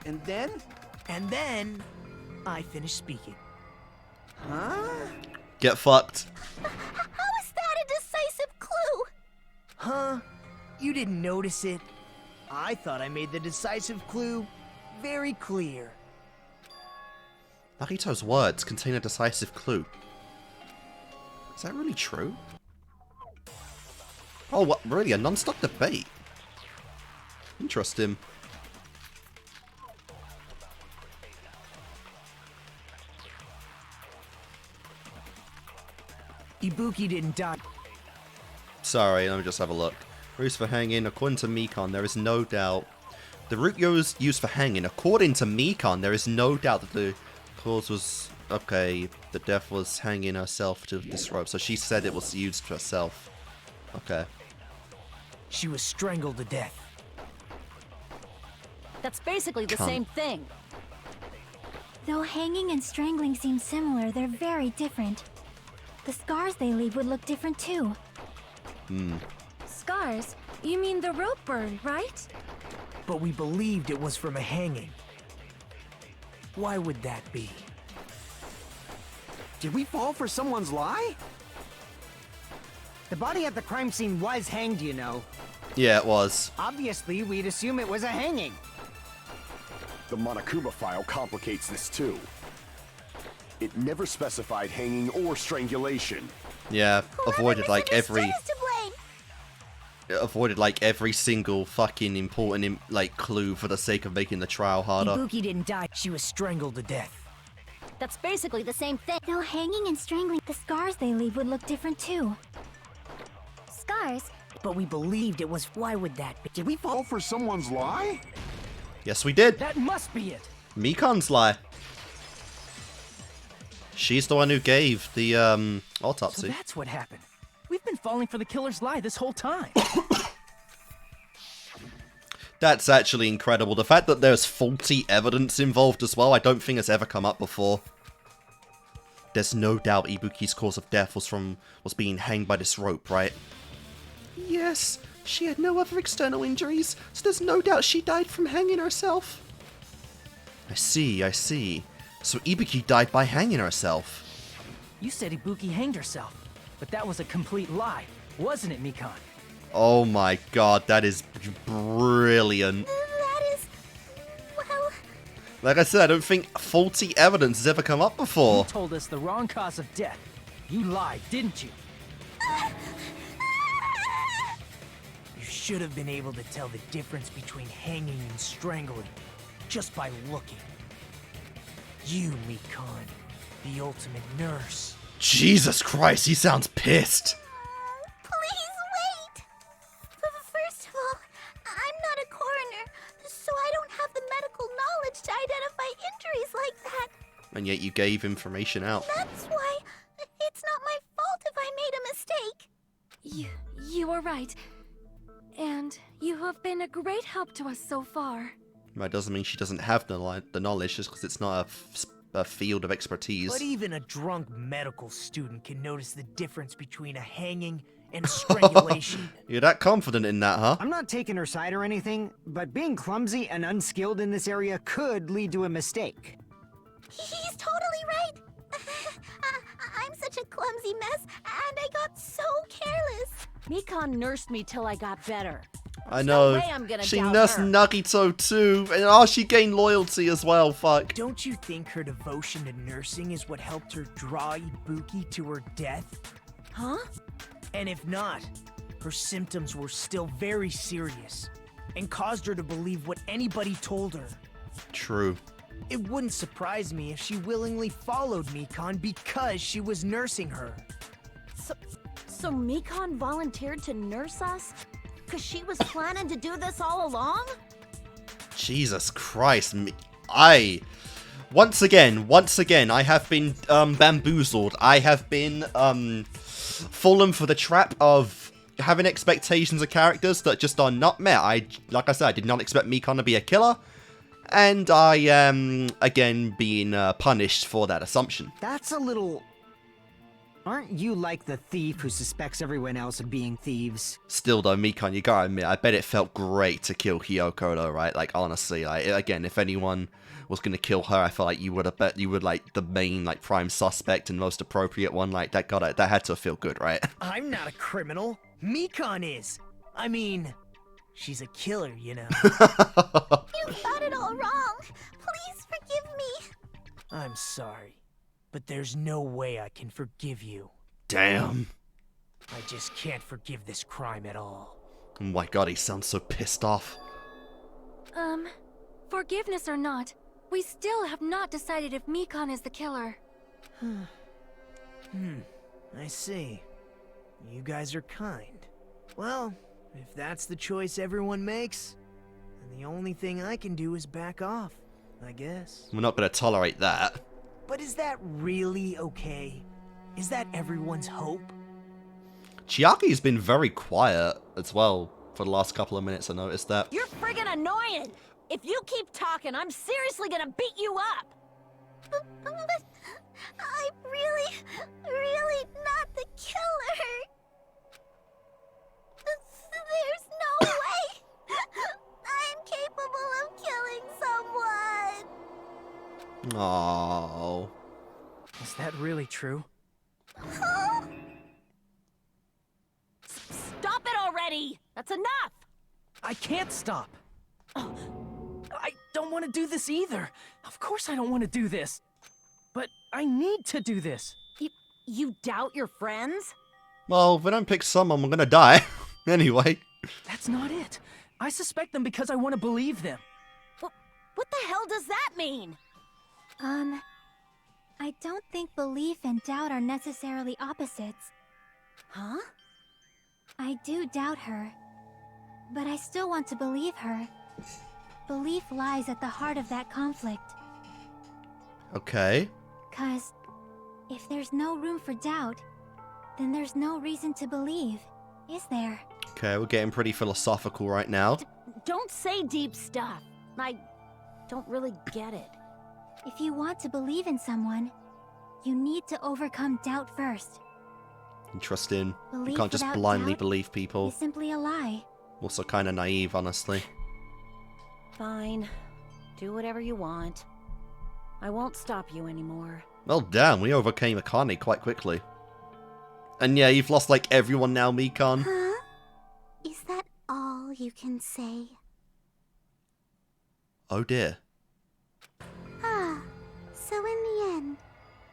And then? And then, I finished speaking. Huh? Get fucked. How is that a decisive clue? Huh? You didn't notice it? I thought I made the decisive clue very clear. Nagito's words contain a decisive clue. Is that really true? Oh, what? Really? A non-stop debate? Interesting. Ibuki didn't die. Sorry, let me just have a look. Roots for hanging. According to Mikan, there is no doubt. The root used for hanging. According to Mikan, there is no doubt that the cause was... Okay, the death was hanging herself to this rope. So she said it was used for herself. Okay. She was strangled to death. That's basically the Cunt. same thing. Though hanging and strangling seem similar, they're very different. The scars they leave would look different too. Scars? You mean the rope burn, right? But we believed it was from a hanging. Why would that be? Did we fall for someone's lie? The body at the crime scene was hanged, you know. Yeah, it was. Obviously, we'd assume it was a hanging. The Monokuma file complicates this too. It never specified hanging or strangulation. Yeah, avoided like every... Whoever misunderstood is to blame. Avoided like every single fucking important like clue for the sake of making the trial harder. Ibuki didn't die. She was strangled to death. That's basically the same thing. Though hanging and strangling, the scars they leave would look different too. Scars? But we believed it was. Why would that be? Did we fall for someone's lie? Yes, we did. That must be it! Mikan's lie. She's the one who gave the So autopsy. that's what happened. We've been falling for the killer's lie this whole time. That's actually incredible. The fact that there's faulty evidence involved as well, I don't think has ever come up before. There's no doubt Ibuki's cause of death was being hanged by this rope, right? Yes, she had no other external injuries, so there's no doubt she died from hanging herself. I see, I see. So Ibuki died by hanging herself. You said Ibuki hanged herself, but that was a complete lie, wasn't it, Mikan? Oh my god, that is brilliant. That is... well... Like I said, I don't think faulty evidence has ever come up You before. told us the wrong cause of death. You lied, didn't you? You should have been able to tell the difference between hanging and strangling just by looking. You, Mikon, the ultimate nurse. Jesus Christ, he sounds pissed. Please wait! First of all, I'm not a coroner, so I don't have the medical knowledge to identify injuries like that. And yet you gave information out. That's why it's not my fault if I made a mistake. You are right. And you have been a great help to us so far. That doesn't mean she doesn't have the knowledge just because it's not a field of expertise. But even a drunk medical student can notice the difference between a hanging and strangulation. You're that confident in that, huh? I'm not taking her side or anything, but being clumsy and unskilled in this area could lead to a mistake. He's totally right. I'm such a clumsy mess, and I got so careless. Mikon nursed me till I got better. I know. No way I'm gonna She doubt nursed her. Nagito too, and she gained loyalty as well. Fuck. Don't you think her devotion to nursing is what helped her draw Ibuki to her death? Huh? And if not, her symptoms were still very serious and caused her to believe what anybody told her. True. It wouldn't surprise me if she willingly followed Mikon because she was nursing her. So Mikon volunteered to nurse us? Cause she was planning to do this all along? Jesus Christ. Once again, I have been bamboozled. I have been fallen for the trap of having expectations of characters that just are not met. Like I said, I did not expect Mikon to be a killer. And I am, again, being punished for that assumption. That's a little... Aren't you like the thief who suspects everyone else of being thieves? Still though, Mikon, you gotta admit, I bet it felt great to kill Hiyoko though, right? Like, honestly, again, if anyone was gonna kill her, I feel like you would have bet you would, like, the main, like, prime suspect and most appropriate one, like, that had to feel good, right? I'm not a criminal. Mikon is. I mean, she's a killer, you know. You've got it all wrong. Please forgive me. I'm sorry, but there's no way I can forgive you. Damn. I just can't forgive this crime at all. Oh my god, he sounds so pissed off. Forgiveness or not, we still have not decided if Mikon is the killer. I see. You guys are kind. Well, if that's the choice everyone makes, then the only thing I can do is back off, I guess. We're not gonna tolerate that. But is that really okay? Is that everyone's hope? Chiaki's been very quiet as well for the last couple of minutes, I noticed that. You're friggin' annoying! If you keep talking, I'm seriously gonna beat you up! But I'm really not the killer. There's no way I'm capable of killing someone. Aww. Is that really true? Stop it already! That's enough! I can't stop. I don't want to do this either. Of course I don't want to do this. But I need to do this. You doubt your friends? Well, if I don't pick someone, I'm gonna die. Anyway. That's not it. I suspect them because I want to believe them. What the hell does that mean? I don't think belief and doubt are necessarily opposites. Huh? I do doubt her, but I still want to believe her. Belief lies at the heart of that conflict. Okay. 'Cause if there's no room for doubt, then there's no reason to believe, is there? Okay, we're getting pretty philosophical right now. Don't say deep stuff. I don't really get it. If you want to believe in someone, you need to overcome doubt first. Interesting. You Belief can't just without blindly doubt believe people. is simply a lie. Also kind of naive, honestly. Fine. Do whatever you want. I won't stop you anymore. Well, damn, we overcame Akane quite quickly. And yeah, you've lost like everyone now, Mikon. Huh? Is that all you can say? Oh dear. So in the end,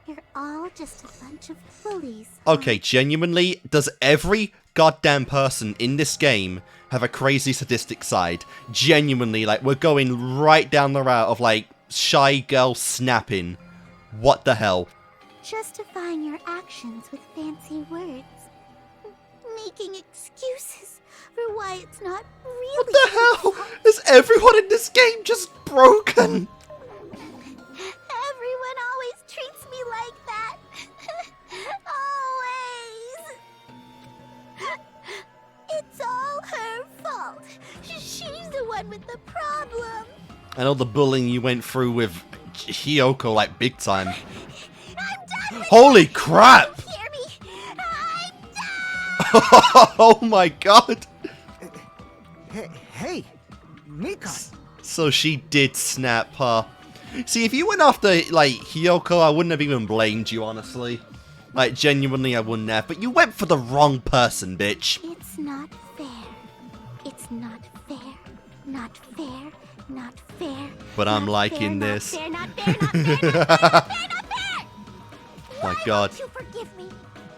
you're all just a bunch of bullies. Okay, genuinely, does every goddamn person in this game have a crazy sadistic side. Genuinely, like, we're going right down the route of, like, shy girl snapping. What the hell? Justifying your actions with fancy words. Making excuses for why it's not really. What the hell? Is everyone in this game just broken? Everyone always treats me like that. Always. It's all her fault. She's the one with the problem. I know the bullying you went through with Hiyoko, like, big time. I'm done with Holy crap! Hear me? I'm done. Oh my god! Hey, Mikan. So she did snap, huh? See, if you went after, like, Hiyoko, I wouldn't have even blamed you, honestly. Like, genuinely, I wouldn't have. But you went for the wrong person, bitch. It's not fair. It's not fair. Not fair. Not fair. But I'm not liking fair, this. Not fair, not fair, not fair, not fair, not fair, not fair. My Why god. won't you forgive me?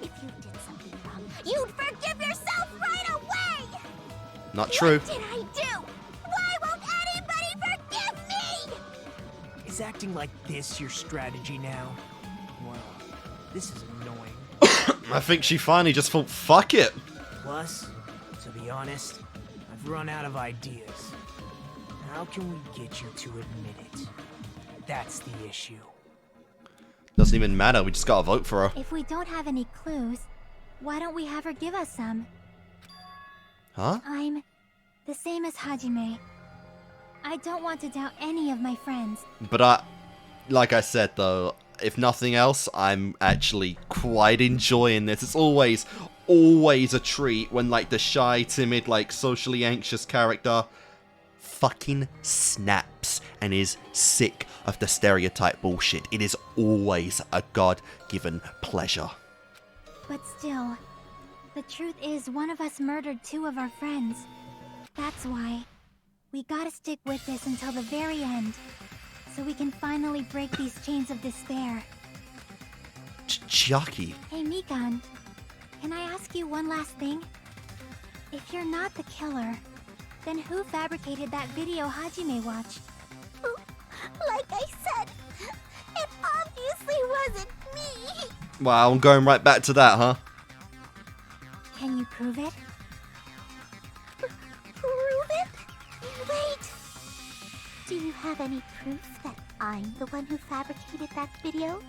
If you did something wrong, you'd forgive yourself right away. Not true. What did I do? Why won't anybody forgive me? Is acting like this your strategy now? Wow, this is annoying. I think she finally just thought, fuck it. Plus, to be honest, I've run out of ideas. How can we get you to admit it? That's the issue. Doesn't even matter, we just gotta vote for her. If we don't have any clues, why don't we have her give us some? Huh? I'm the same as Hajime. I don't want to doubt any of my friends. But like I said though, if nothing else, I'm actually quite enjoying this. It's always a treat when, like, the shy, timid, like, socially anxious character fucking snaps and is sick of the stereotype bullshit. It is always a God-given pleasure. But still, the truth is one of us murdered 2 of our friends. That's why we gotta stick with this until the very end, so we can finally break these chains of despair. Chiaki. Hey Mikan, can I ask you one last thing? If you're not the killer, then who fabricated that video Hajime watched? Like I said, it obviously wasn't me. Wow, I'm going right back to that, huh? Can you prove it? Prove it? Wait. Do you have any proof that I'm the one who fabricated that video?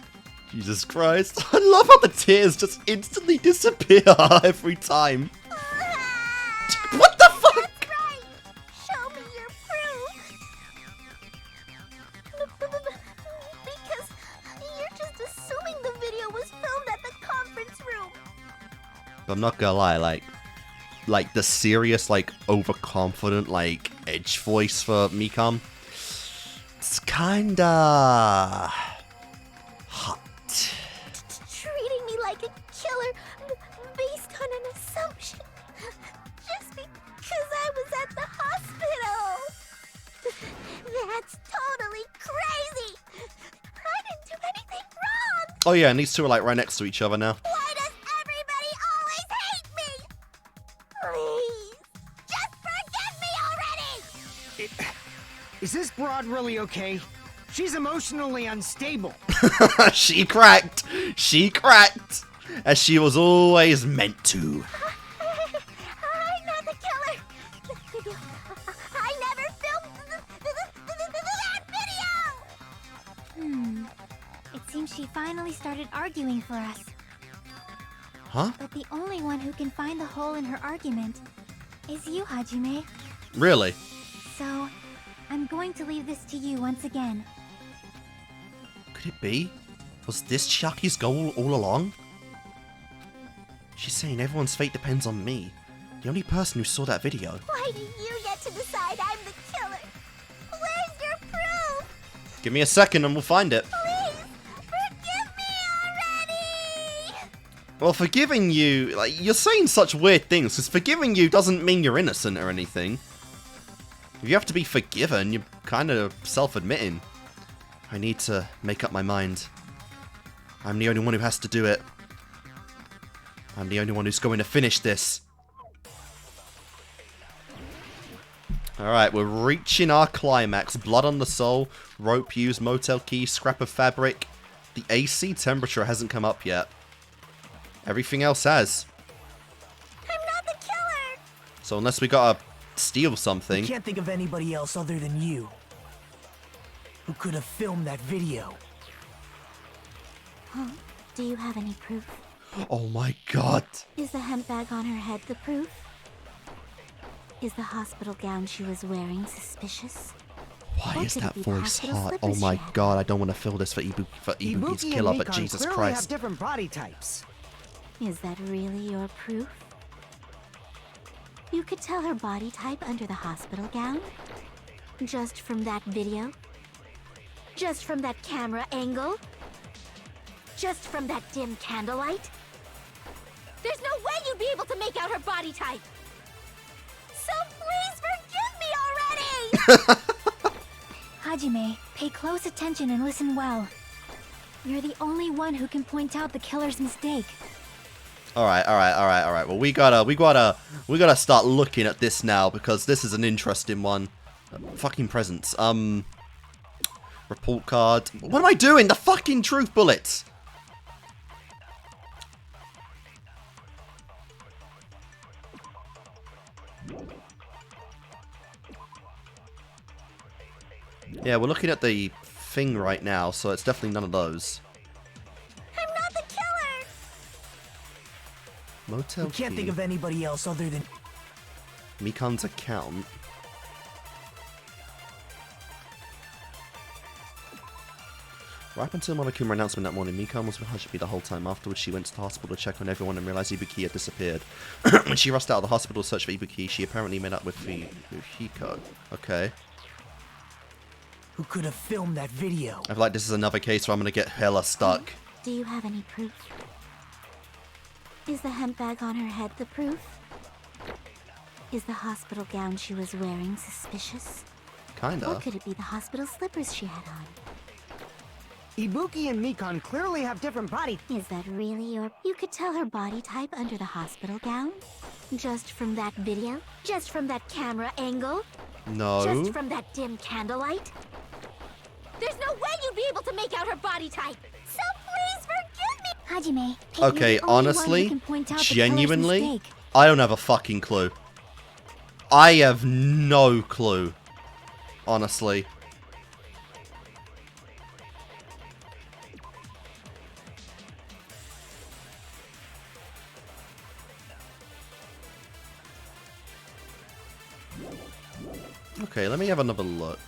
Jesus Christ. I love how the tears just instantly disappear every time. What the fuck? That's right. Show me your proof. Because you're just assuming the video was filmed at the conference room. I'm not gonna lie, like the serious, like, overconfident, like, edge voice for Mikan, it's kinda hot. Treating me like a killer based on an assumption. Just because I was at the hospital. That's totally crazy. I didn't do anything wrong. Oh yeah, and these two are, like, right next to each other now. Why does everybody always hate me? Please, just forgive me already. Is this broad really okay? She's emotionally unstable. She cracked. She cracked. As she was always meant to. I'm not the killer. I never filmed that video. It seems she finally started arguing for us. Huh? But the only one who can find the hole in her argument is you, Hajime. Really? So, I'm going to leave this to you once again. Could it be? Was this Chiaki's goal all along? She's saying everyone's fate depends on me. The only person who saw that video. Why do you get to decide I'm the killer? Where's your proof? Give me a second and we'll find it. Please, forgive me already. Well, forgiving you, like, you're saying such weird things, because forgiving you doesn't mean you're innocent or anything. If you have to be forgiven, you're kind of self-admitting. I need to make up my mind. I'm the only one who has to do it. I'm the only one who's going to finish this. Alright, we're reaching our climax. Blood on the soul, rope used, motel key, scrap of fabric. The AC temperature hasn't come up yet. Everything else has. I'm not the killer! So unless we gotta steal something. I can't think of anybody else other than you who could have filmed that video. Huh? Do you have any proof? Oh my god. Is the hemp bag on her head the proof? Is the hospital gown she was wearing suspicious? Why Or is could that it be the voice hospital hot? slippers Oh she my had? god, I don't want to fill this for Ibuki's Ibuki killer, and but Mikan Jesus clearly Christ. have different body types. Is that really your proof? You could tell her body type under the hospital gown? Just from that video? Just from that camera angle? Just from that dim candlelight? There's no way you'd be able to make out her body type! So please forgive me already! Hajime, pay close attention and listen well. You're the only one who can point out the killer's mistake. Alright. Well, we gotta start looking at this now because this is an interesting one. Fucking presents. Report card. What am I doing? The fucking truth bullets! Yeah, we're looking at the thing right now, so it's definitely none of those. I'm not the killer! Motel I can't key. think of anybody else other than... Mikan's account. Right up until Monokuma announcement that morning, Mikan was with Hajime the whole time. Afterwards, she went to the hospital to check on everyone and realized Ibuki had disappeared. When she rushed out of the hospital to search for Ibuki, she apparently met up with Hiko. Okay. who could have filmed that video. I feel like this is another case where I'm gonna get hella stuck. Do you have any proof? Is the hemp bag on her head the proof? Is the hospital gown she was wearing suspicious? Or Kinda. could it be the hospital slippers she had on? Ibuki and Mikan clearly have different body. Is that really your... You could tell her body type under the hospital gown? Just from that video? Just from that camera angle? No. Just from that dim candlelight? There's no way you'd be able to make out her body type. So please forgive me. Hajime, hey, Okay, you're the only one who honestly, can point out the killer's genuinely, mistake. I don't have a fucking clue. I have no clue. Honestly. Okay, let me have another look.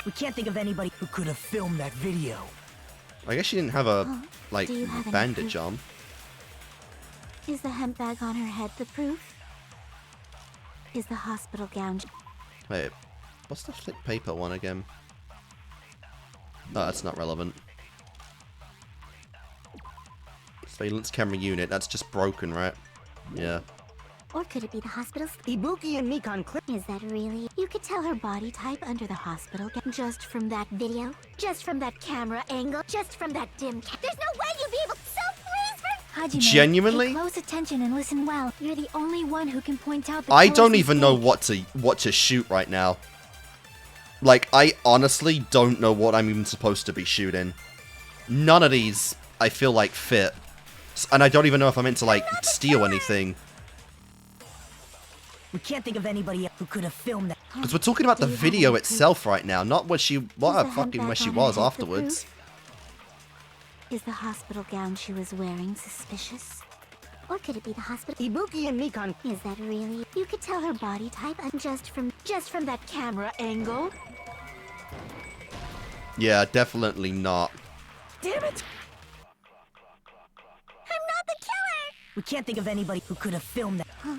We can't think of anybody who could have filmed that video. I guess she didn't have a, like, Do you have any bandage proof? on. Is the hemp bag on her head the proof? Is the hospital gown... Wait, what's the thick paper one again? Oh, that's not relevant. Surveillance camera unit, that's just broken, right? Yeah. Or could it be the hospital... Ibuki and Mikan Is that really... You could tell her body type under the hospital gown just from that video? Just from that camera angle? Just from that dim... There's no way you'd be able. So please forgive Hajime, Genuinely? pay close attention and listen well. You're the only one who can point out the I killer's don't even know mistake. what to shoot right now. Like, I honestly don't know what I'm even supposed to be shooting. None of these, I feel like, fit. And I don't even know if I'm meant to, like, steal anything. We can't think of anybody who could have filmed that. Because we're talking about the Do you have video any itself right now, not what she... Is What the her hemp fucking bag where she on her was head the afterwards. proof? Is the hospital gown she was wearing suspicious? Or could it be the hospital... Ibuki and Mikan. Is that really... You could tell her body type and just from that camera angle? Yeah, definitely not. Damn it! I'm not the killer. We can't think of anybody who could have filmed that. Huh?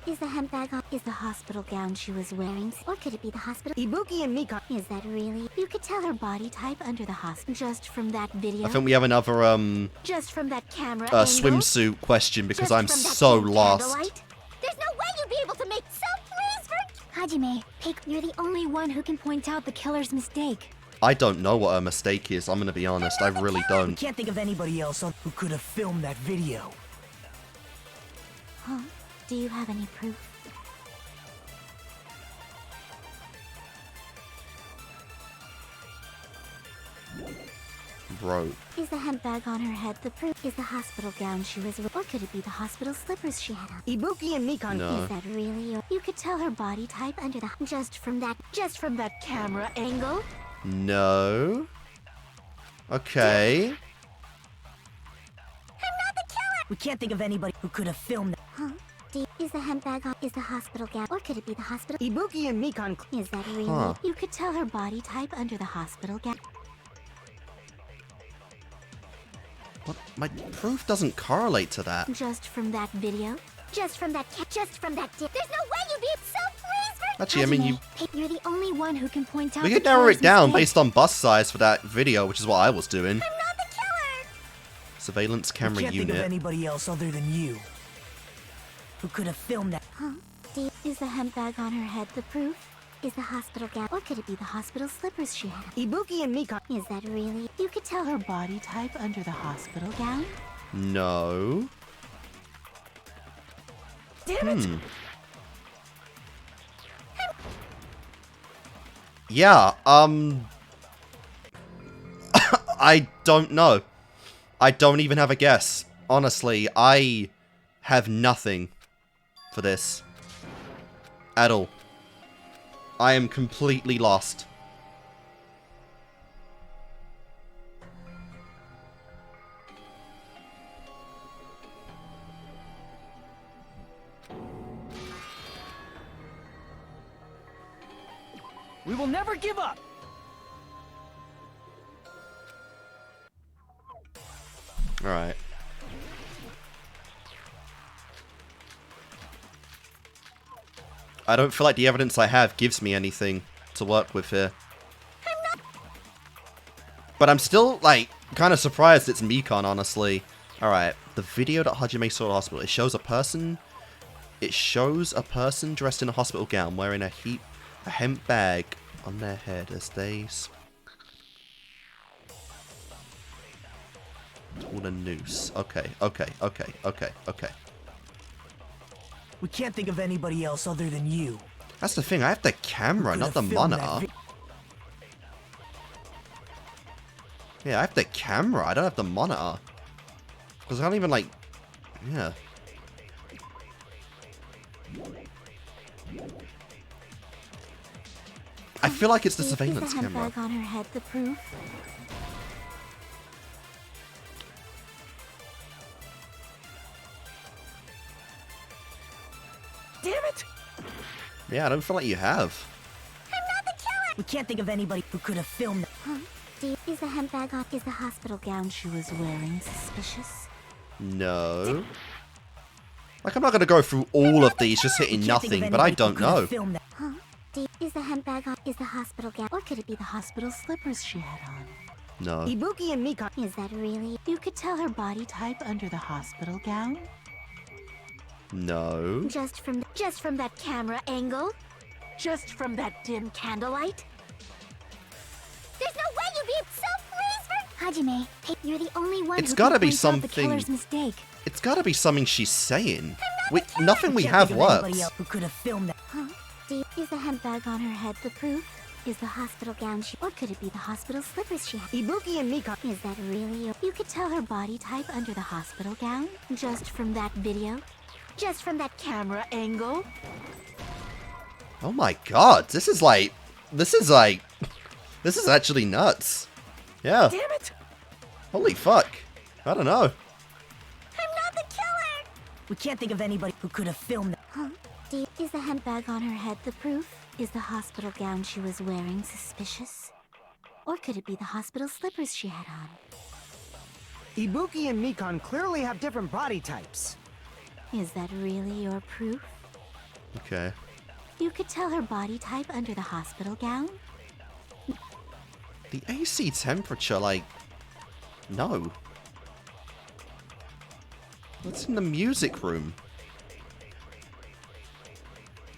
Is the hemp bag on... Is the hospital gown she was wearing... Or could it be the hospital... Ibuki and Mikan. Is that really... You could tell her body type under the hospital... Just from that video... I think we have another, Just from that camera angle? swimsuit question because Just I'm from that so dim lost. candlelight? There's no way you'd be able to make. So please forgive. Hajime, you're the only one who can point out the killer's mistake. I don't know what her mistake is, I'm gonna be honest, I really We don't. can't think of anybody else who could have filmed that video. Huh? Do you have any proof? rope. Is the handbag on her head the proof? Is the hospital gown she was wearing? Or could it be the hospital slippers she had on? Ibuki and Mikan. No. Is that really your... You could tell her body type under the... Just from that camera angle? No. Okay. We can't think of anybody who could have filmed that. Huh? Is the handbag on... Is the hospital gown... Or could it be the hospital... Ibuki and Mikan. Is that really... Huh. You could tell her body type under the hospital gown. What? My proof doesn't correlate to that. Just from that video? Just from that... There's no way you'd be... So please... Actually, I mean, You're the only one who can point out... we the could narrow killer's it down mistake. based on bust size for that video, which is what I was doing. I'm not the killer! Surveillance camera We can't think of unit. anybody else other than you who could have filmed that. Huh? Is the handbag on her head the proof? Is the hospital gown... Or could it be the hospital slippers she had on? Ibuki and Mikan. Is that really... You could tell her body type under the hospital gown? No. Damn it! Yeah, I don't know. I don't even have a guess. Honestly, I have nothing for this. At all. I am completely lost. We will never give up! Alright. I don't feel like the evidence I have gives me anything to work with here. But I'm still, like, kind of surprised it's Mikan, honestly. Alright, the video that Hajime saw at the hospital, it shows a person dressed in a hospital gown wearing a hemp bag on their head as they pulled a noose. Okay. We can't think of anybody else other than you. That's the thing, I have the camera, Who not the could have filmed that monitor. Yeah, I have the camera, I don't have the monitor. Because I can't even, like... Yeah. I feel like it's the surveillance Is the camera. handbag on her head the proof? Damn it! Yeah, I don't feel like you have. We can't think of anybody who could have filmed that. Huh? Is the handbag on... Is the hospital gown she was wearing suspicious? No. Like, I'm not going to go through all of these just hitting We can't think of nothing, but I anybody who don't could have know. filmed that. Huh? Is the handbag on... Is the hospital gown... Or could it be the hospital slippers she had on? No. Ibuki and Mikan. Is that really... You could tell her body type under the hospital gown? No. Just from that camera angle? Just from that dim candlelight? There's no way you'd be so pleased for... Hajime, hey, you're the only one It's who gotta can be point out the something- killer's mistake. It's got to be something she's saying. Nothing we Can't have think of anybody works. else who could have filmed that. Huh? Is the handbag on her head the proof? Is the hospital gown she... Or could it be the hospital slippers she had? Ibuki and Mikan. Is that really... You could tell her body type under the hospital gown? Just from that video? Just from that camera angle? Oh my god, this is actually nuts. Yeah. Damn it! Holy fuck. I don't know. I'm not the killer! We can't think of anybody who could have filmed that. Huh? Is the handbag on her head the proof? Is the hospital gown she was wearing suspicious? Or could it be the hospital slippers she had on? Ibuki and Mikan clearly have different body types. Is that really your proof? Okay. You could tell her body type under the hospital gown? The AC temperature, like... No. What's in the music room?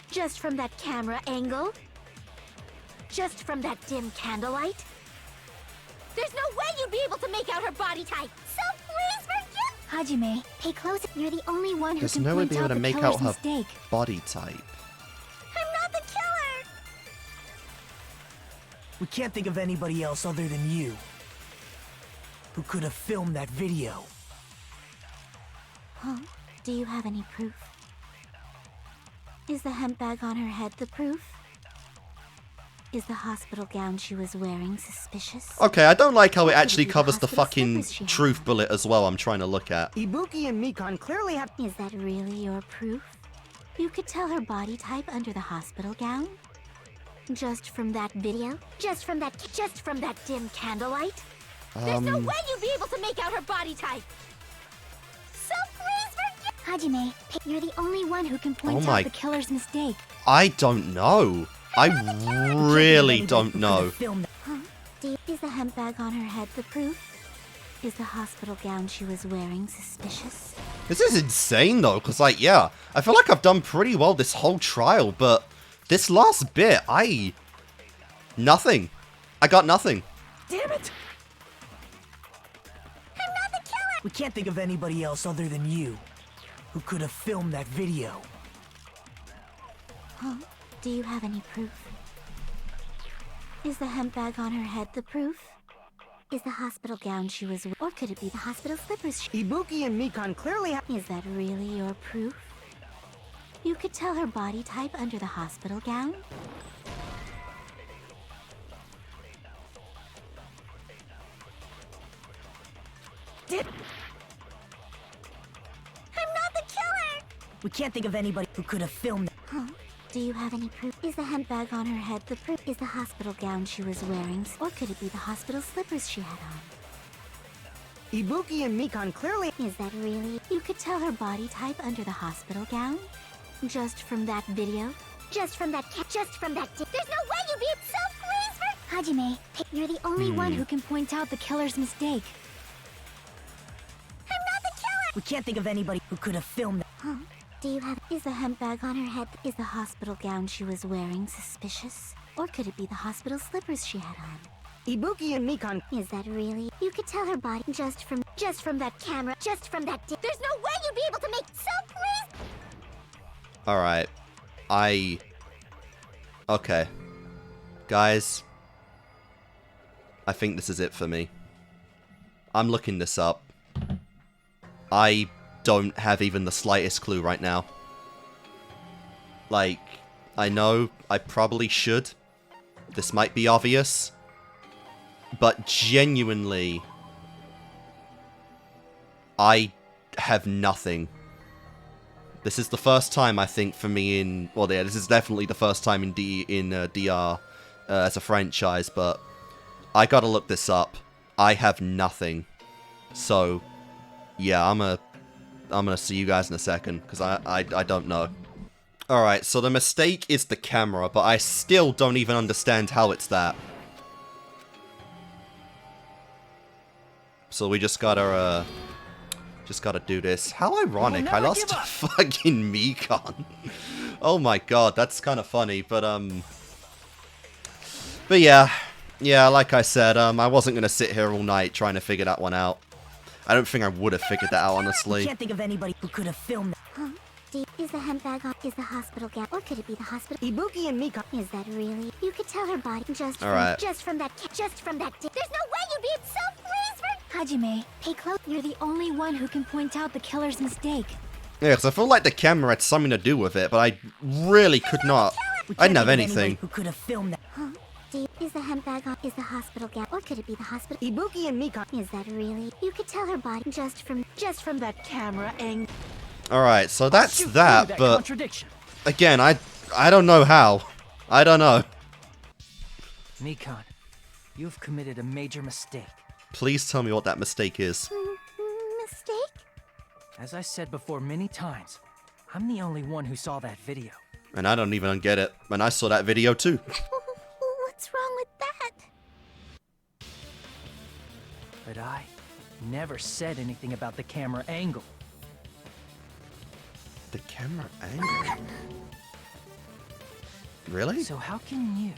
Just from that camera angle? Just from that dim candlelight? There's no way you'd be able to make out her body type! So please forgive... Hajime, pay close. You're the only one who There's can no way point to be able out to the make killer's out her mistake. body type. I'm not the killer! We can't think of anybody else other than you who could have filmed that video. Huh? Do you have any proof? Is the hemp bag on her head the proof? Is the hospital gown she was wearing suspicious? Okay, I don't like how it Could actually be the covers the hospital fucking slippers she had truth on? bullet as well I'm trying to look at. Ibuki and Mikan clearly have. Is that really your proof? You could tell her body type under the hospital gown? Just from that video? Just from that dim candlelight? There's no way you'd be able to make out her body type. So please forgive. Hajime, you're the only one who can point Oh my- out the killer's mistake. I don't know. I really don't know. Huh? Is the hemp bag on her head the proof? Is the hospital gown she was wearing suspicious? This is insane though, because like, yeah, I feel like I've done pretty well this whole trial, but this last bit, nothing. I got nothing. Damn it! I'm not the killer. We can't think of anybody else other than you who could have filmed that video. Huh? Do you have any proof? Is the hemp bag on her head the proof? Is the hospital gown she was wearing, or could it be the hospital slippers she... Ibuki and Mikan clearly have. Is that really your proof? You could tell her body type under the hospital gown? I'm not the killer. We can't think of anybody who could have filmed that. Huh? Do you have any proof? Is the hemp bag on her head the proof? Is the hospital gown she was wearing, or could it be the hospital slippers she had on? Ibuki and Mikan clearly. Is that really? You could tell her body type under the hospital gown? Just from that video? There's no way you'd be so please for. Hajime, you're the only one who can point out the killer's mistake. I'm not the killer. We can't think of anybody who could have filmed that. Huh? Do you have... Is the hemp bag on her head... Is the hospital gown she was wearing suspicious? Or could it be the hospital slippers she had on? Ibuki and Mikan. Is that really? You could tell her body just from that camera, just from that... There's no way you'd be able to make so please. Alright. Okay. Guys. I think this is it for me. I'm looking this up. I don't have even the slightest clue right now. Like, I know I probably should. This might be obvious. But genuinely, I have nothing. This is the first time, I think, for me in... Well, yeah, this is definitely the first time in DR as a franchise, but I gotta look this up. I have nothing. So, yeah, I'm gonna see you guys in a second, because I don't know. Alright, so the mistake is the camera, but I still don't even understand how it's that. So we just gotta do this. How ironic, I lost to fucking Mikan. Oh my god, that's kind of funny, but yeah, like I said, I wasn't gonna sit here all night trying to figure that one out. I don't think I would have figured that out, honestly. We can't think of anybody who could have filmed that. Huh? Is the hemp bag on... Is the hospital gown... Or could it be the hospital... Ibuki and Mikan. Is that really... You could tell her body just All right. from that... There's no way you'd be so please for. Hajime, pay close. You're the only one who can point out the killer's mistake. Yeah, because I feel like the camera had something to do with it, but I really could not. I didn't have anything. Who could have filmed that? Huh? Is the hemp bag on... Is the hospital gown... Or could it be the hospital... Ibuki and Mikan. Is that really... You could tell her body just from that camera angle. Alright, so that's Shoot through that, but... contradiction. Again, I don't know how. I don't know. Mikan, you've committed a major mistake. Please tell me what that mistake is. Mistake? As I said before many times, I'm the only one who saw that video. And I don't even get it. And I saw that video too. What's wrong with that? But I never said anything about the camera angle. The camera angle? Really? So how can you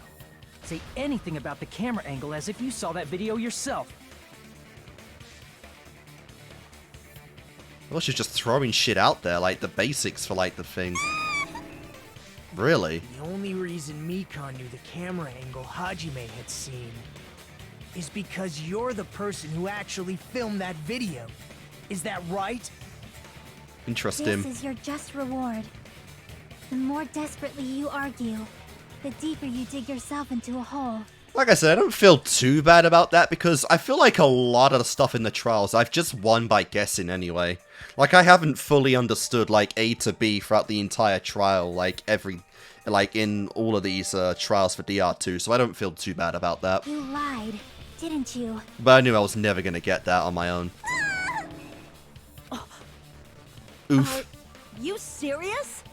say anything about the camera angle as if you saw that video yourself? Well, she's just throwing shit out there, like the basics for like the thing. Really? The only reason Mikan knew the camera angle Hajime had seen is because you're the person who actually filmed that video. Is that right? Interesting. This is your just reward. The more desperately you argue, the deeper you dig yourself into a hole. Like I said, I don't feel too bad about that because I feel like a lot of the stuff in the trials I've just won by guessing anyway. Like, I haven't fully understood, like, A to B throughout the entire trial, like, in all of these trials for DR2, so I don't feel too bad about that. You lied, didn't you? But I knew I was never gonna get that on my own. Oof. You serious?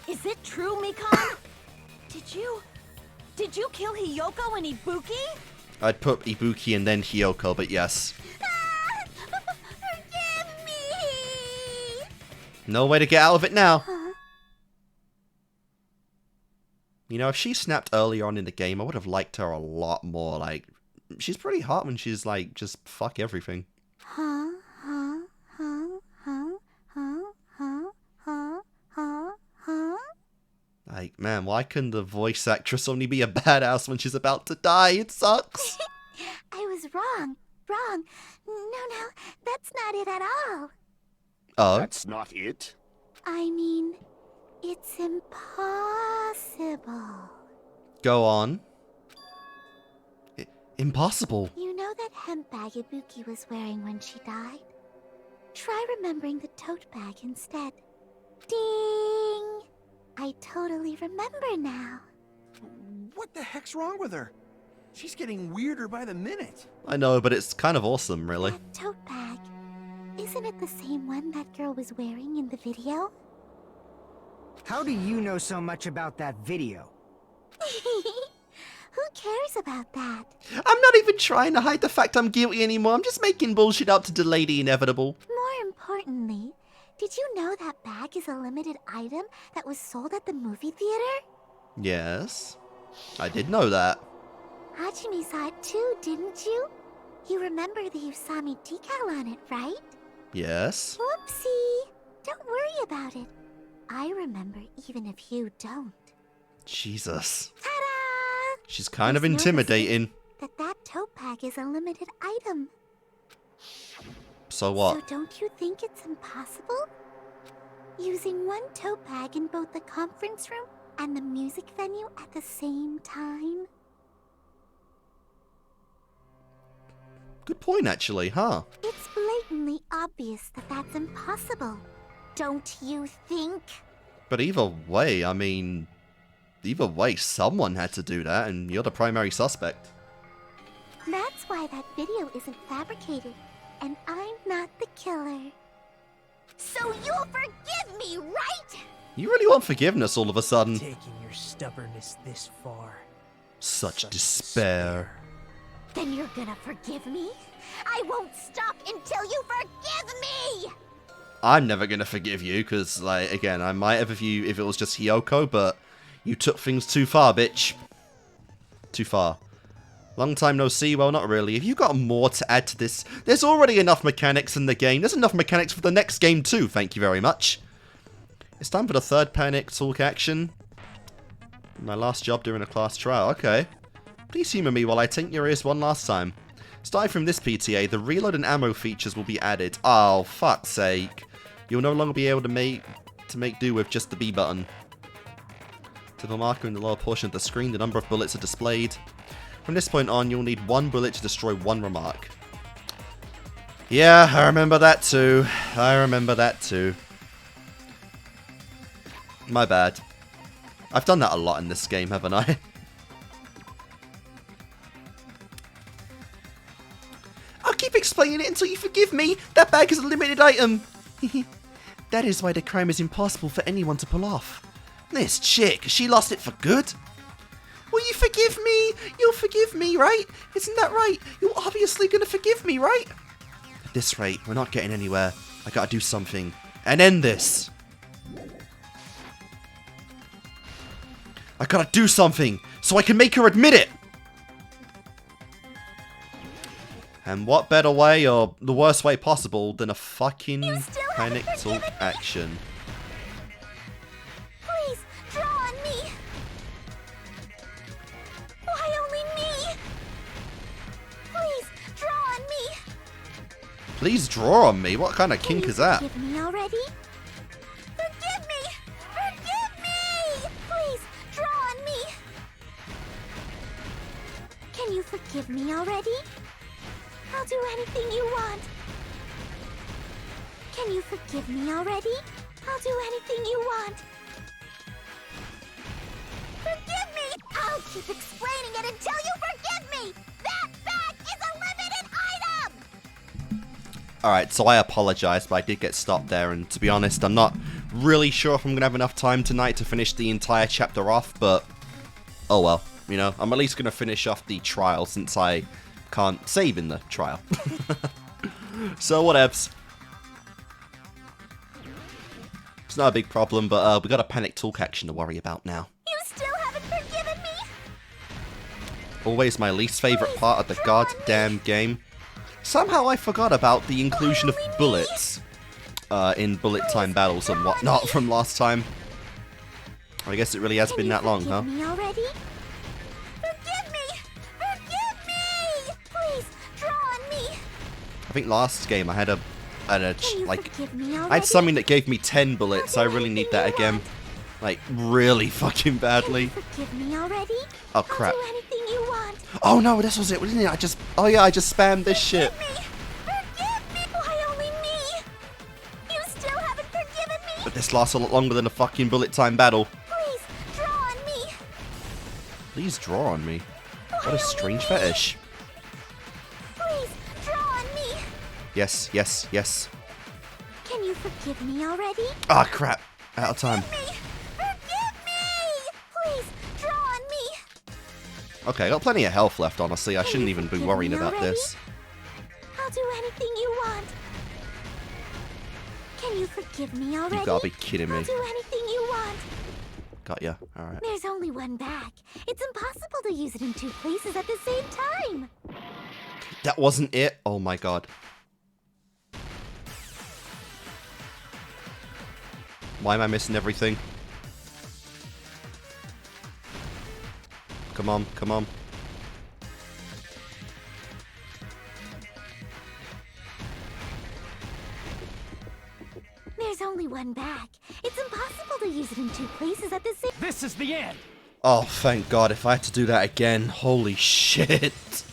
Is it true, Mikan? Did you kill Hiyoko and Ibuki? I'd put Ibuki and then Hiyoko, but yes. Forgive me! No way to get out of it now. You know, if she snapped earlier on in the game, I would have liked her a lot more. Like, she's pretty hot when she's like, just fuck everything. Like, man, why couldn't the voice actress only be a badass when she's about to die? It sucks. I was wrong. No, that's not it at all. Oh? That's not it? I mean, it's impossible. Go on. Impossible. You know that hemp bag Ibuki was wearing when she died? Try remembering the tote bag instead. Ding! I totally remember now. What the heck's wrong with her? She's getting weirder by the minute. I know, but it's kind of awesome, really. That tote bag. Isn't it the same one that girl was wearing in the video? How do you know so much about that video? Who cares about that? I'm not even trying to hide the fact I'm guilty anymore. I'm just making bullshit up to delay the inevitable. More importantly, did you know that bag is a limited item that was sold at the movie theater? Yes. I did know that. Hajime saw it too, didn't you? You remember the Usami decal on it, right? Yes. Whoopsie! Don't worry about it. I remember even if you don't. Jesus. Ta-da! She's kind of There's no intimidating. That tote bag is a limited item. So what? So don't you think it's impossible? Using one tote bag in both the conference room and the music venue at the same time? Good point, actually, huh? It's blatantly obvious that that's impossible. Don't you think? But either way, I mean... Either way, someone had to do that, and you're the primary suspect. That's why that video isn't fabricated, and I'm not the killer. So you'll forgive me, right? You really want forgiveness all of a sudden. Taking your stubbornness this far. Such despair. Then you're gonna forgive me? I won't stop until you forgive me! I'm never gonna forgive you, because, like, again, I might have if it was just Hiyoko, but you took things too far, bitch. Too far. Long time no see, well, not really. Have you got more to add to this? There's already enough mechanics in the game. There's enough mechanics for the next game, too, thank you very much. It's time for the third panic talk action. My last job during a class trial, okay. Please humour me while I tink your ears one last time. Starting from this PTA, the reload and ammo features will be added. Oh, fuck's sake. You'll no longer be able to make do with just the B button. To the marker in the lower portion of the screen, the number of bullets are displayed. From this point on, you'll need one bullet to destroy one remark. Yeah, I remember that too. My bad. I've done that a lot in this game, haven't I? I'll keep explaining it until you forgive me. That bag is a limited item. That is why the crime is impossible for anyone to pull off. This chick, she lost it for good. Will you forgive me? You'll forgive me, right? Isn't that right? You're obviously gonna forgive me, right? At this rate, we're not getting anywhere. I gotta do something. And end this. I gotta do something, so I can make her admit it! And what better way, or the worst way possible, than a fucking panic talk action? Please, draw on me! Why only me? Please draw on me. What kind of kink is that? Forgive me already? Forgive me! Forgive me! Please, draw on me! Can you forgive me already? I'll do anything you want. Can you forgive me already? I'll do anything you want. Forgive me! I'll keep explaining it until you forgive me! That bag is a limited item! Alright, so I apologize, but I did get stopped there, and to be honest, I'm not really sure if I'm going to have enough time tonight to finish the entire chapter off, but oh well. You know, I'm at least going to finish off the trial since I can't save in the trial. So whatevs. It's not a big problem, but we got a panic talk action to worry about now. You still haven't forgiven me? Always my least favorite part of the goddamn game. Somehow I forgot about the inclusion of bullets in bullet time battles and whatnot from last time. I guess it really has been that long, huh? Me already? Forgive me! Forgive me! Please, draw on me! I think last game I had like Forgive me I had already? something that gave me 10 bullets. I really need that again. Like, really fucking badly. Forgive me already? Oh, crap. I'll do anything you want. Oh, no, this was it, wasn't it? Oh, yeah, I just spammed this shit. Forgive me! Why only me? You still haven't forgiven me? But this lasts a lot longer than a fucking bullet time battle. Please, draw on me! Please draw on me. What a strange fetish. Please, draw on me! Yes, yes, yes. Can you forgive me already? Ah, crap. Out of time. Forgive me! Please, draw on me! Okay, I got plenty of health left, honestly. I shouldn't even be worrying about this. I'll do anything you want. Can you forgive me already? You gotta be kidding me. I'll do anything you want. Got ya. Alright. There's only one bag. It's impossible to use it in two places at the same time. That wasn't it? Oh my god. Why am I missing everything? Come on, come on. There's only one bag. It's impossible to use it in two places at the same... This is the end! Oh, thank god. If I had to do that again, holy shit.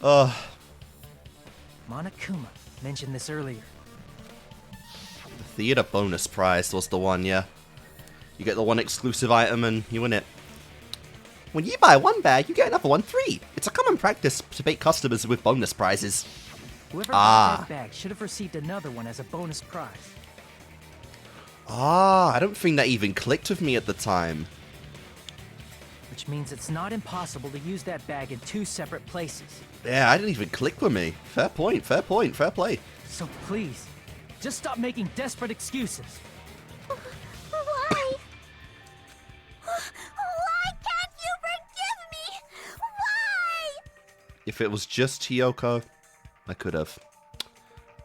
Monokuma mentioned this earlier. The theater bonus prize was the one, yeah. You get the one exclusive item and you win it. When you buy one bag, you get another one free. It's a common practice to bait customers with bonus prizes. Whoever got that bag should have received another one as a bonus prize. I don't think that even clicked with me at the time. Which means it's not impossible to use that bag in two separate places. Yeah, I didn't even click with me. Fair point, fair point, fair play. So please, just stop making desperate excuses. Why? Why can't you forgive me? Why? If it was just Hiyoko, I could have.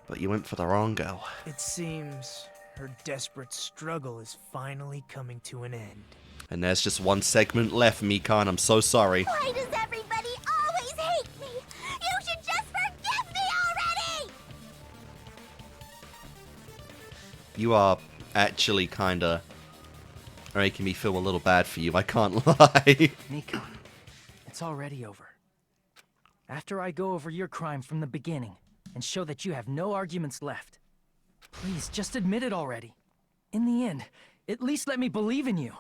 But you went for the wrong girl. It seems her desperate struggle is finally coming to an end. And there's just one segment left, Mikan. I'm so sorry. Why does everybody always hate me? You should just forgive me already! You are actually kinda making me feel a little bad for you, I can't lie. Mikan, it's already over. After I go over your crime from the beginning and show that you have no arguments left, please just admit it already. In the end, at least let me believe in you.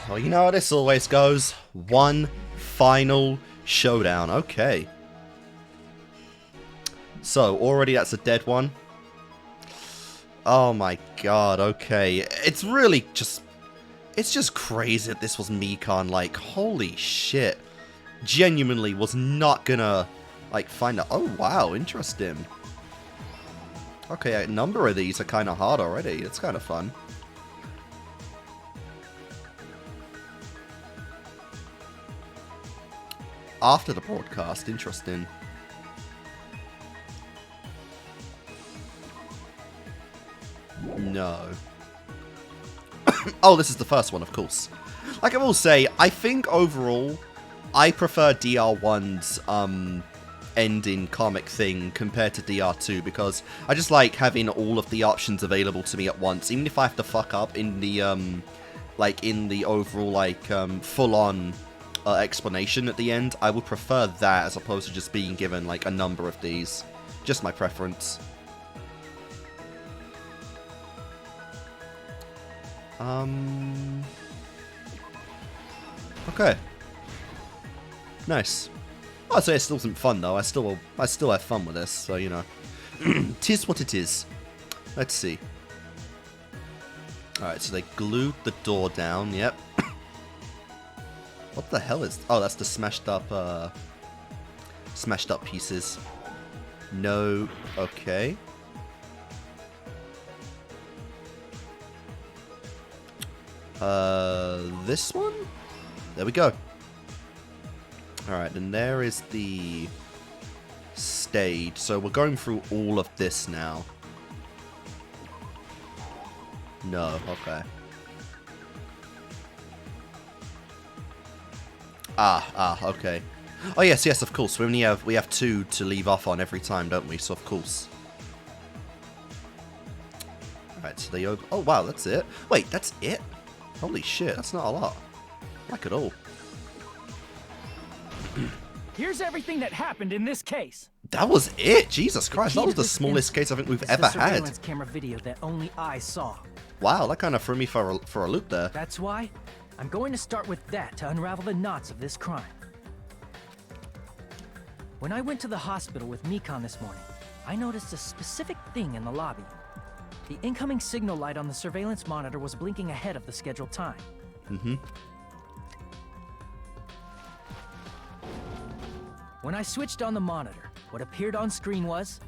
Well, you know how this always goes. One final showdown. Okay. So, already that's a dead one. Oh my god, okay. It's really just... It's just crazy that this was Mikan. Like, holy shit. Genuinely was not gonna, like, find a... Oh, wow, interesting. Okay, a number of these are kind of hard already. It's kind of fun. After the broadcast, interesting. No. Oh, this is the first one, of course. Like I will say, I think overall, I prefer DR1's ending comic thing compared to DR2, because I just like having all of the options available to me at once, even if I have to fuck up in the overall full-on explanation at the end. I would prefer that as opposed to just being given like a number of these. Just my preference. Okay. Nice. I'd say it still isn't fun though. I still have fun with this, so you know. 'Tis what it is. Let's see. Alright, so they glued the door down, yep. What the hell is... Oh, that's the smashed up pieces. No, okay. This one? There we go. Alright, and there is the stage. So we're going through all of this now. No, okay. Okay. Oh yes, of course. We have 2 to leave off on every time, don't we? So of course. Alright, so they open... Oh wow, that's it. Wait, that's it? Holy shit, that's not a lot. Like at all. Here's everything that happened in this case. That was it. Jesus Christ, that was the smallest case I think we've ever had. Surveillance camera video that only I saw. Wow, that kind of threw me for a loop there. That's why I'm going to start with that to unravel the knots of this crime. When I went to the hospital with Mikon this morning, I noticed a specific thing in the lobby. The incoming signal light on the surveillance monitor was blinking ahead of the scheduled time. Mm-hmm. When I switched on the monitor, what appeared on screen was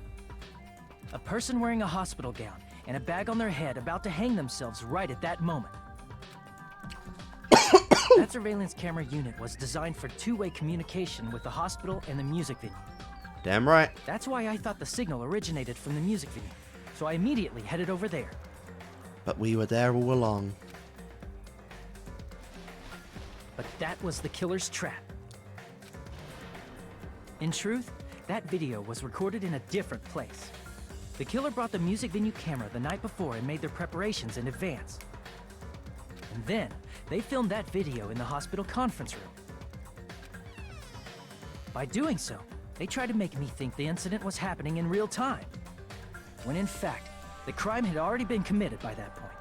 a person wearing a hospital gown and a bag on their head about to hang themselves right at that moment. That surveillance camera unit was designed for two-way communication with the hospital and the music venue. Damn right. That's why I thought the signal originated from the music venue, so I immediately headed over there. But we were there all along. But that was the killer's trap. In truth, that video was recorded in a different place. The killer brought the music venue camera the night before and made their preparations in advance. And then, they filmed that video in the hospital conference room. By doing so, they tried to make me think the incident was happening in real time, when in fact, the crime had already been committed by that point.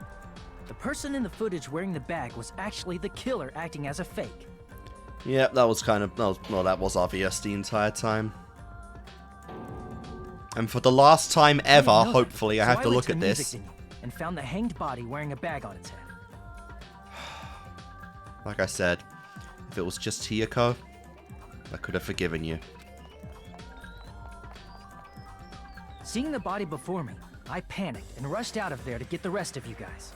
The person in the footage wearing the bag was actually the killer acting as a fake. Yep, that was that was obvious the entire time. And for the last time ever, hopefully, I have to look at this. And found the hanged body wearing a bag on its head. Like I said, if it was just Hiyoko, I could have forgiven you. Seeing the body before me, I panicked and rushed out of there to get the rest of you guys.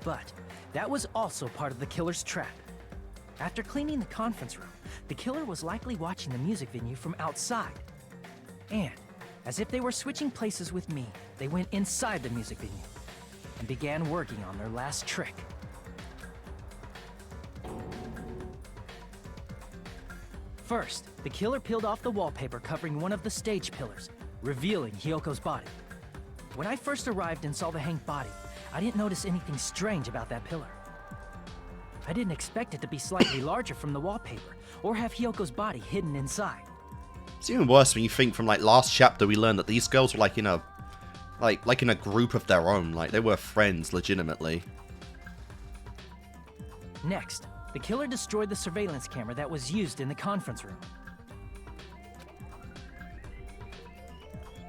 But that was also part of the killer's trap. After cleaning the conference room, the killer was likely watching the music venue from outside. And, as if they were switching places with me, they went inside the music venue and began working on their last trick. First, the killer peeled off the wallpaper covering one of the stage pillars, revealing Hiyoko's body. When I first arrived and saw the hanged body, I didn't notice anything strange about that pillar. I didn't expect it to be slightly larger from the wallpaper, or have Hiyoko's body hidden inside. It's even worse when you think from last chapter we learned that these girls were in a group of their own, they were friends legitimately. Next, the killer destroyed the surveillance camera that was used in the conference room.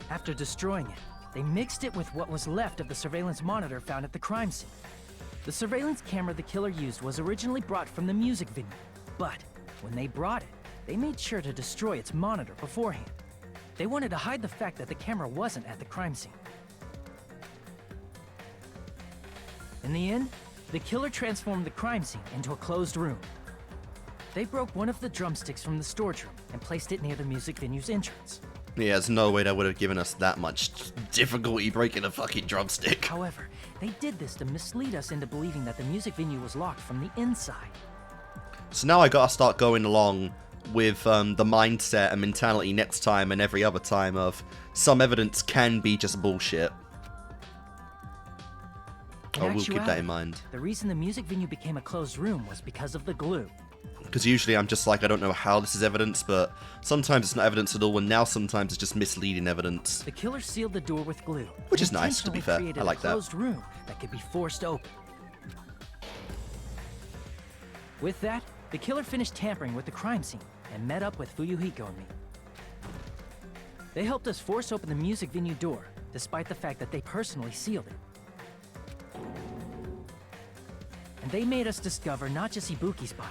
After destroying it, they mixed it with what was left of the surveillance monitor found at the crime scene. The surveillance camera the killer used was originally brought from the music venue, but when they brought it, they made sure to destroy its monitor beforehand. They wanted to hide the fact that the camera wasn't at the crime scene. In the end, the killer transformed the crime scene into a closed room. They broke one of the drumsticks from the storage room and placed it near the music venue's entrance. Yeah, there's no way that would have given us that much difficulty breaking a fucking drumstick. However, they did this to mislead us into believing that the music venue was locked from the inside. So now I gotta start going along with the mindset and mentality next time and every other time of some evidence can be just bullshit. I will keep that in mind. The reason the music venue became a closed room was because of the glue. Because usually I'm just like, I don't know how this is evidence, but sometimes it's not evidence at all, and now sometimes it's just misleading evidence. The killer sealed the door with glue. Which is nice, to be fair. I like that. A closed room that could be forced open. With that, the killer finished tampering with the crime scene and met up with Fuyuhiko and me. They helped us force open the music venue door, despite the fact that they personally sealed it. And they made us discover not just Ibuki's body,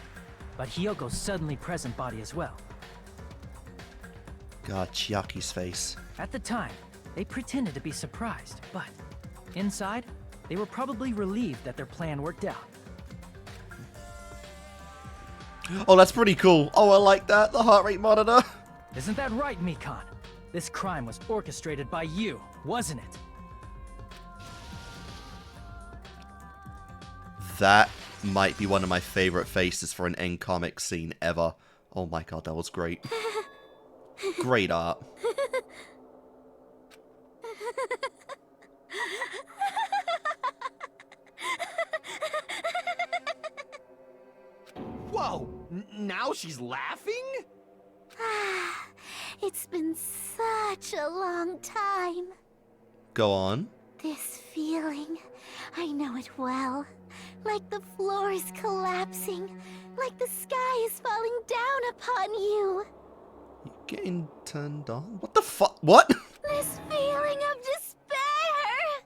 but Hyoko's suddenly present body as well. God, Chiaki's face. At the time, they pretended to be surprised, but inside, they were probably relieved that their plan worked out. Oh, that's pretty cool. Oh, I like that. The heart rate monitor. Isn't that right, Mikan? This crime was orchestrated by you, wasn't it? That might be one of my favorite faces for an end comic scene ever. Oh my god, that was great. Great art. Whoa! Now she's laughing? It's been such a long time. Go on. This feeling, I know it well. Like the floor is collapsing, like the sky is falling down upon you. You getting turned on? What the fuck? What? This feeling of despair.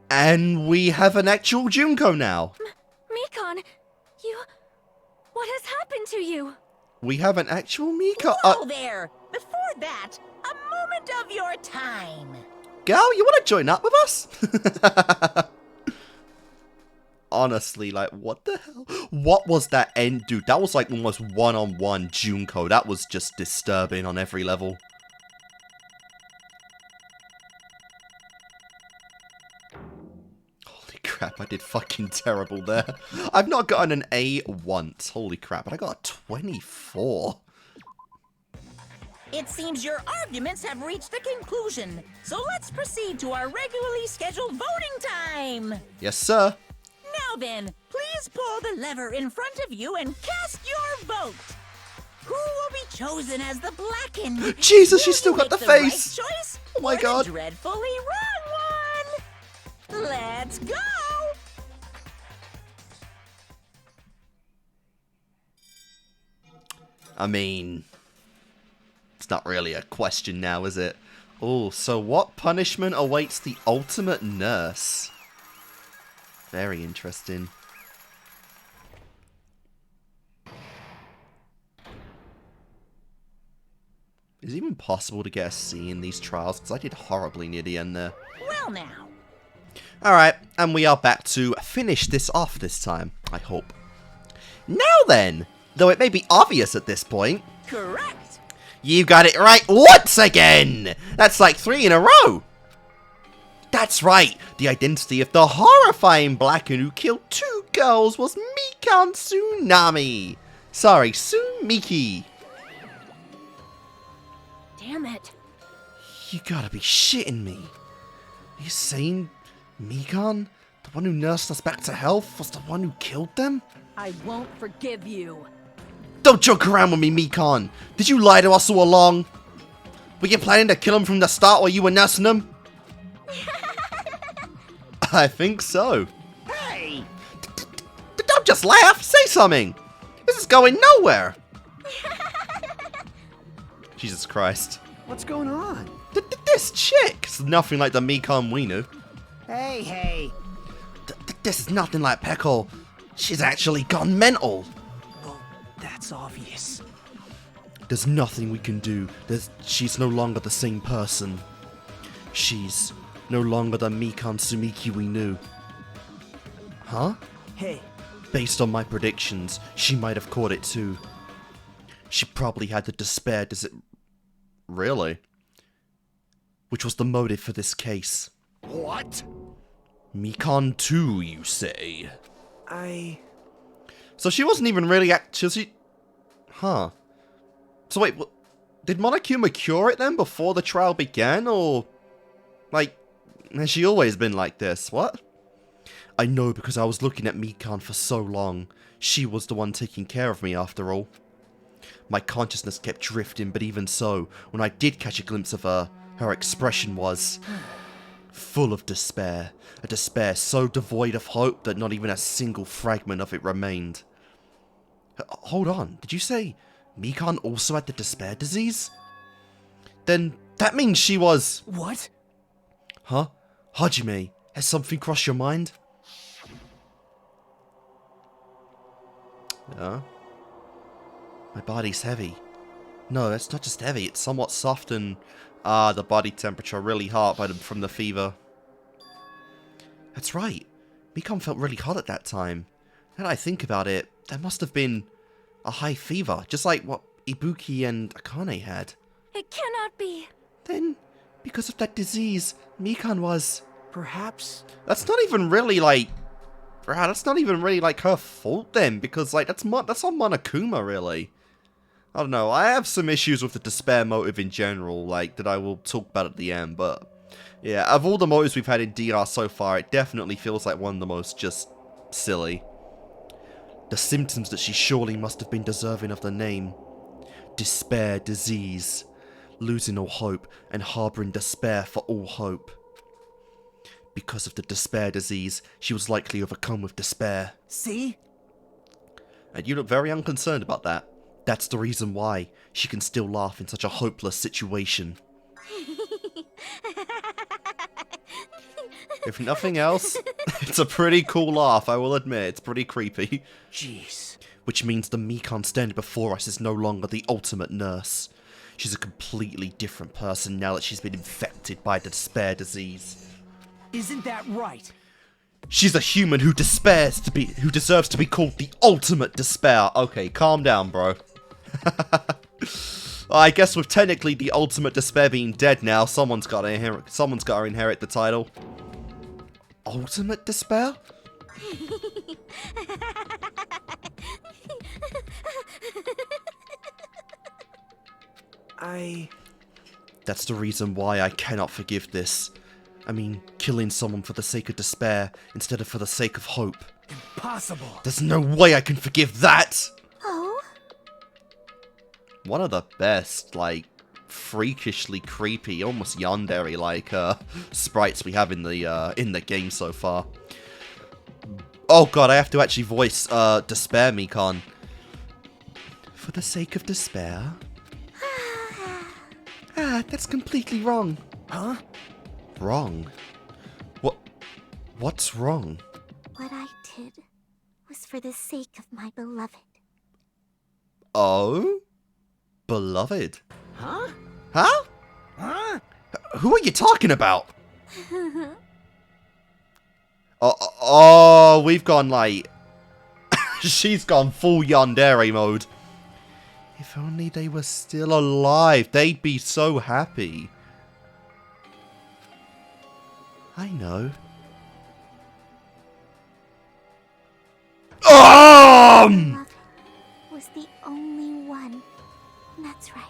And we have an actual Junko now. Mikan, you... What has happened to you? We have an actual Mika. Whoa there! Before that, a moment of your time. Gal, you want to join up with us? Honestly, like, what the hell? What was that end? Dude, that was like almost one-on-one Junko. That was just disturbing on every level. Holy crap, I did fucking terrible there. I've not gotten an A once. Holy crap, but I got a 24. It seems your arguments have reached a conclusion, so let's proceed to our regularly scheduled voting time. Yes, sir. Now then, please pull the lever in front of you and cast your vote. Who will be chosen as the blackened? Jesus, she's Will still you got make the right face. choice Oh my or god. the dreadfully wrong one. Let's go. I mean, it's not really a question now, is it? Oh, so what punishment awaits the ultimate nurse? Very interesting. Is it even possible to get a C in these trials? Because I did horribly near the end there. Well now. Alright, and we are back to finish this off this time, I hope. Now then, though it may be obvious at this point. Correct. You got it right once again! That's like 3 in a row! That's right, the identity of the horrifying Blacken who killed 2 girls was Mikan Tsunami! Sorry, Sumiki. Damn it. You gotta be shitting me. Are you saying Mikan, the one who nursed us back to health, was the one who killed them? I won't forgive you. Don't joke around with me, Mikan. Did you lie to us all along? Were you planning to kill him from the start while you were nursing him? I think so. Hey! Don't just laugh. Say something. This is going nowhere. Jesus Christ. What's going on? This chick is nothing like the Mikan we knew. Hey, hey. This is nothing like Peckle. She's actually gone mental. Well, that's obvious. There's nothing we can do. She's no longer the same person. She's no longer the Mikan Sumiki we knew. Huh? Hey. Based on my predictions, she might have caught it too. She probably had the despair. Does it... Really? Which was the motive for this case. What? Mikan too, you say? So she wasn't even really actually... Huh. So wait, did Monokuma cure it then before the trial began, or... Like, has she always been like this? What? I know because I was looking at Mikan for so long. She was the one taking care of me after all. My consciousness kept drifting, but even so, when I did catch a glimpse of her, her expression was... full of despair. A despair so devoid of hope that not even a single fragment of it remained. Hold on, did you say Mikan also had the despair disease? Then that means she was... What? Huh? Hajime, has something crossed your mind? Yeah? My body's heavy. No, it's not just heavy, it's somewhat soft and... Ah, the body temperature really hot from the fever. That's right. Mikan felt really hot at that time. Now that I think about it, there must have been a high fever, just like what Ibuki and Akane had. It cannot be. Then, because of that disease, Mikan was... Perhaps... That's not even really like... That's not even really like her fault then, because like that's on Monokuma really. I don't know, I have some issues with the despair motive in general, like, that I will talk about at the end, but... Yeah, of all the motives we've had in DR so far, it definitely feels like one of the most just silly. The symptoms that she surely must have been deserving of the name. Despair disease. Losing all hope and harboring despair for all hope. Because of the despair disease, she was likely overcome with despair. See? And you look very unconcerned about that. That's the reason why she can still laugh in such a hopeless situation. If nothing else, it's a pretty cool laugh, I will admit. It's pretty creepy. Jeez. Which means the Mikan standing before us is no longer the ultimate nurse. She's a completely different person now that she's been infected by the despair disease. Isn't that right? She's a human who deserves to be called the ultimate despair. Okay, calm down, bro. I guess with technically the ultimate despair being dead now, someone's got to inherit the title. Ultimate despair? That's the reason why I cannot forgive this. I mean, killing someone for the sake of despair instead of for the sake of hope. Impossible. There's no way I can forgive that! Oh? One of the best, like, freakishly creepy, almost yandere-like, sprites we have in the game so far. Oh god, I have to actually voice, Despair Mikan. For the sake of despair? That's completely wrong. Huh? Wrong? What's wrong? What I did was for the sake of my beloved. Oh? Beloved? Huh? Huh? Huh? Who are you talking about? Oh, we've gone like... She's gone full yandere mode. If only they were still alive, they'd be so happy. I know. Beloved was the only one. That's right.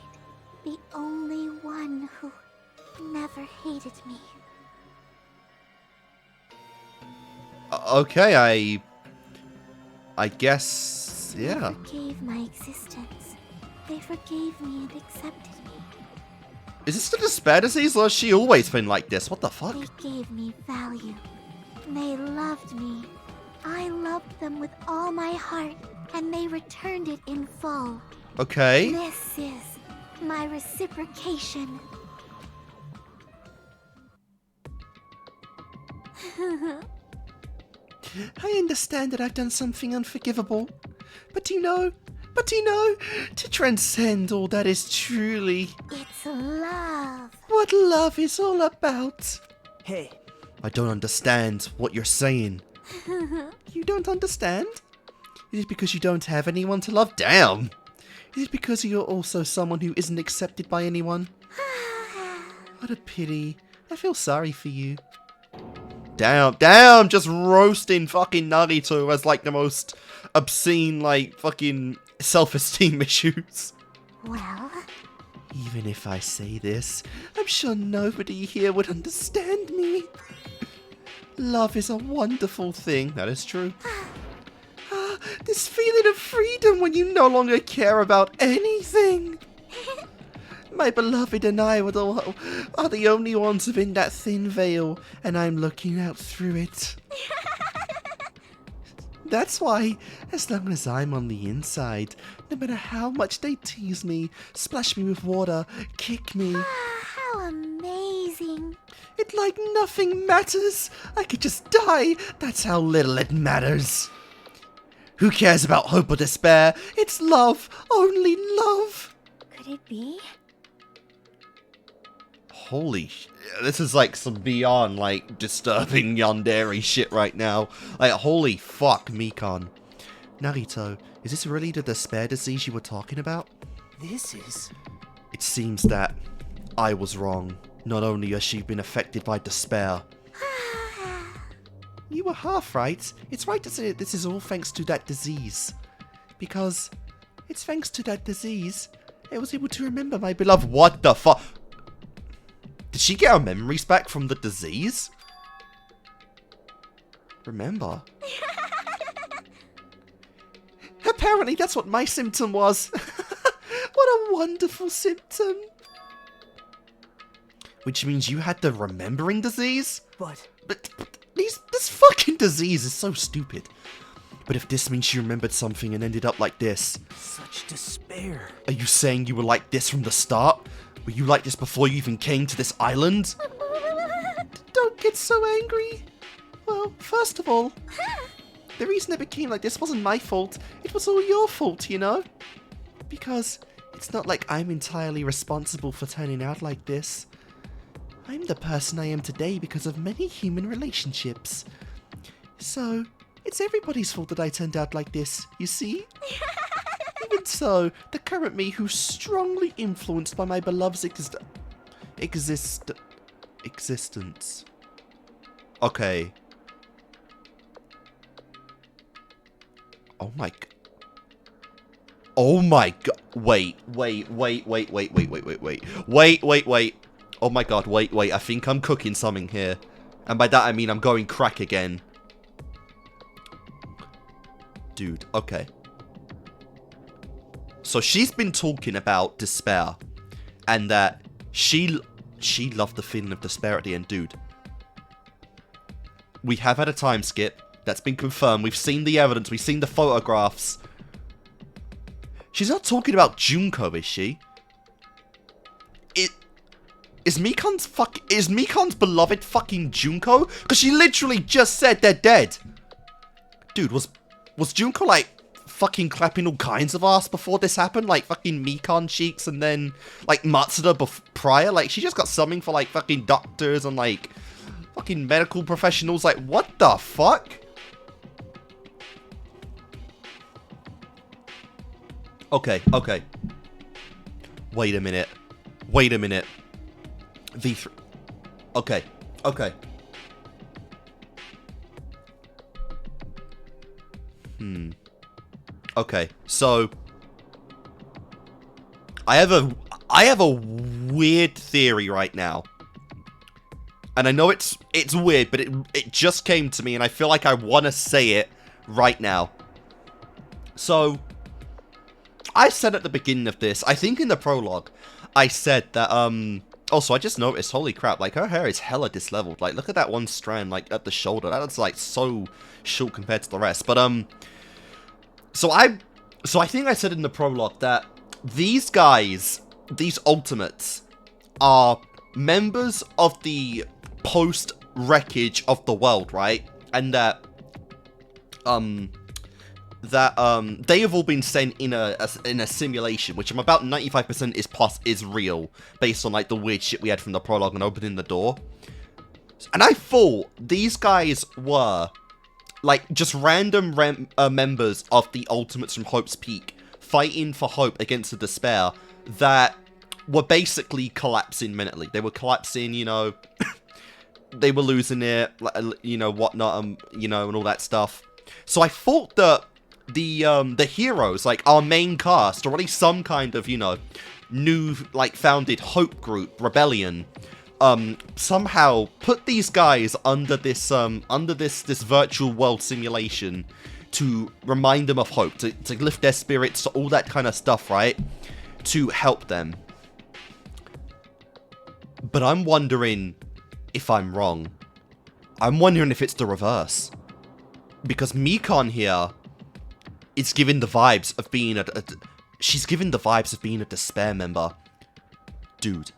The only one who never hated me. Okay, I guess, yeah. They forgave my existence. They forgave me and accepted me. Is this the despair disease, or has she always been like this? What the fuck? They gave me value. They loved me. I loved them with all my heart, and they returned it in full. Okay. This is my reciprocation. I understand that I've done something unforgivable, but you know, to transcend all that is truly... It's love. What love is all about. Hey. I don't understand what you're saying. You don't understand? Is it because you don't have anyone to love? Damn! Is it because you're also someone who isn't accepted by anyone? What a pity. I feel sorry for you. Damn, just roasting fucking Naruto as like the most obscene, like, fucking self-esteem issues. Well, Even if I say this, I'm sure nobody here would understand me. Love is a wonderful thing, that is true. This feeling of freedom when you no longer care about anything. My beloved and I are the only ones within that thin veil, and I'm looking out through it. That's why, as long as I'm on the inside, no matter how much they tease me, splash me with water, kick me, how amazing. it like nothing matters. I could just die. That's how little it matters. Who cares about hope or despair? It's love, only love. Could it be? Holy sh... This is like some beyond, like, disturbing yandere shit right now. Like, holy fuck, Mikan. Naruto, is this really the despair disease you were talking about? This is... It seems that I was wrong. Not only has she been affected by despair. You were half right. It's right to say that this is all thanks to that disease. Because it's thanks to that disease I was able to remember my beloved... What the fuck? Did she get her memories back from the disease? Remember? Apparently that's what my symptom was. What a wonderful symptom. Which means you had the remembering disease? But this fucking disease is so stupid. But if this means she remembered something and ended up like this... Such despair. Are you saying you were like this from the start? Were you like this before you even came to this island? Don't get so angry. Well, first of all, the reason it became like this wasn't my fault. It was all your fault, you know? Because it's not like I'm entirely responsible for turning out like this. I'm the person I am today because of many human relationships. So, it's everybody's fault that I turned out like this, you see? Even so, the current me who's strongly influenced by my beloved's existence. Okay. Oh my god. Wait. Oh my god, wait. I think I'm cooking something here. And by that I mean I'm going crack again. Dude, okay. So she's been talking about despair. And that she loved the feeling of despair at the end. Dude. We have had a time skip. That's been confirmed. We've seen the evidence. We've seen the photographs. She's not talking about Junko, is she? Is Mikan's beloved fucking Junko? Because she literally just said they're dead. Dude, was Junko like fucking clapping all kinds of ass before this happened? Like fucking Mikan cheeks and then like Matsuda prior? Like she just got something for like fucking doctors and like fucking medical professionals. Like what the fuck? Okay. Wait a minute. V3. Okay. Okay, so I have a weird theory right now. And I know it's weird, but it just came to me and I feel like I want to say it right now. So I said at the beginning of this, I think in the prologue, I said that also I just noticed, holy crap, like her hair is hella disleveled. Like look at that one strand like at the shoulder. That's like so short compared to the rest. But So I think I said in the prologue that these guys, these ultimates, are members of the post-wreckage of the world, right? And that they have all been sent in a simulation, which I'm about 95% is real, based on like the weird shit we had from the prologue and opening the door. And I thought these guys were like just random members of the Ultimates from Hope's Peak fighting for hope against the despair that were basically collapsing mentally. They were collapsing, you know, they were losing it, you know, whatnot, you know, and all that stuff. So I thought that the heroes, like our main cast, or at least some kind of, you know, new, like, founded hope group, rebellion, somehow put these guys under this virtual world simulation to remind them of hope, to lift their spirits, all that kind of stuff, right? To help them. But I'm wondering if I'm wrong. I'm wondering if it's the reverse. Because Mikan here is giving the vibes of being she's giving the vibes of being a Despair member. Dude,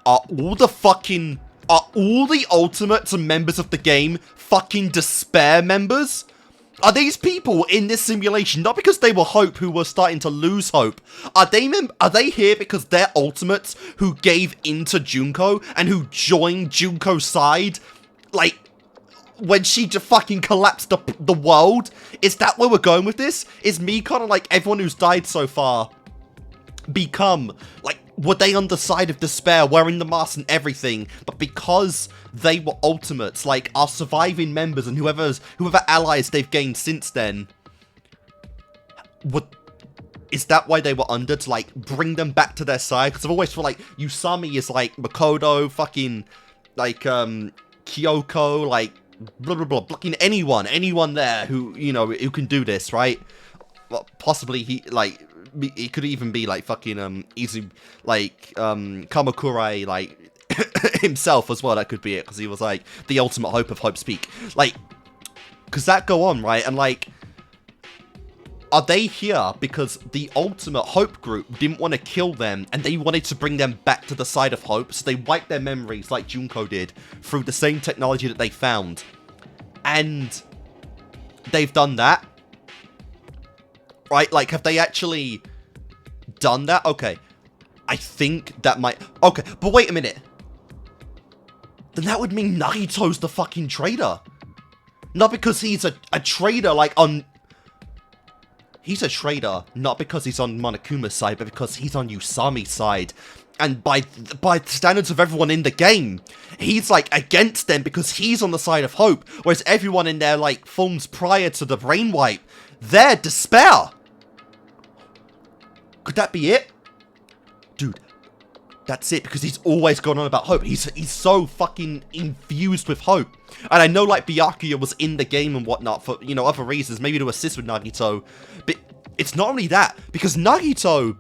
are all the ultimates and members of the game fucking Despair members? Are these people in this simulation not because they were Hope who were starting to lose hope? Are they here because they're ultimates who gave into Junko and who joined Junko's side? Like, when she just fucking collapsed the world? Is that where we're going with this? Is Mikan and, like, everyone who's died so far become, like, were they on the side of Despair, wearing the mask and everything, but because they were ultimates, like, our surviving members and whoever allies they've gained since then, is that why they were under, to, like, bring them back to their side? Because I've always felt like Usami is, like, Makoto, fucking, like, Kyoko, like, blah, blah, blah, fucking anyone there who, you know, who can do this, right? Well, possibly it could even be, like, fucking, easy, like, Kamakura, like, himself as well. That could be it, because he was, like, the ultimate hope of Hope's Peak. Like, because that go on, right? And, like, are they here because the ultimate Hope group didn't want to kill them, and they wanted to bring them back to the side of Hope, so they wiped their memories, like Junko did, through the same technology that they found. And they've done that? Right? Like, have they actually done that? Okay. I think that might... Okay, but wait a minute. Then that would mean Nagito's the fucking traitor. Not because he's a traitor, like, on... He's a traitor, not because he's on Monokuma's side, but because he's on Usami's side. And by the standards of everyone in the game, he's, like, against them because he's on the side of Hope. Whereas everyone in their, like, forms prior to the brain wipe, they're Despair. Could that be it? Dude, that's it, because he's always gone on about Hope. He's so fucking infused with Hope. And I know, like, Byakuya was in the game and whatnot for, you know, other reasons, maybe to assist with Nagito. But it's not only that, because Nagito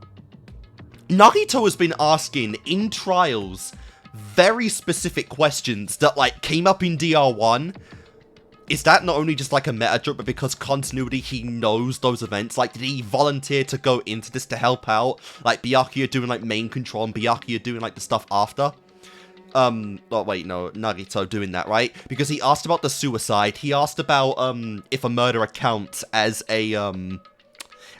has been asking in trials very specific questions that, like, came up in DR1. Is that not only just, like, a meta joke, but because continuity, he knows those events? Like, did he volunteer to go into this to help out? Like, Byakuya doing, like, main control and Byakuya doing, like, the stuff after? Oh, wait, no, Nagito doing that, right? Because he asked about the suicide. He asked about, if a murderer counts as a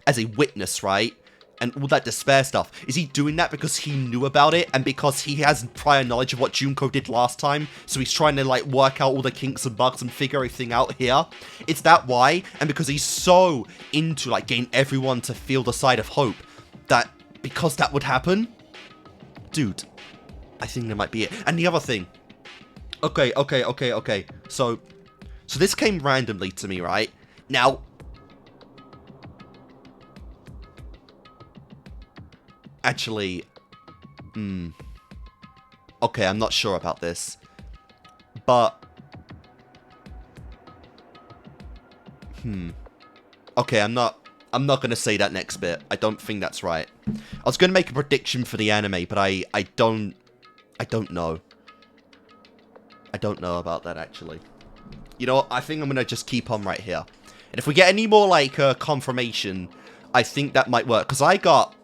witness, right? And all that Despair stuff. Is he doing that because he knew about it and because he has prior knowledge of what Junko did last time? So he's trying to, like, work out all the kinks and bugs and figure everything out here? Is that why? And because he's so into, like, getting everyone to feel the side of Hope, that because that would happen? Dude, I think that might be it. And the other thing. Okay. So this came randomly to me, right? Now, actually, okay, I'm not sure about this, but, okay, I'm not gonna say that next bit. I don't think that's right. I was gonna make a prediction for the anime, but I don't know. I don't know about that, actually. You know what? I think I'm gonna just keep on right here. And if we get any more, like, confirmation, I think that might work, because I got...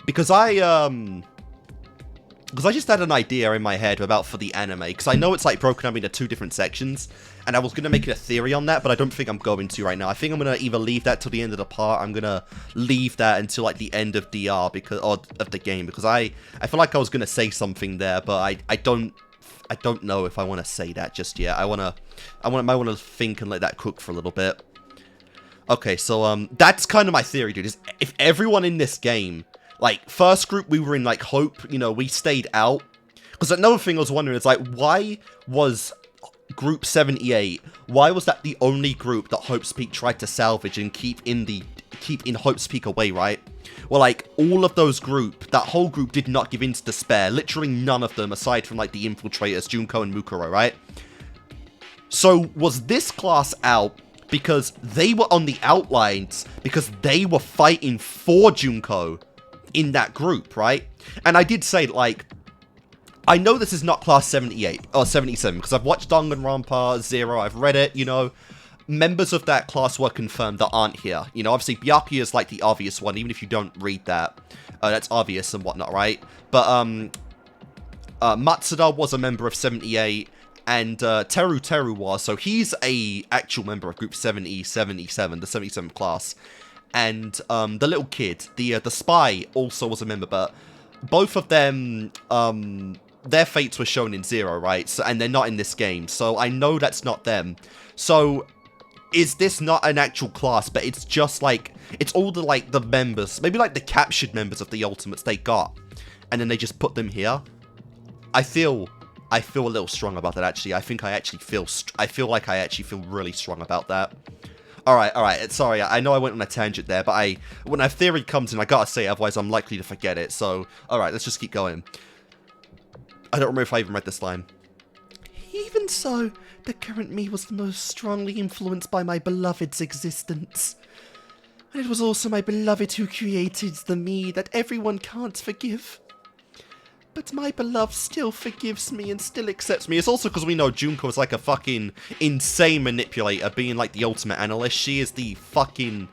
because I just had an idea in my head about for the anime, because I know it's, like, broken up into 2 different sections, and I was going to make it a theory on that, but I don't think I'm going to right now. I think I'm going to either leave that till the end of the part, I'm going to leave that until, like, the end of DR, or of the game, because I feel like I was going to say something there, but I don't know if I want to say that just yet. I might want to think and let that cook for a little bit. Okay, so, that's kind of my theory, dude, is if everyone in this game, like, first group we were in, like, Hope, you know, we stayed out, Because another thing I was wondering is, like, why was Group 78, why was that the only group that Hope's Peak tried to salvage and keep in Hope's Peak away, right? Well, like, all of those that whole group did not give in to despair. Literally none of them, aside from, like, the infiltrators, Junko and Mukuro, right? So, was this class out because they were on the outlines, because they were fighting for Junko in that group, right? And I did say, like, I know this is not class 78, or 77, because I've watched Danganronpa, Zero, I've read it, you know. Members of that class were confirmed that aren't here. You know, obviously, Byakuya is, like, the obvious one, even if you don't read that. That's obvious and whatnot, right? But, Matsuda was a member of 78, and Teru was, so he's a actual member of Group 77, the 77th class. And, the little kid, the spy, also was a member, but both of them, their fates were shown in Zero, right? So, and they're not in this game, so I know that's not them. So, is this not an actual class, but it's just like, it's all the, like, the members, maybe like the captured members of the Ultimates they got, and then they just put them here? I feel a little strong about that, actually. I feel like I actually feel really strong about that. Alright, sorry, I know I went on a tangent there, but when a theory comes in, I gotta say, otherwise I'm likely to forget it, so, alright, let's just keep going. I don't remember if I even read this line. Even so, the current me was the most strongly influenced by my beloved's existence. And it was also my beloved who created the me that everyone can't forgive. But my beloved still forgives me and still accepts me. It's also because we know Junko is like a fucking insane manipulator, being like the ultimate analyst. She is the fucking...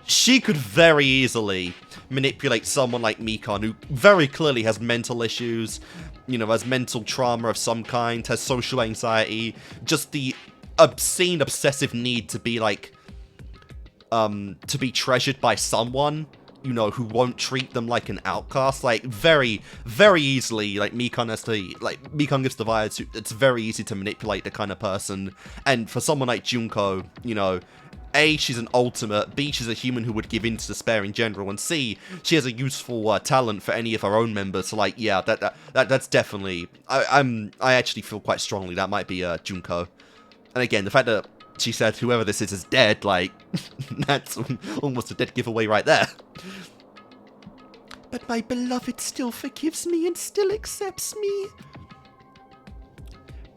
She could very easily manipulate someone like Mikan, who very clearly has mental issues, you know, has mental trauma of some kind, has social anxiety, just the obscene, obsessive need to be, like, to be treasured by someone, you know, who won't treat them like an outcast. Like, very, very easily, like, Mikan gives the vibes, it's very easy to manipulate the kind of person, and for someone like Junko, you know, A, she's an ultimate, B, she's a human who would give in to despair in general, and C, she has a useful talent for any of her own members, so, like, yeah, that's definitely, I actually feel quite strongly that might be, Junko. And again, the fact that she said whoever this is dead, like, that's almost a dead giveaway right there. But my beloved still forgives me and still accepts me.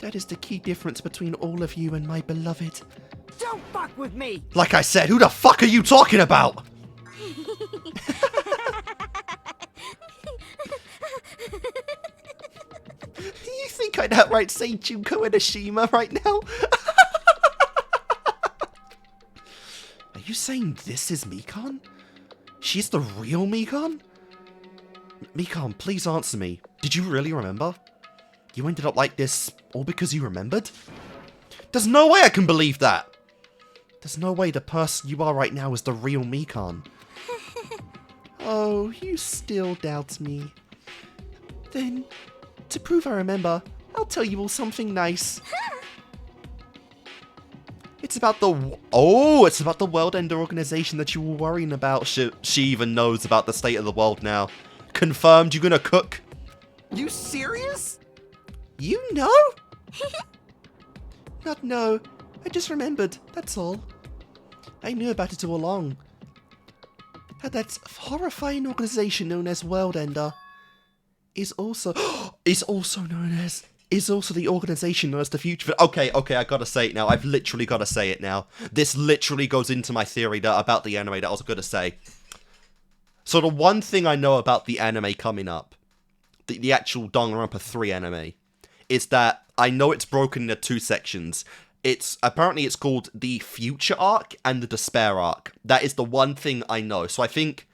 That is the key difference between all of you and my beloved. Don't fuck with me! Like I said, who the fuck are you talking about? You think I'd outright say Junko and Ashima right now? Are you saying this is Mikan? She's the real Mikan? Mikan, please answer me. Did you really remember? You ended up like this all because you remembered? There's no way I can believe that! There's no way the person you are right now is the real Mikan. Oh, you still doubt me. Then, to prove I remember, I'll tell you all something nice. It's about the... Oh, it's about the World Ender organization that you were worrying about. She even knows about the state of the world now. Confirmed you're gonna cook. You serious? You know? Not know. I just remembered, that's all. I knew about it all along. That horrifying organization known as World Ender is also the organization known as the Future. Okay, I gotta say it now. I've literally gotta say it now. This literally goes into my theory about the anime that I was gonna say. So the one thing I know about the anime coming up, the actual Danganronpa 3 anime, is that I know it's broken into two sections. Apparently it's called the Future Arc and the Despair Arc. That is the one thing I know. So I think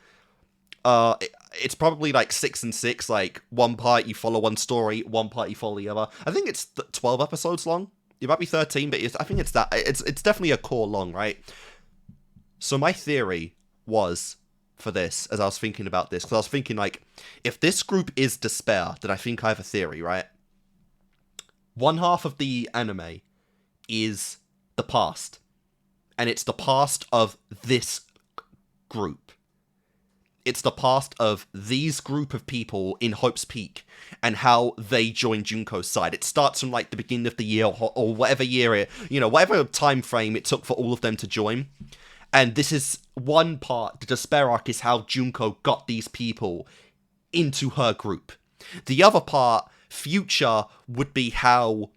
it's probably like 6 and 6, like one part you follow one story, one part you follow the other. I think it's 12 episodes long. It might be 13, but I think it's that. It's definitely a core long, right? So my theory was for this, as I was thinking about this, because I was thinking, like, if this group is Despair, then I think I have a theory, right? One half of the anime is the past, and it's the past of this group. it's the past of these group of people in Hope's Peak and how they joined Junko's side. It starts from like the beginning of the year or whatever year it, whatever time frame it took for all of them to join. And this is one part, the Despair arc is how Junko got these people into her group. The other part, Future, would be how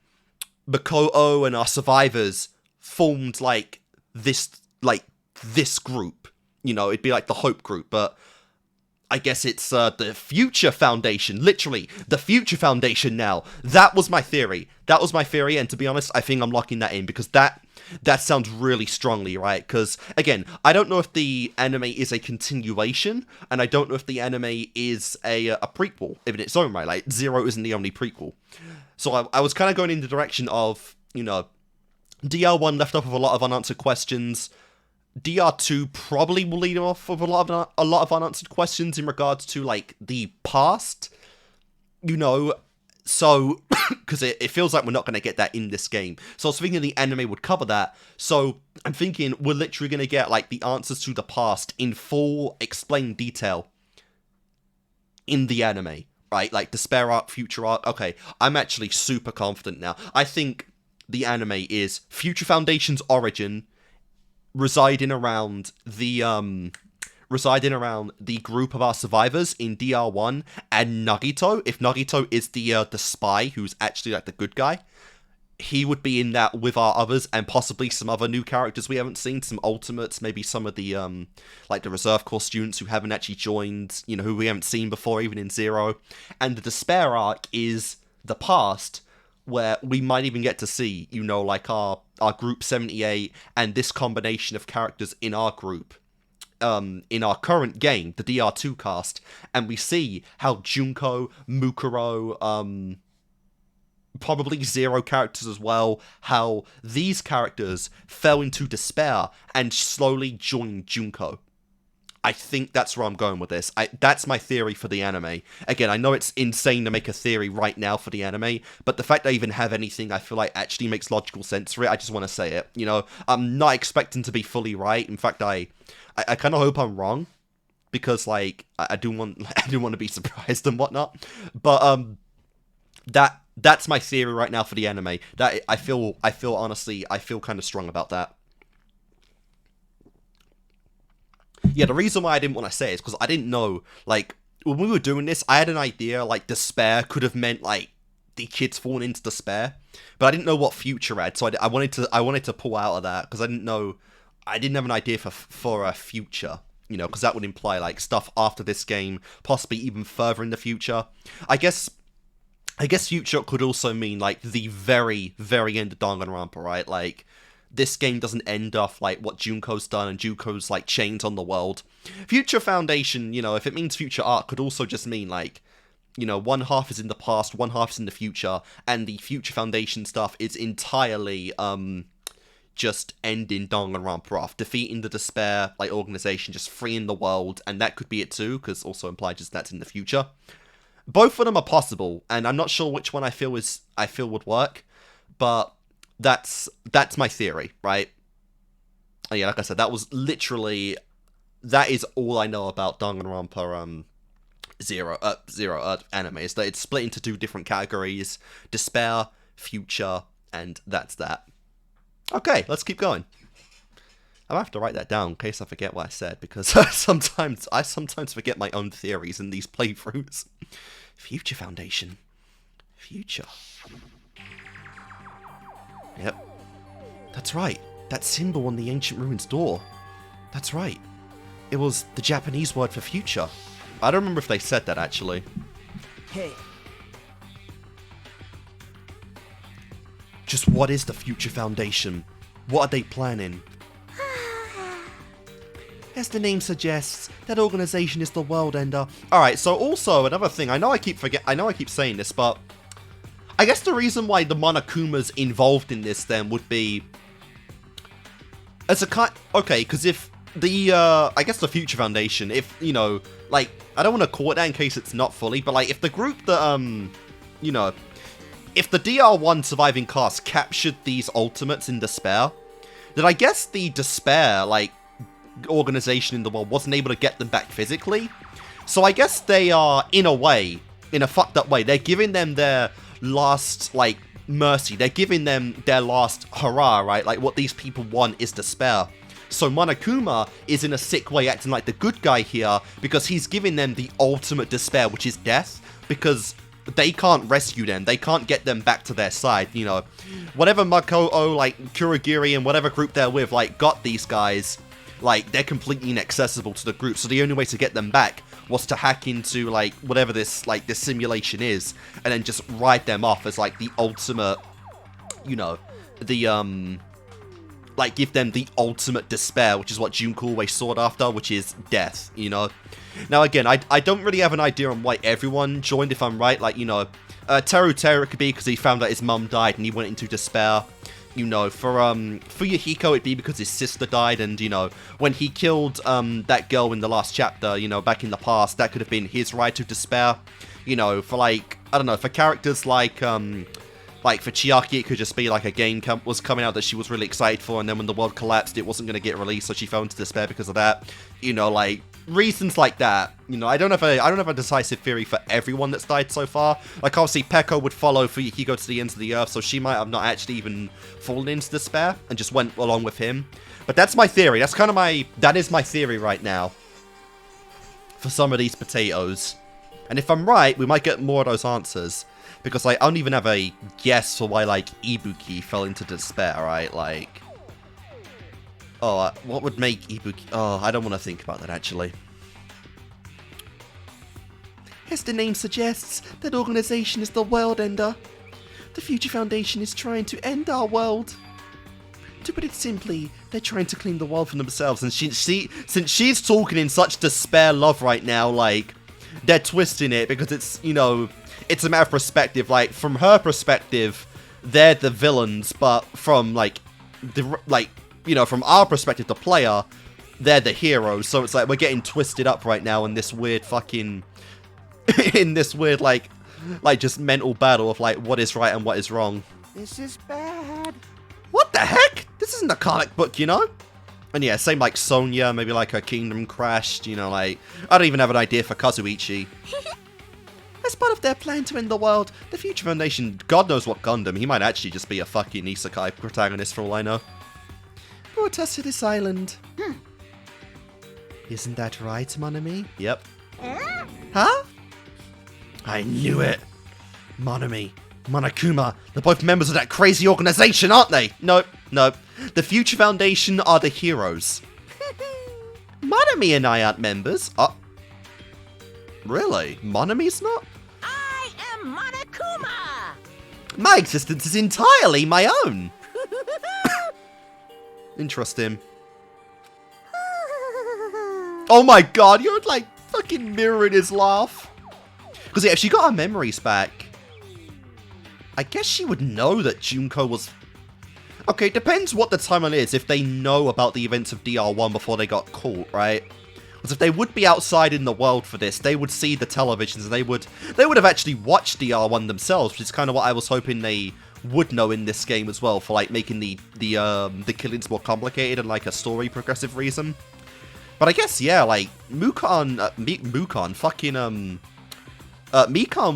Makoto and our survivors formed like this group. It'd be like the Hope group, but I guess it's the Future Foundation. Literally, the Future Foundation now. That was my theory. And to be honest, I think I'm locking that in because that sounds really strongly, right? Because, again, I don't know if the anime is a continuation, and I don't know if the anime is a prequel in its own right. Like, Zero isn't the only prequel. So I was kind of going in the direction of, DR1 left off with a lot of unanswered questions. DR2 probably will lead off with a lot of unanswered questions in regards to, like, the past. So, because it feels like we're not going to get that in this game. So I was thinking the anime would cover that. So I'm thinking we're literally going to get, like, the answers to the past in full explained detail in the anime, right? Like, Despair arc, Future arc. Okay, I'm actually super confident now. I think the anime is Future Foundation's origin, residing around the group of our survivors in DR1 and Nagito. If Nagito is the spy who's actually like the good guy, he would be in that with our others and possibly some other new characters we haven't seen, some ultimates, maybe some of the like the reserve corps students who haven't actually joined, who we haven't seen before, even in Zero. And the Despair arc is the past, where we might even get to see, like our group 78 and this combination of characters in our group, in our current game, the DR2 cast, and we see how Junko, Mukuro, probably Zero characters as well, how these characters fell into despair and slowly joined Junko. I think that's where I'm going with this. That's my theory for the anime. Again, I know it's insane to make a theory right now for the anime, but the fact I even have anything I feel like actually makes logical sense for it, I just want to say it. I'm not expecting to be fully right. In fact, I kind of hope I'm wrong, because like I do want to be surprised and whatnot. But that's my theory right now for the anime. That I feel honestly kind of strong about that. Yeah, the reason why I didn't want to say it is because I didn't know, like, when we were doing this, I had an idea, like, despair could have meant, like, the kids falling into despair, but I didn't know what Future had, so I wanted to pull out of that, because I didn't have an idea for a future, because that would imply, like, stuff after this game, possibly even further in the future. I guess future could also mean, like, the very, very end of Danganronpa, right? Like, this game doesn't end off like what Junko's done and Junko's like chains on the world. Future Foundation, if it means future arc, could also just mean like, one half is in the past, one half is in the future, and the Future Foundation stuff is entirely just ending Danganronpa off, defeating the Despair like organization, just freeing the world, and that could be it too, because also implies just that's in the future. Both of them are possible, and I'm not sure which one I feel would work, but that's my theory, right? Yeah, like I said, that is all I know about Danganronpa Zero anime, is that it's split into two different categories: Despair, Future, and that's that. Okay, let's keep going. I'll have to write that down in case I forget what I said, because I sometimes forget my own theories in these playthroughs. Future Foundation. Future. Yep. That's right. That symbol on the ancient ruins door. That's right. It was the Japanese word for future. I don't remember if they said that, actually. Hey. Just what is the Future Foundation? What are they planning? As the name suggests, that organization is the world ender. Alright, so also another thing, I know I keep saying this, but I guess the reason why the Monokuma's involved in this then would be as a kind. Okay, because if the I guess the Future Foundation, if like, I don't want to call it that in case it's not fully, but like if the group that if the DR1 surviving cast captured these ultimates in Despair, then I guess the Despair, like, organization in the world wasn't able to get them back physically. So I guess they are, in a way, in a fucked up way, they're giving them their last, like, mercy. They're giving them their last hurrah, right? Like, what these people want is despair. So Monokuma is in a sick way acting like the good guy here because he's giving them the ultimate despair, which is death, because they can't rescue them. They can't get them back to their side, you know. Whatever Makoto, like, Kurogiri and whatever group they're with, like, got these guys, like, they're completely inaccessible to the group. So the only way to get them back was to hack into, like, whatever this, like, this simulation is, and then just ride them off as, like, the ultimate, you know, the, like, give them the ultimate despair, which is what Junko always sought after, which is death, you know. Now, again, I don't really have an idea on why everyone joined, if I'm right. Like, you know, Teru could be because he found out his mum died and he went into despair. You know, for Yahiko, it'd be because his sister died, and, you know, when he killed, that girl in the last chapter, you know, back in the past, that could have been his ride to despair. You know, for, like, I don't know, for characters like for Chiaki, it could just be like a game was coming out that she was really excited for, and then when the world collapsed, it wasn't going to get released, so she fell into despair because of that. You know, like, reasons like that. You know, I don't have a decisive theory for everyone that's died so far. Like, obviously, Peko would follow Fuyuhiko to the ends of the earth, so she might have not actually even fallen into despair and just went along with him. But that's my theory. That's kind of that is my theory right now for some of these potatoes. And if I'm right, we might get more of those answers. Because, like, I don't even have a guess for why, like, Ibuki fell into despair, right? Like, oh, what would make Ibuki... Oh, I don't want to think about that, actually. As the name suggests, that organization is the World Ender. The Future Foundation is trying to end our world. To put it simply, they're trying to clean the world from themselves. And since she's talking in such despair love right now, like, they're twisting it because it's, you know... It's a matter of perspective. Like, from her perspective, they're the villains, but from, like, you know, from our perspective, the player, they're the heroes. So it's like we're getting twisted up right now in this weird fucking, in this weird, like just mental battle of, like, what is right and what is wrong. This is bad. What the heck? This isn't a comic book, you know? And yeah, same like Sonya, maybe like her kingdom crashed, you know, like, I don't even have an idea for Kazuichi. As part of their plan to end the world, the Future Foundation, God knows what Gundam, he might actually just be a fucking isekai protagonist for all I know, brought us to this island. Isn't that right, Monami? Yep. Huh? I knew it. Monami, Monokuma, they're both members of that crazy organization, aren't they? Nope, nope. The Future Foundation are the heroes. Monami and I aren't members. Oh. Really? Monami's not? I am Monokuma! My existence is entirely my own! Interesting. Oh my god, you're like fucking mirroring his laugh. Because yeah, if she got her memories back, I guess she would know that Junko was... Okay, it depends what the timeline is, if they know about the events of DR1 before they got caught, right? Because if they would be outside in the world for this, they would see the televisions, and they would have actually watched DR1 themselves, which is kind of what I was hoping they would know in this game as well, for like making the killings more complicated and like a story progressive reason. But I guess yeah, like Mikan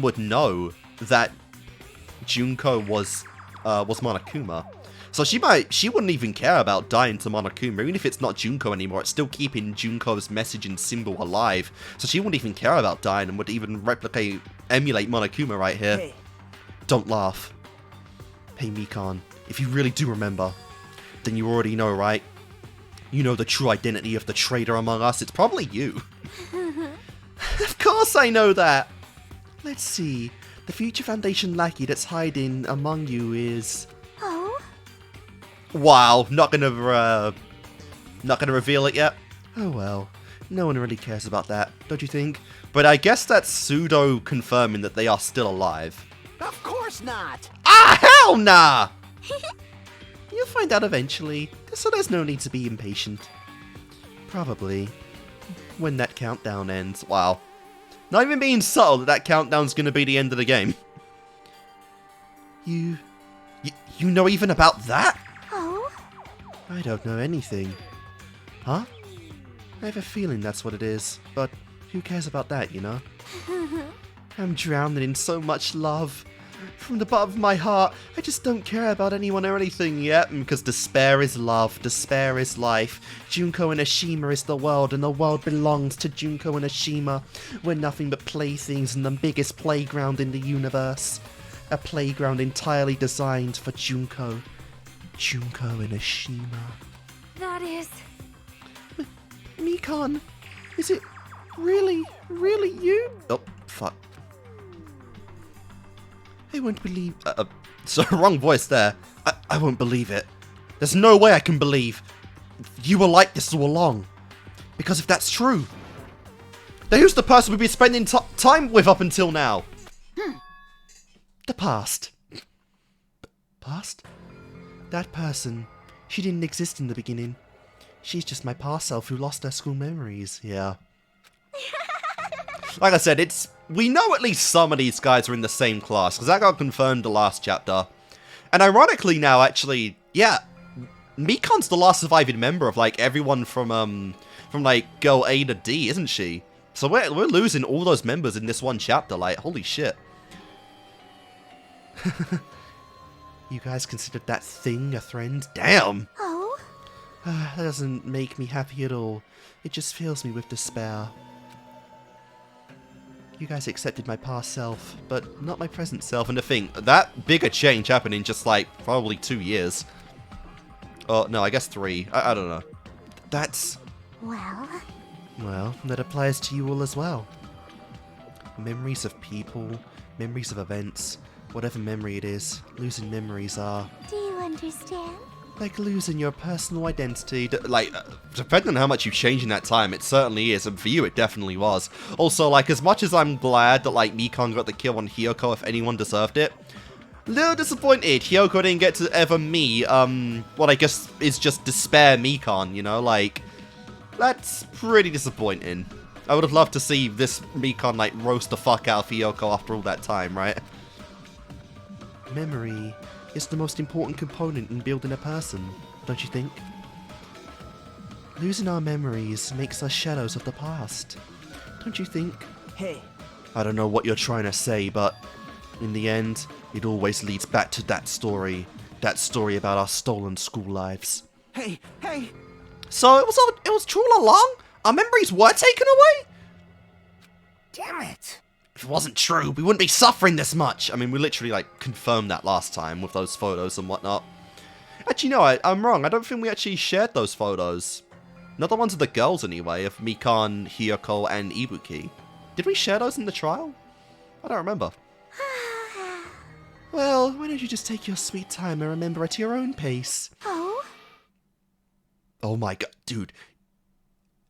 would know that Junko was Monokuma. So she wouldn't even care about dying to Monokuma. Even if it's not Junko anymore, it's still keeping Junko's message and symbol alive. So she wouldn't even care about dying and would even emulate Monokuma right here. Hey. Don't laugh. Hey Mikan, if you really do remember, then you already know, right? You know the true identity of the traitor among us. It's probably you. Of course I know that. Let's see. The Future Foundation lackey that's hiding among you is... Oh? Wow, not gonna reveal it yet? Oh well, no one really cares about that, don't you think? But I guess that's pseudo confirming that they are still alive. Of course not. Ah, hell nah! You'll find out eventually, so there's no need to be impatient. Probably, when that countdown ends. Wow. Not even being subtle that countdown's gonna be the end of the game. You know even about that? Oh? I don't know anything. Huh? I have a feeling that's what it is, but who cares about that, you know? I'm drowning in so much love. From the bottom of my heart, I just don't care about anyone or anything yet, because despair is love, despair is life. Junko and Ashima is the world, and the world belongs to Junko and Ashima. We're nothing but playthings in the biggest playground in the universe. A playground entirely designed for Junko. Junko and Ashima. That is... Mikan, is it really you? Oh, fuck. I won't believe... so wrong voice there. I won't believe it. There's no way I can believe you were like this all along. Because if that's true, then who's the person we've been spending time with up until now? The past. Past? That person, she didn't exist in the beginning. She's just my past self who lost her school memories. Yeah. Like I said, we know at least some of these guys are in the same class, because that got confirmed the last chapter. And ironically now, actually, yeah, Mikan's the last surviving member of, like, everyone from like, girl A to D, isn't she? So we're losing all those members in this one chapter, like, holy shit. You guys considered that thing a friend? Damn! Oh? That doesn't make me happy at all. It just fills me with despair. You guys accepted my past self, but not my present self. And the thing, that bigger change happened in just like, probably 2 years. Oh, no, I guess 3. I don't know. That's... Well, that applies to you all as well. Memories of people, memories of events, whatever memory it is, losing memories are... Do you understand? Like losing your personal identity. Like, depending on how much you change in that time, it certainly is. And for you, it definitely was. Also, like, as much as I'm glad that, like, Mikan got the kill on Hiyoko if anyone deserved it, little disappointed Hiyoko didn't get to ever meet, what I guess is just despair Mikan, you know? Like, that's pretty disappointing. I would have loved to see this Mikan, like, roast the fuck out of Hiyoko after all that time, right? Memory is the most important component in building a person, don't you think? Losing our memories makes us shadows of the past, don't you think? Hey. I don't know what you're trying to say, but in the end, it always leads back to that story about our stolen school lives. Hey! So it was true all along? Our memories were taken away? Damn it! If it wasn't true, we wouldn't be suffering this much. I mean, we literally, like, confirmed that last time with those photos and whatnot. Actually, no, I'm wrong. I don't think we actually shared those photos. Not the ones of the girls, anyway, of Mikan, Hiyoko, and Ibuki. Did we share those in the trial? I don't remember. Well, why don't you just take your sweet time and remember at your own pace? Oh? Oh my god, dude.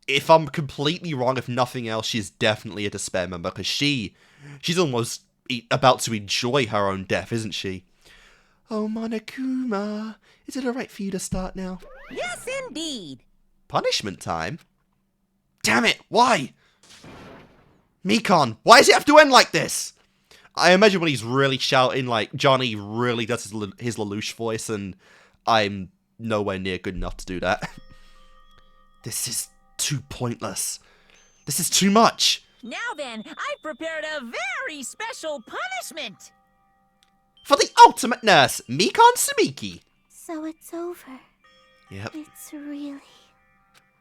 If I'm completely wrong, if nothing else, she's definitely a despair member, because she's almost about to enjoy her own death, isn't she? Oh, Monokuma, is it alright for you to start now? Yes, indeed. Punishment time? Damn it, why? Mikan, why does it have to end like this? I imagine when he's really shouting, like, Johnny really does his Lelouch voice, and I'm nowhere near good enough to do that. This is too pointless. This is too much. Now then, I've prepared a very special punishment. For the ultimate nurse, Mikan Sumiki. So it's over. Yep. It's really...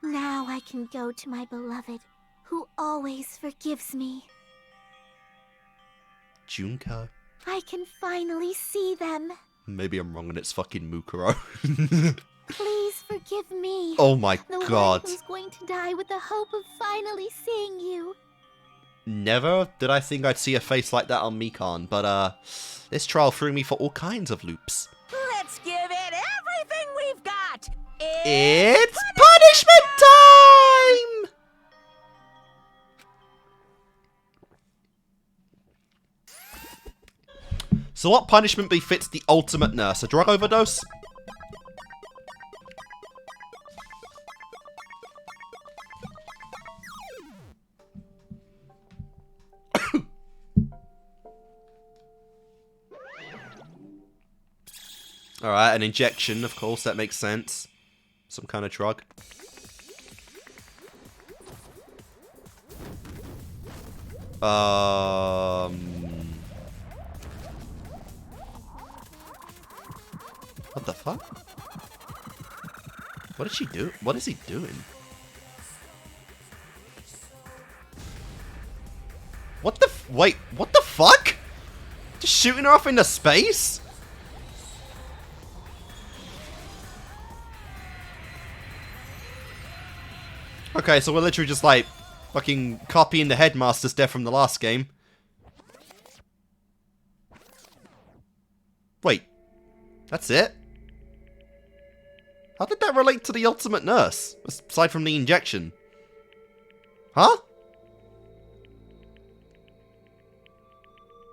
Now I can go to my beloved, who always forgives me. Junko. I can finally see them. Maybe I'm wrong and it's fucking Mukuro. Please forgive me. Oh my god. The one who's going to die with the hope of finally seeing you. Never did I think I'd see a face like that on Mikan, but this trial threw me for all kinds of loops. Let's give it everything we've got. It's punishment time! So what punishment befits the ultimate nurse? A drug overdose? Alright, an injection, of course, that makes sense. Some kind of drug. What the fuck? What did she do? What is he doing? What the wait, what the fuck? Just shooting her off into space? Okay, so we're literally just like fucking copying the headmaster's death from the last game. Wait, that's it? How did that relate to the ultimate nurse, aside from the injection? Huh?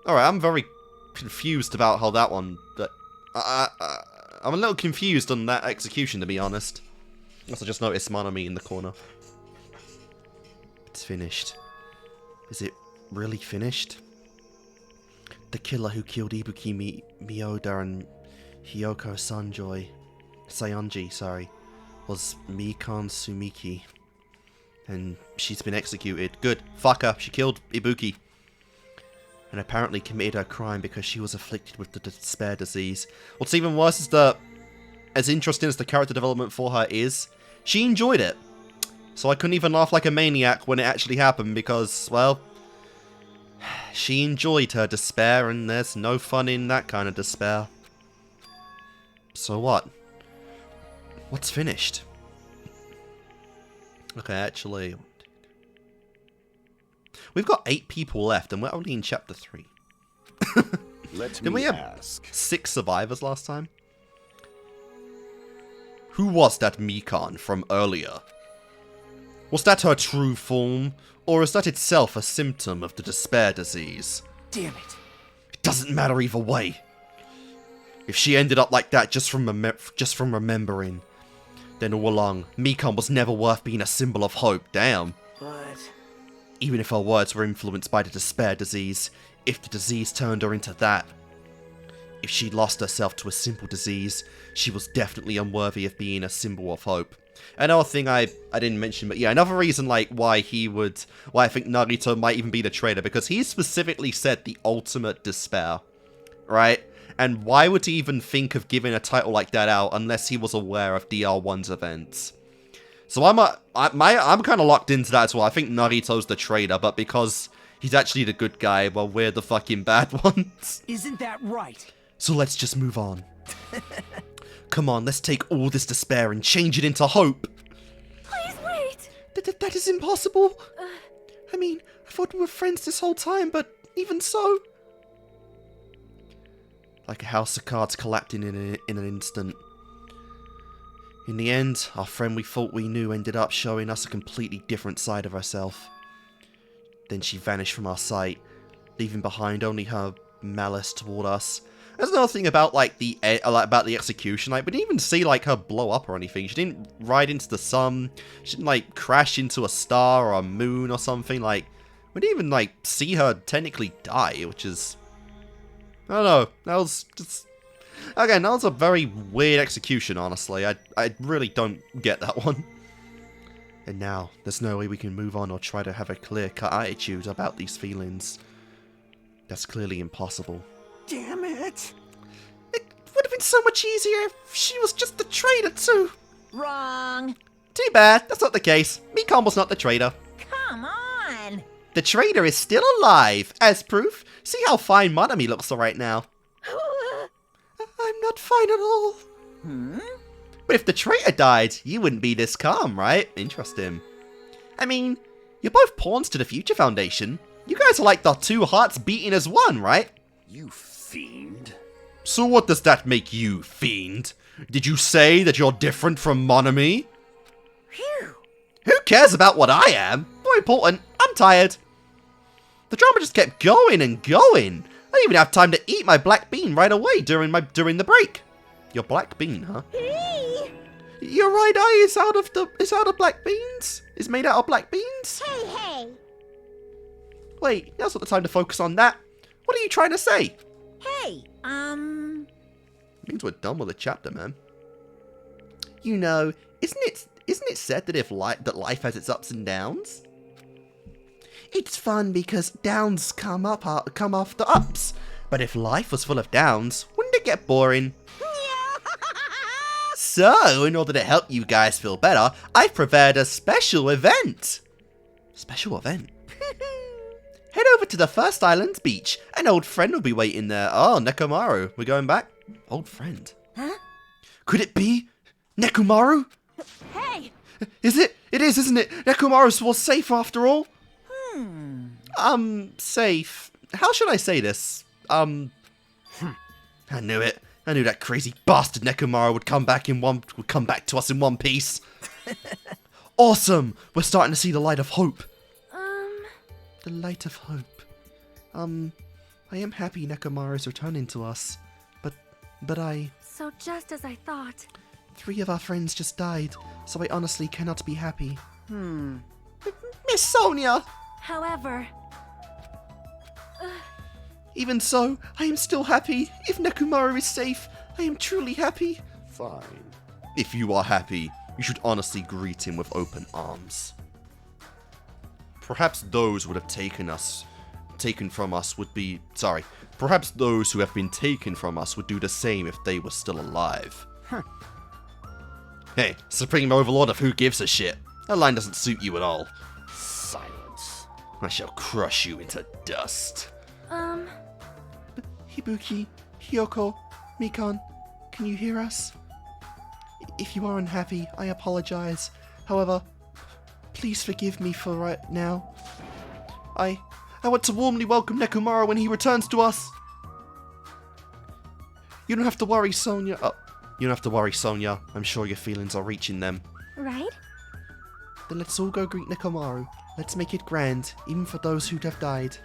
Alright, I'm very confused about how that one... I'm a little confused on that execution, to be honest. Also, just noticed Manami in the corner. It's finished. Is it really finished? The killer who killed Ibuki Miyoda and Hiyoko Sayonji, sorry, was Mikan Sumiki. And she's been executed. Good. Fuck her. She killed Ibuki. And apparently committed her crime because she was afflicted with the despair disease. What's even worse is that, as interesting as the character development for her is, she enjoyed it. So I couldn't even laugh like a maniac when it actually happened because, well, she enjoyed her despair and there's no fun in that kind of despair. So what? What's finished? Okay, actually... We've got 8 people left, and we're only in Chapter 3. Didn't we have 6 survivors last time? Who was that Mikan from earlier? Was that her true form, or is that itself a symptom of the despair disease? Damn it. It doesn't matter either way. If she ended up like that just from remembering, then all along, Mikan was never worth being a symbol of hope. Damn. But... Even if her words were influenced by the despair disease, if the disease turned her into that, if she lost herself to a simple disease, she was definitely unworthy of being a symbol of hope. Another thing I didn't mention, but yeah, another reason like why I think Naruto might even be the traitor, because he specifically said the ultimate despair, right? And why would he even think of giving a title like that out unless he was aware of DR1's events? So I'm kind of locked into that as well. I think Naruto's the traitor, but because he's actually the good guy, well, we're the fucking bad ones. Isn't that right? So let's just move on. Come on, let's take all this despair and change it into hope. Please wait! That is impossible. I mean, I thought we were friends this whole time, but even so... Like a house of cards collapsing in an instant. In the end, our friend we thought we knew ended up showing us a completely different side of herself. Then she vanished from our sight, leaving behind only her malice toward us. There's another thing about like the execution. Like we didn't even see like her blow up or anything. She didn't ride into the sun. She didn't like crash into a star or a moon or something. Like we didn't even like see her technically die, which is, I don't know. That was just. Again, that was a very weird execution, honestly. I really don't get that one. And now, there's no way we can move on or try to have a clear-cut attitude about these feelings. That's clearly impossible. Damn it! It would have been so much easier if she was just the traitor too. Wrong. Too bad, that's not the case. Mikan was not the traitor. Come on. The traitor is still alive. As proof, see how fine Manami looks right now. I'm not fine at all. But if the traitor died, you wouldn't be this calm, right? Interesting. I mean, you're both pawns to the Future Foundation. You guys are like the 2 hearts beating as one, right? You fiend. So what does that make you, fiend? Did you say that you're different from Manami? Phew. Who cares about what I am? More important, I'm tired. The drama just kept going and going. I didn't even have time to eat my black bean right away during the break. Your black bean, huh? Hey. Your right eye is out of black beans? Is made out of black beans? Hey! Wait, now's not the time to focus on that. What are you trying to say? Hey, Means we're done with the chapter, man. You know, isn't it said that life has its ups and downs? It's fun because downs come after ups. But if life was full of downs, wouldn't it get boring? So, in order to help you guys feel better, I've prepared a special event. Special event? Head over to the First Island beach. An old friend will be waiting there. Oh, Nekomaru. We're going back? Old friend. Huh? Could it be Nekomaru? Hey! Is it? It is, isn't it? Nekomaru was safe after all. Safe. How should I say this? I knew it. I knew that crazy bastard Nekomaru would come back to us in one piece. Awesome! We're starting to see the light of hope. The light of hope. I am happy Nekomaru's returning to us, but I... So just as I thought. 3 of our friends just died, so I honestly cannot be happy. Miss Sonia! However... Even so, I am still happy. If Nekomaru is safe, I am truly happy. Fine. If you are happy, you should honestly greet him with open arms. Perhaps those who have been taken from us would do the same if they were still alive. Hey, Supreme Overlord of Who Gives a Shit. That line doesn't suit you at all. Silence. I shall crush you into dust. Hibuki, Hiyoko, Mikan, can you hear us? If you are unhappy, I apologize. However, please forgive me for right now. I want to warmly welcome Nekomaru when he returns to us. You don't have to worry, Sonia. You don't have to worry, Sonia. I'm sure your feelings are reaching them. Right? Then let's all go greet Nekomaru. Let's make it grand, even for those who have died.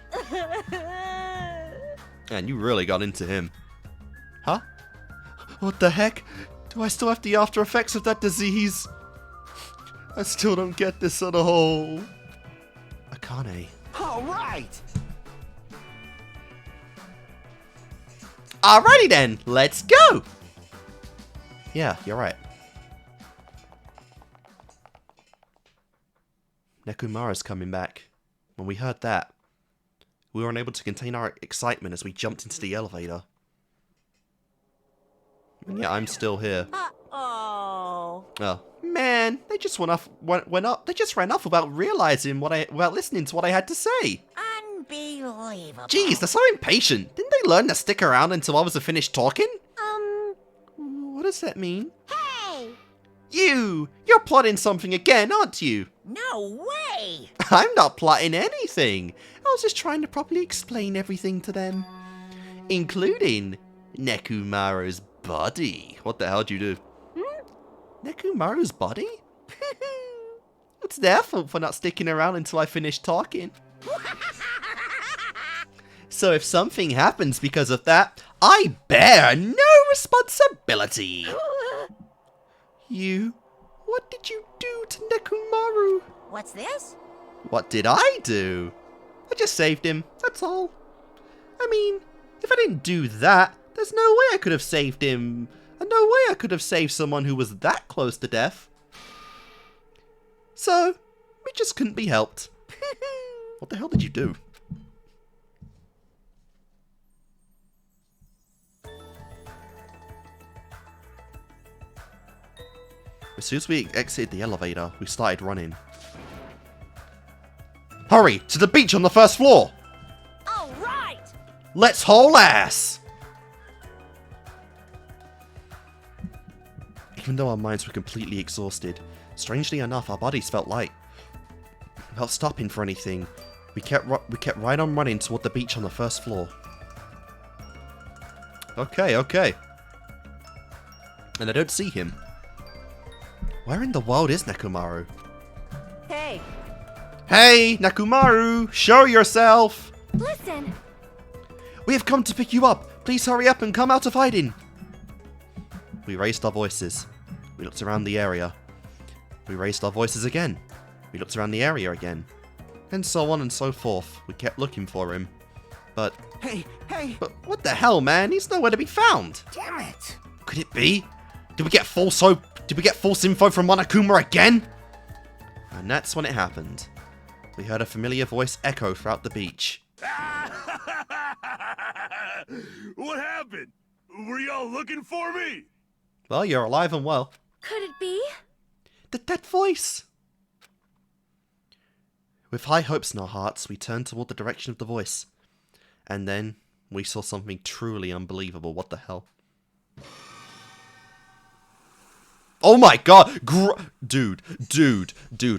And you really got into him. Huh? What the heck? Do I still have the after effects of that disease? I still don't get this at all. Akane. All right. Alrighty then, let's go! Yeah, you're right. Nekomaru's coming back. When we heard that, we were unable to contain our excitement as we jumped into the elevator. And yeah, I'm still here. Uh-oh. Oh man, they just ran off without realizing without listening to what I had to say. Unbelievable. Jeez, they're so impatient. Didn't they learn to stick around until I was finished talking? What does that mean? Hey! You're plotting something again, aren't you? No way! I'm not plotting anything. I was just trying to properly explain everything to them. Including Nekomaru's body. What the hell did you do? Nekomaru's body? It's their fault for not sticking around until I finished talking. So if something happens because of that, I bear no responsibility. What did you do to Nekomaru? What's this? What did I do? I just saved him, that's all. I mean, if I didn't do that, there's no way I could have saved him. And no way I could have saved someone who was that close to death. So, we just couldn't be helped. What the hell did you do? As soon as we exited the elevator, we started running. Hurry! To the beach on the first floor! All right! Let's haul ass! Even though our minds were completely exhausted, strangely enough, our bodies felt light. Without stopping for anything, we kept right on running toward the beach on the first floor. Okay. And I don't see him. Where in the world is Nekomaru? Hey! Hey, Nekomaru! Show yourself! Listen! We have come to pick you up! Please hurry up and come out of hiding! We raised our voices. We looked around the area. We raised our voices again. We looked around the area again. And so on and so forth. We kept looking for him. But Hey! what the hell, man? He's nowhere to be found! Damn it! Could it be? Did we get false info from Monokuma again? And that's when it happened. We heard a familiar voice echo throughout the beach. What happened? Were y'all looking for me? Well, you're alive and well. Could it be? That voice! With high hopes in our hearts, we turned toward the direction of the voice. And then, we saw something truly unbelievable. What the hell? Oh my god! Dude,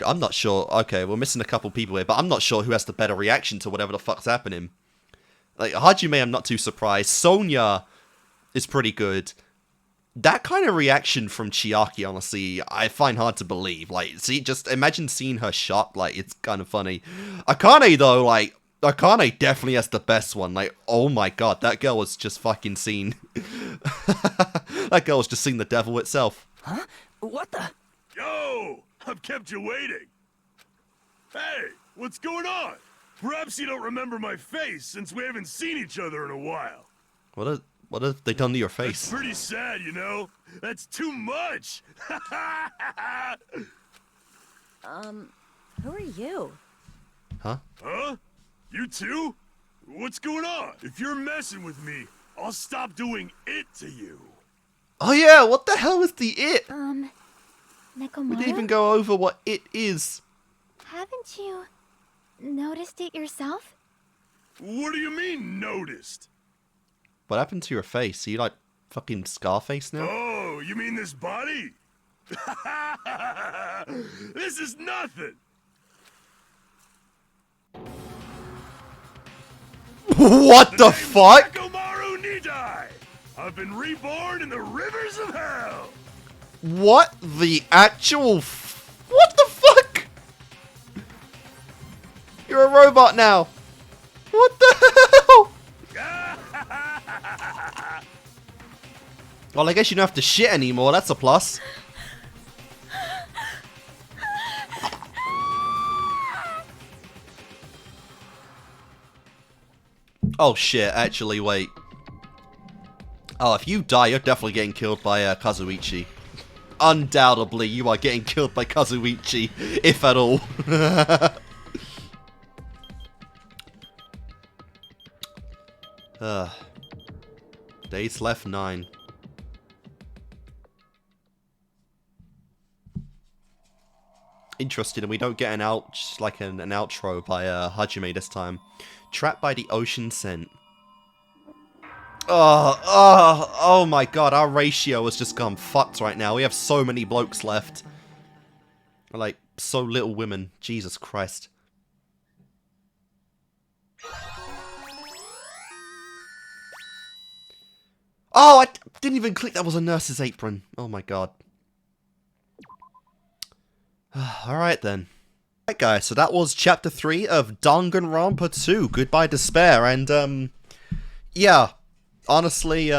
I'm not sure. Okay, we're missing a couple people here, but I'm not sure who has the better reaction to whatever the fuck's happening. Like, Hajime, I'm not too surprised. Sonya is pretty good. That kind of reaction from Chiaki, honestly, I find hard to believe. Like, see, just imagine seeing her shot. Like, it's kind of funny. Akane, though, like, Akane definitely has the best one. Like, oh my god, that girl was just fucking seen. That girl was just seeing the devil itself. Huh? What the? Yo! I've kept you waiting. Hey, what's going on? Perhaps you don't remember my face since we haven't seen each other in a while. What have they done to your face? That's pretty sad, you know? That's too much! Who are you? Huh? Huh? You too? What's going on? If you're messing with me, I'll stop doing it to you. Oh yeah, what the hell is the it? Nekomaru? We didn't even go over what it is. Haven't you noticed it yourself? What do you mean, noticed? What happened to your face? Are you like fucking Scarface now? Oh, you mean this body? This is nothing! What the fuck? Nekomaru Nidai! I've been reborn in the rivers of hell! What the actual what the fuck? You're a robot now. What the hell? Well, I guess you don't have to shit anymore. That's a plus. Oh shit, actually, wait. Oh, if you die, you're definitely getting killed by Kazuichi. Undoubtedly, you are getting killed by Kazuichi, if at all. Days left 9. Interesting, and we don't get an outro by Hajime this time. Trapped by the ocean scent. Oh my god, our ratio has just gone fucked right now. We have so many blokes left. Like, so little women. Jesus Christ. Oh, I didn't even click that was a nurse's apron. Oh my god. Alright then. Alright guys, so that was chapter 3 of Danganronpa 2, Goodbye Despair, and yeah, honestly,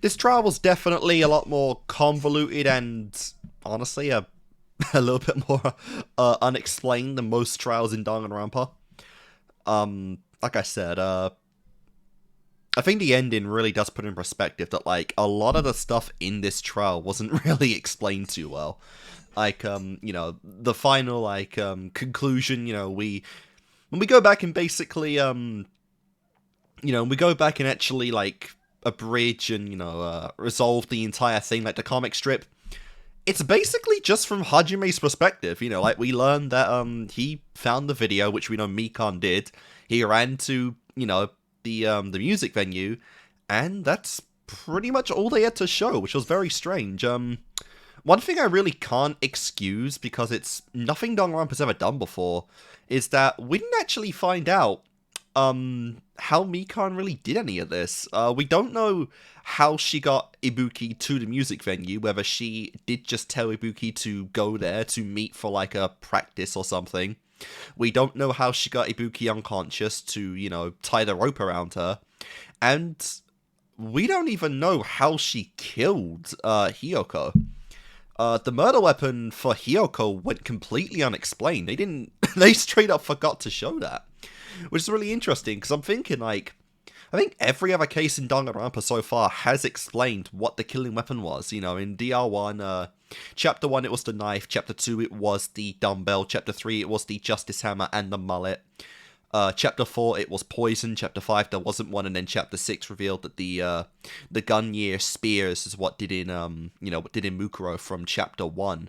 this trial was definitely a lot more convoluted and, honestly, a little bit more unexplained than most trials in Danganronpa. Like I said, I think the ending really does put in perspective that, like, a lot of the stuff in this trial wasn't really explained too well. Like, you know, the final, like, conclusion, you know, when we go back and basically, you know, we go back and actually, like, abridge and, you know, resolve the entire thing, like the comic strip, it's basically just from Hajime's perspective, you know, like, we learned that, he found the video, which we know Mikan did, he ran to, you know, the music venue, and that's pretty much all they had to show, which was very strange. One thing I really can't excuse, because it's nothing Danganronpa's ever done before, is that we didn't actually find out how Mikan really did any of this. We don't know how she got Ibuki to the music venue, whether she did just tell Ibuki to go there to meet for like a practice or something. We don't know how she got Ibuki unconscious to, you know, tie the rope around her. And we don't even know how she killed Hiyoko. The murder weapon for Hiyoko went completely unexplained. They straight up forgot to show that. Which is really interesting, because I'm thinking, like, I think every other case in Danganronpa so far has explained what the killing weapon was. You know, in DR1, Chapter 1, it was the knife. Chapter 2, it was the dumbbell. Chapter 3, it was the justice hammer and the mullet. Chapter 4, it was poison. Chapter 5, there wasn't one. And then Chapter 6 revealed that the Gunyear spears is what did in, what did in Mukuro from Chapter 1.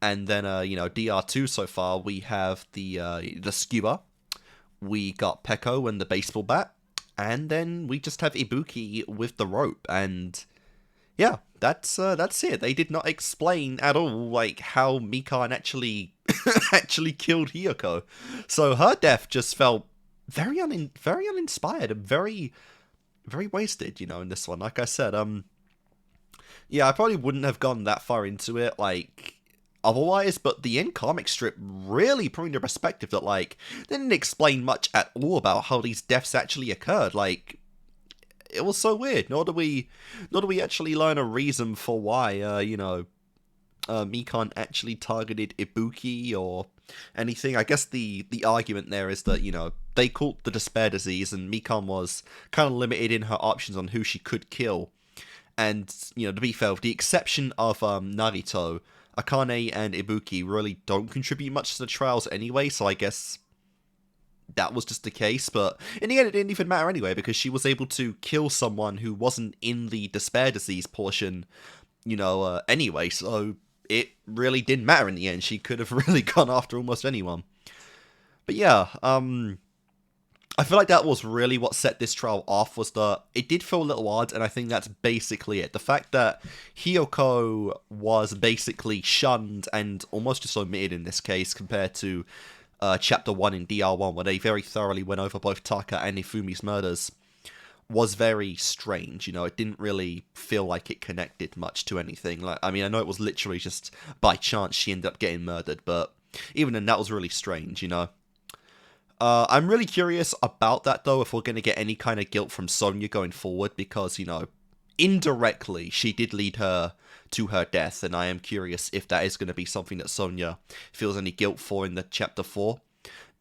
And then, DR2 so far, we have the skewer. We got Peko and the baseball bat. And then we just have Ibuki with the rope. And yeah, that's it. They did not explain at all, like, how Mikan actually killed Hiyoko. So her death just felt very uninspired and very, very wasted, in this one. Like I said, yeah, I probably wouldn't have gone that far into it, like, otherwise, but the end comic strip really put into perspective that, like, they didn't explain much at all about how these deaths actually occurred. Like, it was so weird. Nor do we actually learn a reason for why, Mikan actually targeted Ibuki or anything. I guess the argument there is that, they caught the despair disease and Mikan was kind of limited in her options on who she could kill. And, to be fair, with the exception of Narito, Akane and Ibuki really don't contribute much to the trials anyway, so I guess that was just the case, but in the end it didn't even matter anyway, because she was able to kill someone who wasn't in the despair disease portion, anyway, so it really didn't matter in the end. She could have really gone after almost anyone. But yeah, I feel like that was really what set this trial off, was that it did feel a little odd, and I think that's basically it. The fact that Hiyoko was basically shunned and almost just omitted in this case compared to Chapter 1 in DR1, where they very thoroughly went over both Taka and Ifumi's murders, was very strange. It didn't really feel like it connected much to anything. Like, I mean, I know it was literally just by chance she ended up getting murdered, but even then, that was really strange, I'm really curious about that, though, if we're going to get any kind of guilt from Sonya going forward, because, indirectly, she did lead her to her death, and I am curious if that is going to be something that Sonya feels any guilt for in the Chapter 4,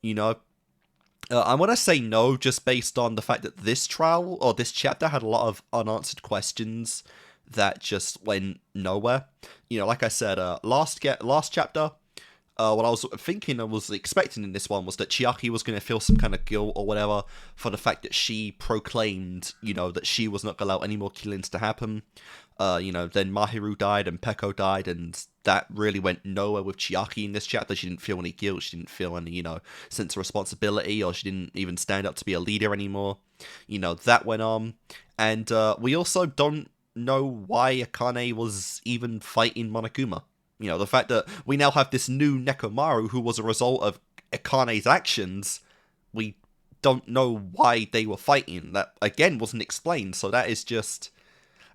I'm going to say no, just based on the fact that this trial, or this chapter, had a lot of unanswered questions that just went nowhere. Like I said, last chapter, what I was thinking, I was expecting in this one, was that Chiaki was going to feel some kind of guilt or whatever for the fact that she proclaimed, that she was not going to allow any more killings to happen. Then Mahiru died and Peko died, and that really went nowhere with Chiaki in this chapter. She didn't feel any guilt, she didn't feel any, sense of responsibility, or she didn't even stand up to be a leader anymore. That went on. And we also don't know why Akane was even fighting Monokuma. The fact that we now have this new Nekomaru who was a result of Akane's actions, we don't know why they were fighting. That, again, wasn't explained, so that's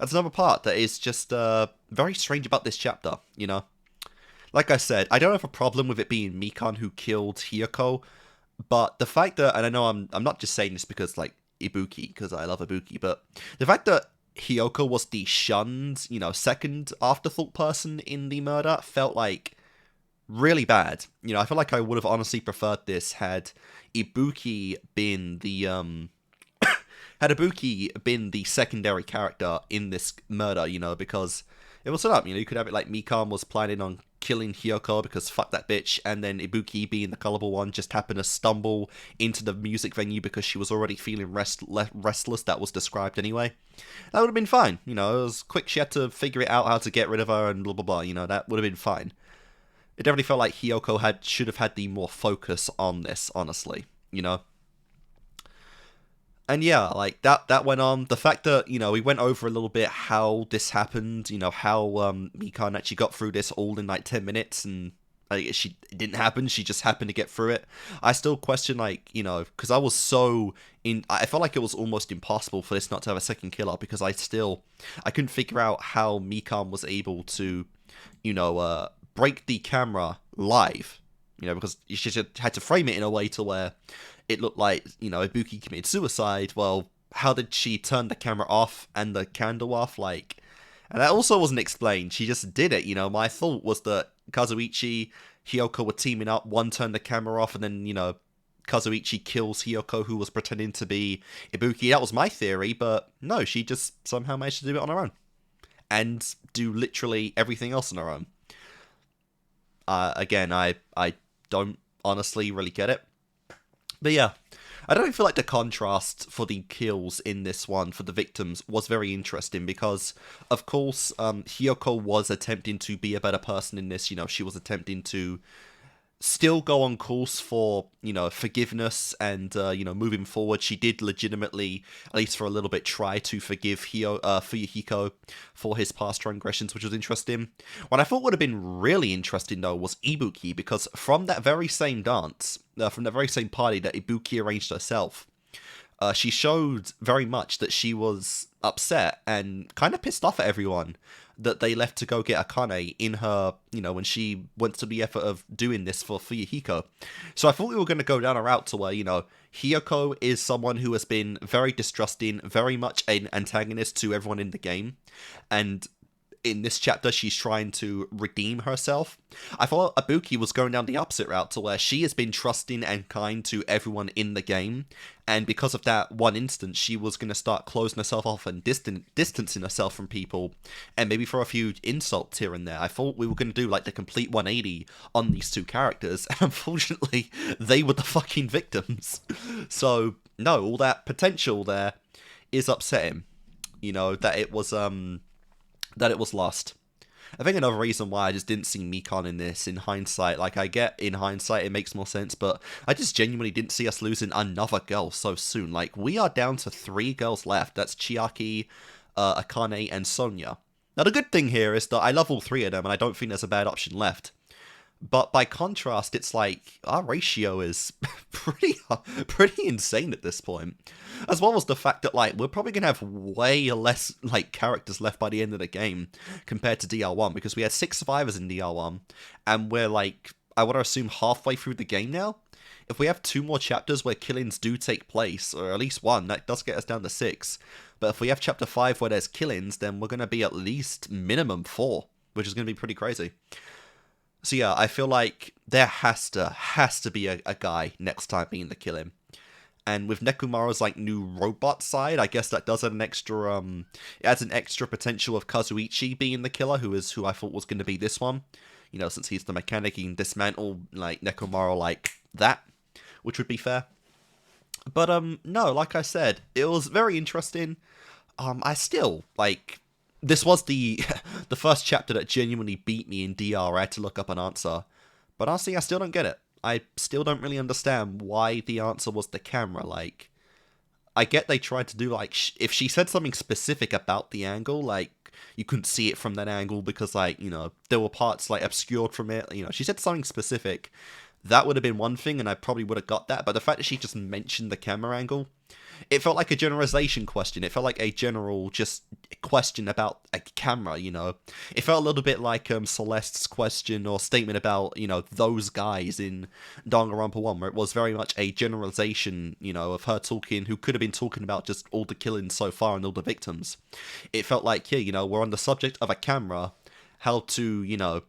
another part that is just very strange about this chapter, Like I said, I don't have a problem with it being Mikan who killed Hiyoko, but the fact that, and I know I'm not just saying this because, like, Ibuki, because I love Ibuki, but the fact that Hiyoko was the shunned, second afterthought person in the murder felt like really bad. I feel like I would have honestly preferred this had Ibuki been the secondary character in this murder, because it was set up, you could have it like Mikan was planning on killing Hiyoko because fuck that bitch, and then Ibuki, being the gullible one, just happened to stumble into the music venue because she was already feeling restless. That was described anyway. That would have been fine, it was quick, she had to figure it out how to get rid of her and blah blah blah, that would have been fine. It definitely felt like Hiyoko should have had the more focus on this, honestly, And yeah, like, that went on. The fact that, we went over a little bit how this happened, how Mikan actually got through this all in, like, 10 minutes, and it didn't happen, she just happened to get through it. I still question, like, because I was I felt like it was almost impossible for this not to have a second killer, because I couldn't figure out how Mikan was able to, break the camera live, because she just had to frame it in a way to where it looked like, Ibuki committed suicide. Well, how did she turn the camera off and the candle off? Like, and that also wasn't explained. She just did it, My thought was that Kazuichi, Hiyoko were teaming up. One turned the camera off, and then, Kazuichi kills Hiyoko, who was pretending to be Ibuki. That was my theory, but no, she just somehow managed to do it on her own. and do literally everything else on her own. Again, I don't honestly really get it. But yeah, I don't feel like the contrast for the kills in this one, for the victims, was very interesting because, of course, Hiyoko was attempting to be a better person in this. You know, she was attempting to still go on course for, you know, forgiveness and, you know, moving forward. She did legitimately, at least for a little bit, try to forgive Fuyuhiko for his past transgressions, which was interesting. What I thought would have been really interesting, though, was Ibuki, because from that very same dance, from the very same party that Ibuki arranged herself, she showed very much that she was upset and kind of pissed off at everyone that they left to go get Akane in her, you know, when she went to the effort of doing this for Fuyuhiko. So I thought we were going to go down a route to where, you know, Hiyoko is someone who has been very distrusting, very much an antagonist to everyone in the game, and in this chapter, she's trying to redeem herself. I thought Ibuki was going down the opposite route to where she has been trusting and kind to everyone in the game, and because of that one instance, she was going to start closing herself off and distancing herself from people, and maybe throw a few insults here and there. I thought we were going to do like the complete 180 on these two characters, and unfortunately, they were the fucking victims. So, no, all that potential there is upsetting. You know, that it was lost. I think another reason why I just didn't see Mikan in this, in hindsight, like I get in hindsight it makes more sense, but I just genuinely didn't see us losing another girl so soon. Like, we are down to 3 girls left. That's Chiaki, Akane, and Sonya. Now the good thing here is that I love all 3 of them, and I don't think there's a bad option left. But by contrast, it's like, our ratio is pretty insane at this point. As well as the fact that, like, we're probably going to have way less, like, characters left by the end of the game compared to DR1, because we had 6 survivors in DR1, and we're, like, I want to assume halfway through the game now. If we have 2 more chapters where killings do take place, or at least 1, that does get us down to 6. But if we have chapter 5 where there's killings, then we're going to be at least minimum 4, which is going to be pretty crazy. So yeah, I feel like there has to be a guy next time being the killing. And with Nekomaru's like new robot side, I guess that does add an extra it adds an extra potential of Kazuichi being the killer, who I thought was going to be this one. You know, since he's the mechanic, he can dismantle like Nekomaru like that, which would be fair. But no, like I said, it was very interesting. I still like, this was the first chapter that genuinely beat me in DR. I had to look up an answer. But honestly, I still don't get it. I still don't really understand why the answer was the camera. Like, I get they tried to do, like, if she said something specific about the angle, like, you couldn't see it from that angle because, like, you know, there were parts, like, obscured from it. You know, she said something specific. That would have been one thing, and I probably would have got that. But the fact that she just mentioned the camera angle, it felt like a generalization question. It felt like a general just question about a camera, you know. It felt a little bit like Celeste's question or statement about, you know, those guys in Danganronpa 1, where it was very much a generalization, you know, of her talking, who could have been talking about just all the killings so far and all the victims. It felt like, yeah, you know, we're on the subject of a camera, how to, you know,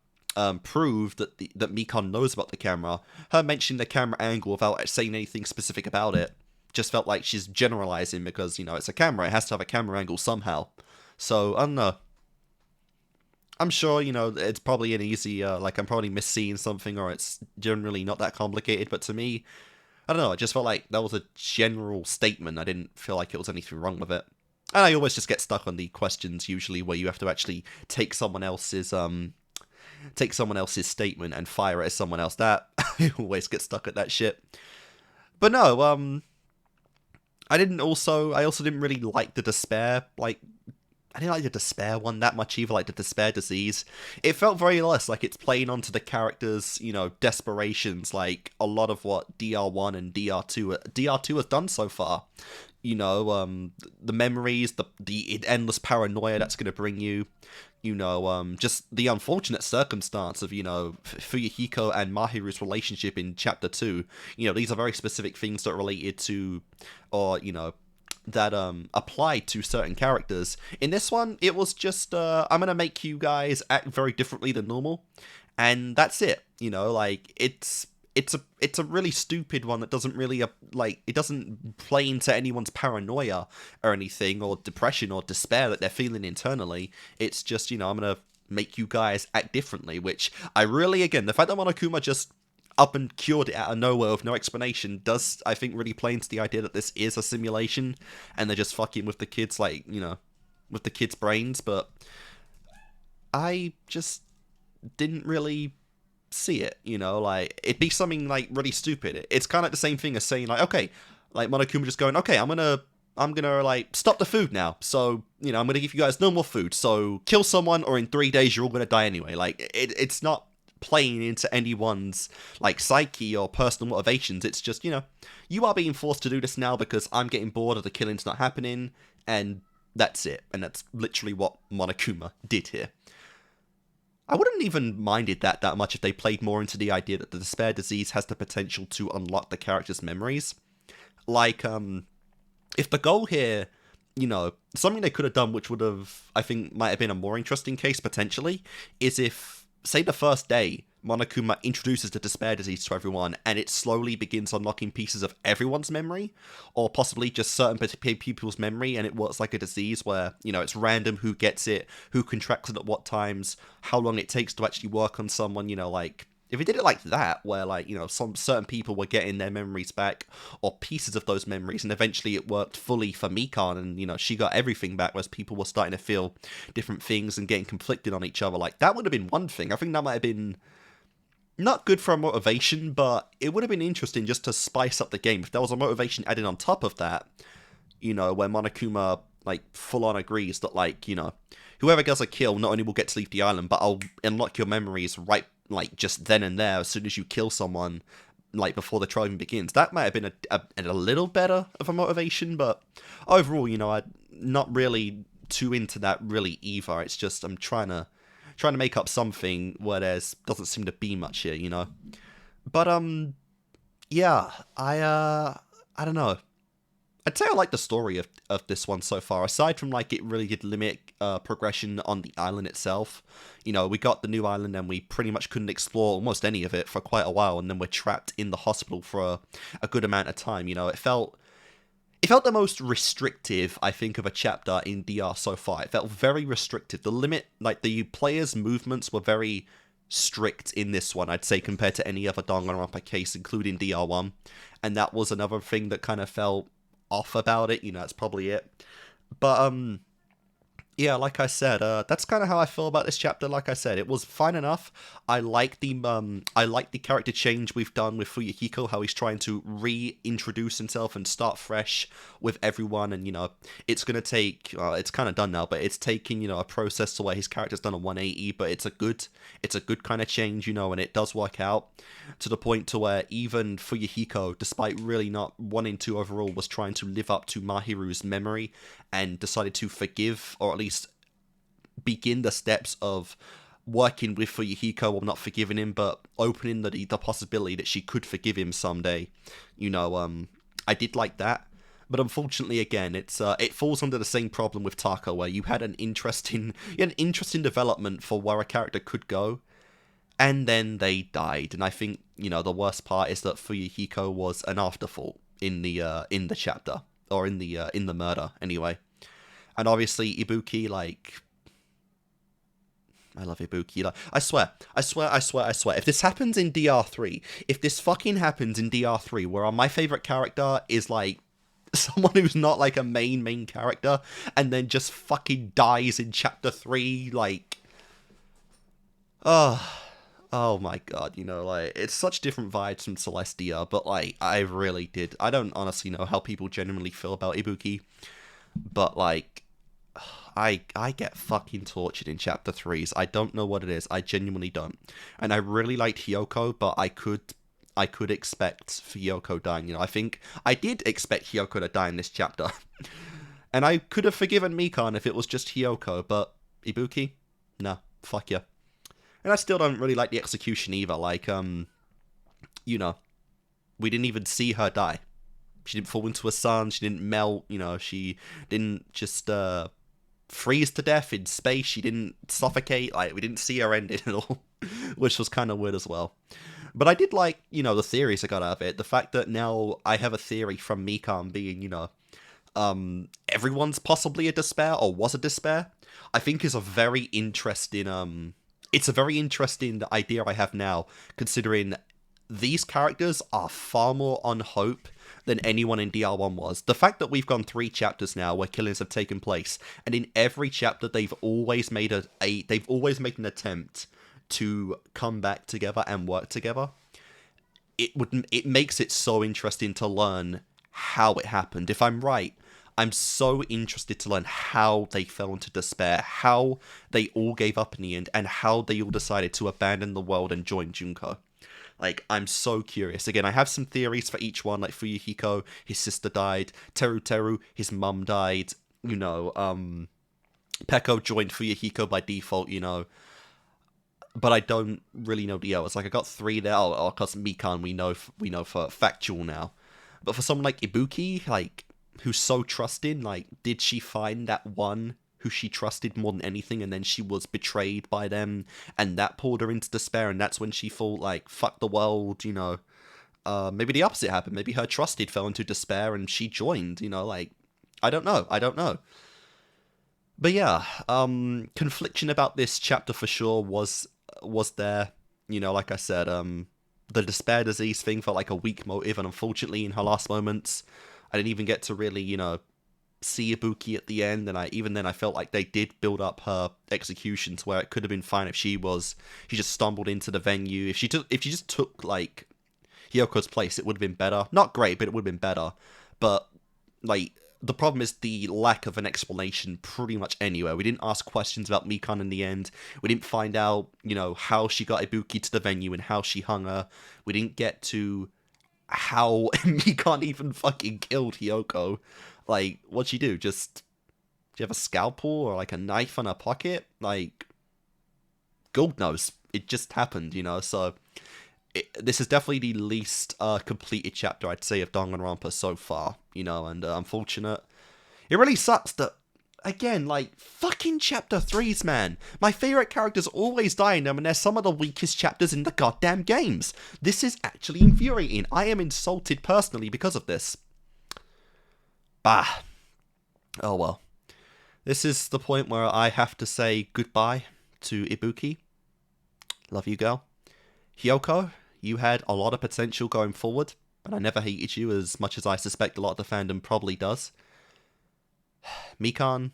prove that that Mikan knows about the camera. Her mentioning the camera angle without saying anything specific about it just felt like she's generalizing because, you know, it's a camera. It has to have a camera angle somehow. So, I don't know. I'm sure, you know, it's probably an easy, like, I'm probably misseeing something, or it's generally not that complicated, but to me, I don't know, it just felt like that was a general statement. I didn't feel like it was anything wrong with it. And I always just get stuck on the questions, usually, where you have to actually take someone else's statement and fire it at someone else. That, I always get stuck at that shit. But no, I also didn't really like the despair, like, I didn't like the despair one that much either, like the despair disease. It felt very less like it's playing onto the characters', you know, desperations, like a lot of what DR1 and DR2 has done so far. You know, the memories, the endless paranoia that's going to bring you, you know, just the unfortunate circumstance of, you know, Fuyuhiko and Mahiru's relationship in Chapter 2. You know, these are very specific things that are related to, or, you know, that apply to certain characters. In this one, it was just, I'm going to make you guys act very differently than normal, and that's it. You know, like, it's a really stupid one that doesn't really it doesn't play into anyone's paranoia or anything, or depression or despair that they're feeling internally. It's just, I'm gonna make you guys act differently, which I really, again, the fact that Monokuma just up and cured it out of nowhere with no explanation does, I think, really play into the idea that this is a simulation and they're just fucking with the kids, with the kids' brains. But I just didn't really see it, it'd be something really stupid. It's kind of like the same thing as saying okay, Monokuma just going, okay, I'm gonna stop the food now, so I'm gonna give you guys no more food, so kill someone or in 3 days you're all gonna die anyway. It's not playing into anyone's psyche or personal motivations. It's just, you are being forced to do this now because I'm getting bored of the killing's not happening, and that's it. And that's literally what Monokuma did here. I wouldn't even minded that much if they played more into the idea that the despair disease has the potential to unlock the character's memories. If the goal here, something they could have done, which would have, I think, might have been a more interesting case potentially, is if, say, the first day, Monokuma introduces the despair disease to everyone, and it slowly begins unlocking pieces of everyone's memory, or possibly just certain people's memory, and it works like a disease where, it's random who gets it, who contracts it at what times, how long it takes to actually work on someone, if it did it like that, where, some certain people were getting their memories back, or pieces of those memories, and eventually it worked fully for Mikan, and, she got everything back, whereas people were starting to feel different things and getting conflicted on each other, that would have been one thing. I think that might have been not good for a motivation, but it would have been interesting just to spice up the game. If there was a motivation added on top of that, where Monokuma, full-on agrees that, whoever gets a kill not only will get to leave the island, but I'll unlock your memories right, just then and there, as soon as you kill someone, before the trial even begins. That might have been a little better of a motivation, but overall, I'm not really too into that really either. It's just, I'm trying to make up something where doesn't seem to be much here, But, yeah, I don't know. I'd say I like the story of this one so far, aside from, it really did limit progression on the island itself. We got the new island and we pretty much couldn't explore almost any of it for quite a while, and then we're trapped in the hospital for a good amount of time. It felt the most restrictive, I think, of a chapter in DR so far. It felt very restrictive. The limit, the player's movements were very strict in this one, I'd say, compared to any other Danganronpa case, including DR1. And that was another thing that kind of felt off about it. That's probably it. But, yeah, like I said, that's kind of how I feel about this chapter. Like I said, it was fine enough. I like the character change we've done with Fuyuhiko, how he's trying to reintroduce himself and start fresh with everyone, and it's gonna take, it's kind of done now, but it's taking, a process to where his character's done a 180, but it's a good kind of change, and it does work out to the point to where even Fuyuhiko, despite really not wanting to overall, was trying to live up to Mahiru's memory and decided to forgive, or at least begin the steps of working with Fuyuhiko, or not forgiving him, but opening the possibility that she could forgive him someday. I did like that. But unfortunately, again, it falls under the same problem with Taka, where you had an interesting development for where a character could go, and then they died. And I think, the worst part is that Fuyuhiko was an afterthought in the chapter, or in the murder anyway. And obviously Ibuki, I love Ibuki. I swear. If this happens in DR3, if this fucking happens in DR3, where my favorite character is someone who's not a main character, and then just fucking dies in chapter 3, oh my god, it's such different vibes from Celestia, but I really did. I don't honestly know how people genuinely feel about Ibuki, but I get fucking tortured in chapter 3s. I don't know what it is. I genuinely don't. And I really liked Hyoko, but I could expect Hyoko dying. I think I did expect Hyoko to die in this chapter. And I could have forgiven Mikan if it was just Hyoko, but Ibuki? Nah, fuck yeah. And I still don't really like the execution either. We didn't even see her die. She didn't fall into a sun, she didn't melt, she didn't just freeze to death in space, she didn't suffocate, we didn't see her end it at all, which was kind of weird as well. But I did like, you know, the theories I got out of it. The fact that now I have a theory from Mikan being, you know, everyone's possibly a despair or was a despair, I think is a very interesting, it's a very interesting idea I have now, considering these characters are far more on hope than anyone in DR1 was. The fact that we've gone 3 chapters now where killings have taken place, and in every chapter they've always made they've always made an attempt to come back together and work together. It makes it so interesting to learn how it happened. If I'm right, I'm so interested to learn how they fell into despair, how they all gave up in the end, and how they all decided to abandon the world and join Junko. Like, I'm so curious. Again, I have some theories for each one. Like, Fuyuhiko, his sister died. Teru, his mum died. You know, Peko joined Fuyuhiko by default, you know. But I don't really know the others. Like, I got 3 there. Oh, because Mikan, we know for factual now. But for someone like Ibuki, like, who's so trusting, like, did she find that one who she trusted more than anything, and then she was betrayed by them, and that pulled her into despair, and that's when she thought, like, fuck the world, you know. Maybe the opposite happened. Maybe her trusted fell into despair, and she joined, you know, like, I don't know. But yeah, confliction about this chapter for sure was there. You know, like I said, the despair disease thing felt like a weak motive, and unfortunately in her last moments, I didn't even get to really, you know, see Ibuki at the end, and even then I felt like they did build up her execution to where it could have been fine if she just stumbled into the venue. If she just took like Hyoko's place, it would have been better. Not great, but it would have been better. But like, the problem is the lack of an explanation pretty much anywhere. We didn't ask questions about Mikan in the end. We didn't find out, you know, how she got Ibuki to the venue and how she hung her. We didn't get to how Mikan even fucking killed Hyoko. Like, what'd she do? Do you have a scalpel or like a knife in her pocket? Like, God knows. It just happened, you know, so this is definitely the least completed chapter, I'd say, of Danganronpa so far, you know, and unfortunate. It really sucks that, again, like, fucking chapter 3s, man. My favourite characters always die in them, and they're some of the weakest chapters in the goddamn games. This is actually infuriating. I am insulted personally because of this. Bah. Oh well. This is the point where I have to say goodbye to Ibuki. Love you, girl. Hyoko, you had a lot of potential going forward, but I never hated you as much as I suspect a lot of the fandom probably does. Mikan.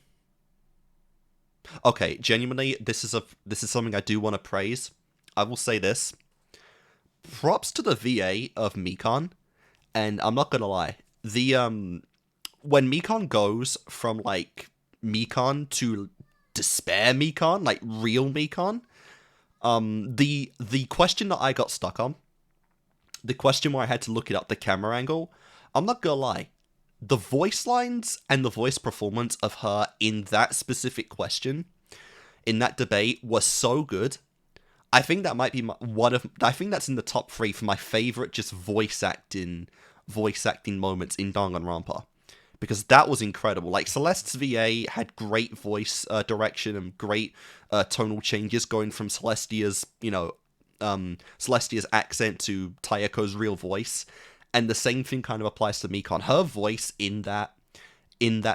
Okay, genuinely, this is something I do want to praise. I will say this. Props to the VA of Mikan, and I'm not gonna lie. When Mikan goes from, like, Mikan to despair Mikan, like, real Mikan, the question that I got stuck on, the question where I had to look it up, the camera angle, I'm not gonna lie, the voice lines and the voice performance of her in that specific question, in that debate, was so good. I think that might be I think that's in the top 3 for my favorite just voice acting moments in Danganronpa. Because that was incredible. Like, Celeste's VA had great voice direction and great tonal changes, going from Celestia's, you know, Celestia's accent to Taeko's real voice. And the same thing kind of applies to Mikan. Her voice in that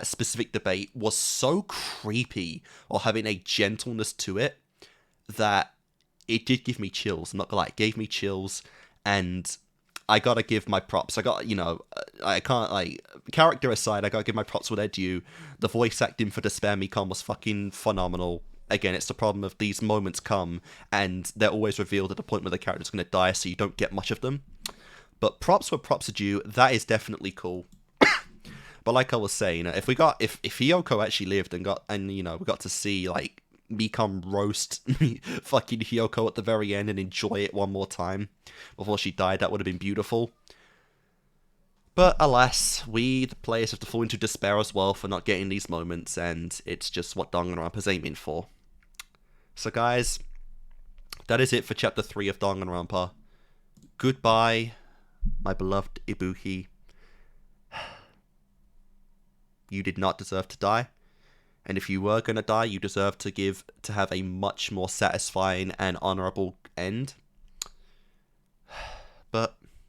specific debate was so creepy, or having a gentleness to it, that it did give me chills. I'm not gonna lie, it gave me chills, and I gotta give my props. I can't, like, character aside, I gotta give my props where they're due. The voice acting for Despair Mikan was fucking phenomenal. Again, it's the problem of these moments come, and they're always revealed at the point where the character's gonna die, so you don't get much of them. But props where props are due, that is definitely cool. But like I was saying, if Hyoko actually lived and you know, we got to see, like, Mikan roast fucking Hyoko at the very end and enjoy it one more time before she died, that would have been beautiful. But alas, we, the players, have to fall into despair as well for not getting these moments, and it's just what Danganronpa's aiming for. So guys, that is it for Chapter 3 of Danganronpa. Goodbye, my beloved Ibuki. You did not deserve to die. And if you were going to die, you deserve to have a much more satisfying and honorable end.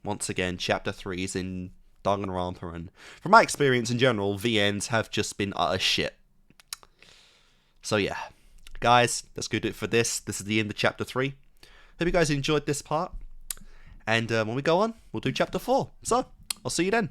once again, Chapter 3s in Danganronpa, and from my experience in general, VNs have just been utter shit. So yeah, guys, that's going to do it for this. This is the end of Chapter 3. Hope you guys enjoyed this part, and when we go on, we'll do Chapter 4. So, I'll see you then.